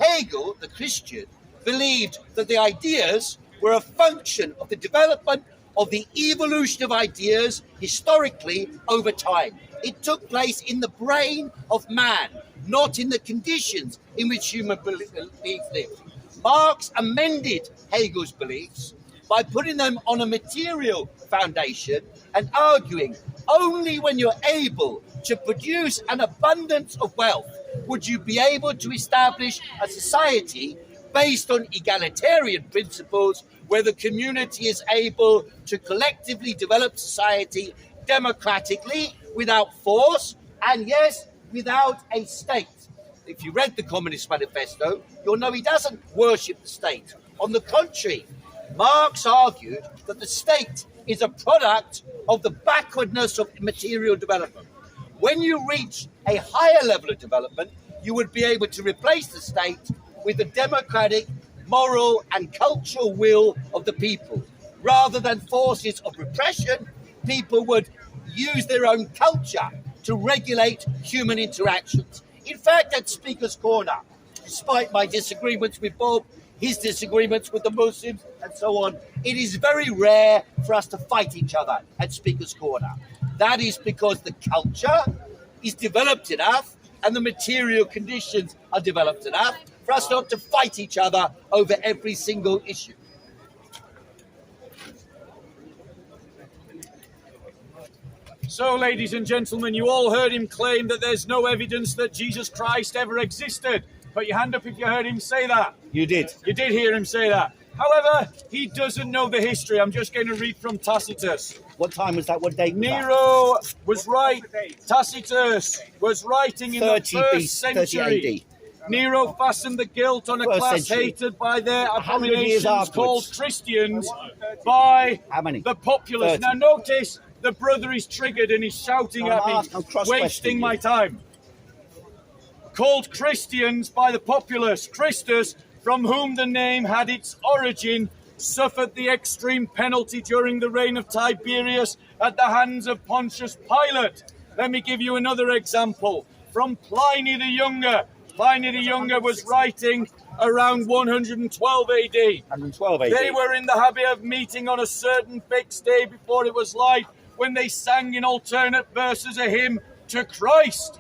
Hegel, the Christian, believed that the ideas were a function of the development of the evolution of ideas historically over time. It took place in the brain of man, not in the conditions in which human beings lived. Marx amended Hegel's beliefs by putting them on a material foundation and arguing only when you're able to produce an abundance of wealth would you be able to establish a society based on egalitarian principles where the community is able to collectively develop society democratically without force and, yes, without a state. If you read the Communist Manifesto, you'll know he doesn't worship the state. On the contrary, Marx argued that the state is a product of the backwardness of material development. When you reach a higher level of development, you would be able to replace the state with the democratic, moral and cultural will of the people. Rather than forces of repression, people would use their own culture to regulate human interactions. In fact, at Speaker's Corner, despite my disagreements with Bob, his disagreements with the Muslims and so on, it is very rare for us to fight each other at Speaker's Corner. That is because the culture is developed enough and the material conditions are developed enough for us not to fight each other over every single issue. So, ladies and gentlemen, you all heard him claim that there's no evidence that Jesus Christ ever existed. Put your hand up if you heard him say that. You did. You did hear him say that. However, he doesn't know the history. I'm just going to read from Tacitus. What time was that? What date was that? Nero was right. Tacitus was writing in the 1st century. Nero fastened the guilt on a class hated by their abominations called Christians by the populace. 30. Now notice the brother is triggered and he's shouting at me, wasting my time. Called Christians by the populace. Christus, from whom the name had its origin, suffered the extreme penalty during the reign of Tiberius at the hands of Pontius Pilate. Let me give you another example from Pliny the Younger. Pliny the Younger was writing around 112 AD. 112 AD. They were in the habit of meeting on a certain fixed day before it was light, when they sang in alternate verses a hymn to Christ.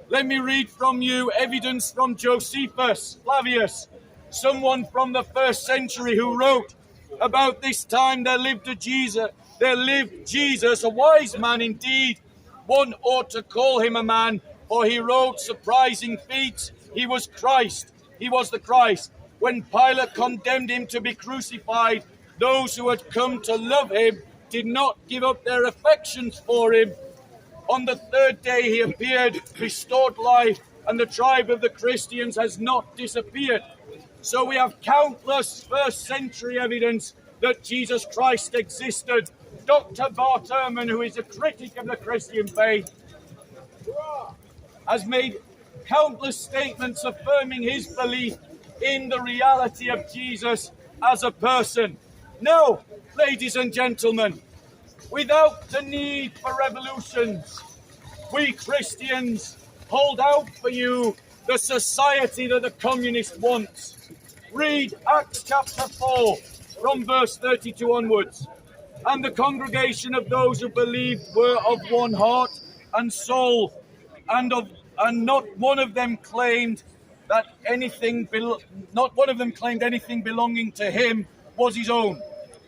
Let me read from you evidence from Josephus Flavius, someone from the 1st century, who wrote, about this time there lived Jesus, a wise man indeed. One ought to call him a man, for he wrote surprising feats. He was Christ. He was the Christ. When Pilate condemned him to be crucified, those who had come to love him did not give up their affections for him. On the 3rd day he appeared, restored life, and the tribe of the Christians has not disappeared. So we have countless 1st century evidence that Jesus Christ existed. Dr. Bart Ehrman, who is a critic of the Christian faith, has made countless statements affirming his belief in the reality of Jesus as a person. Now, ladies and gentlemen, without the need for revolutions, we Christians hold out for you the society that the communist wants. Read Acts chapter 4 from verse 32 onwards. And the congregation of those who believed were of one heart and soul, and not one of them claimed anything belonging to him was his own,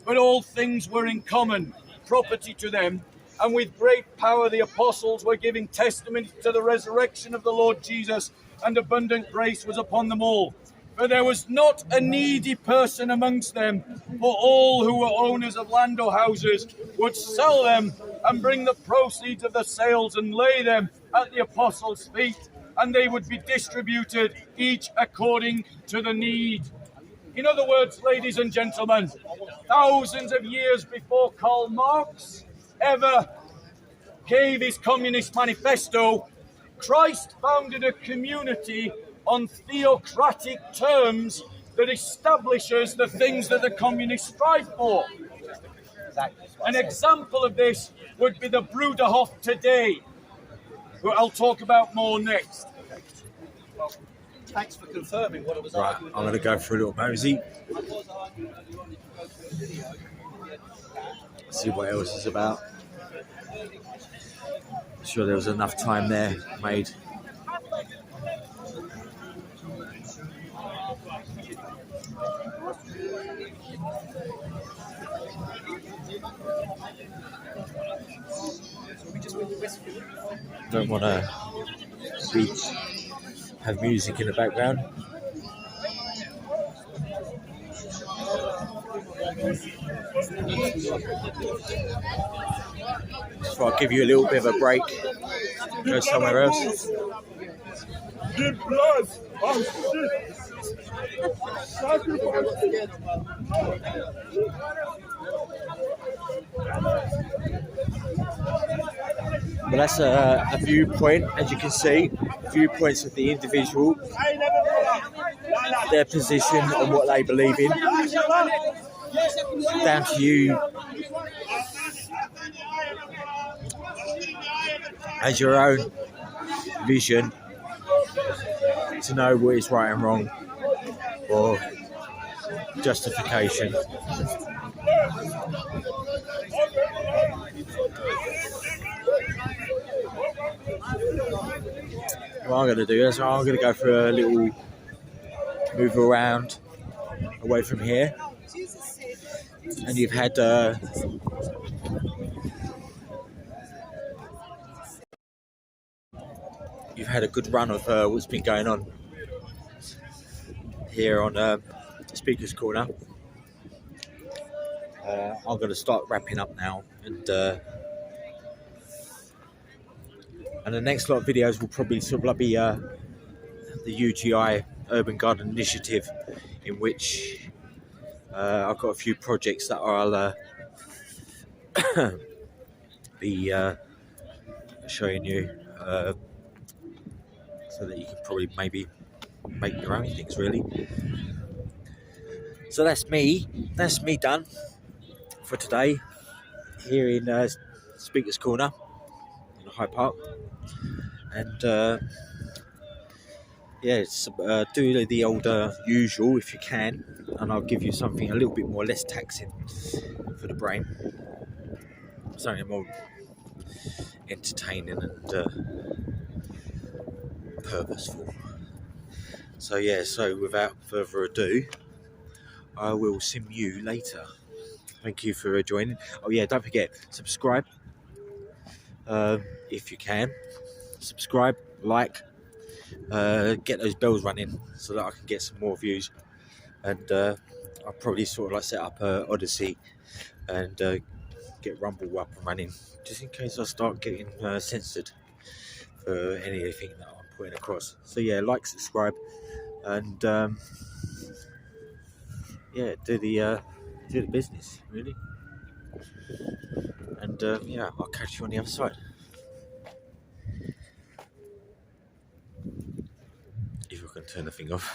but all things were in common, property to them. And with great power the apostles were giving testimony to the resurrection of the Lord Jesus, and abundant grace was upon them all. For there was not a needy person amongst them, for all who were owners of land or houses would sell them and bring the proceeds of the sales and lay them at the apostles' feet, and they would be distributed, each according to the need. In other words, ladies and gentlemen, thousands of years before Karl Marx ever gave his Communist Manifesto, Christ founded a community on theocratic terms that establishes the things that the communists strive for. An example of this would be the Bruderhof today, who I'll talk about more next. Thanks for confirming what I was Right, arguing. I'm going to go for a little mosey. See what else is about. I'm sure there was enough time there made. Don't want to have music in the background. So I'll give you a little bit of a break. Go somewhere else. The blood of sheep. Sacrifice. But that's a viewpoint, as you can see, viewpoints of the individual, their position on what they believe in. Down to you as your own vision to know what is right and wrong or justification. What I'm going to do is I'm going to go for a little move around away from here, and you've had a good run of what's been going on here on Speaker's Corner. I'm going to start wrapping up now, and the next lot of videos will probably sort of be the UGI Urban Garden Initiative, in which I've got a few projects that I'll be showing you, so that you can probably maybe make your own things, really. So that's me done for today here in Speaker's Corner in Hyde Park. And do the old usual if you can, and I'll give you something a little bit more less taxing for the brain, something more entertaining and purposeful. So without further ado, I will see you later. Thank you for joining. Oh yeah, don't forget, subscribe if you can. Subscribe, like, get those bells running so that I can get some more views, and I'll probably sort of like set up Odyssey and get Rumble up and running, just in case I start getting censored for anything that I'm putting across. So yeah, like, subscribe, and do the business, really. And I'll catch you on the other side. If I can turn the thing off.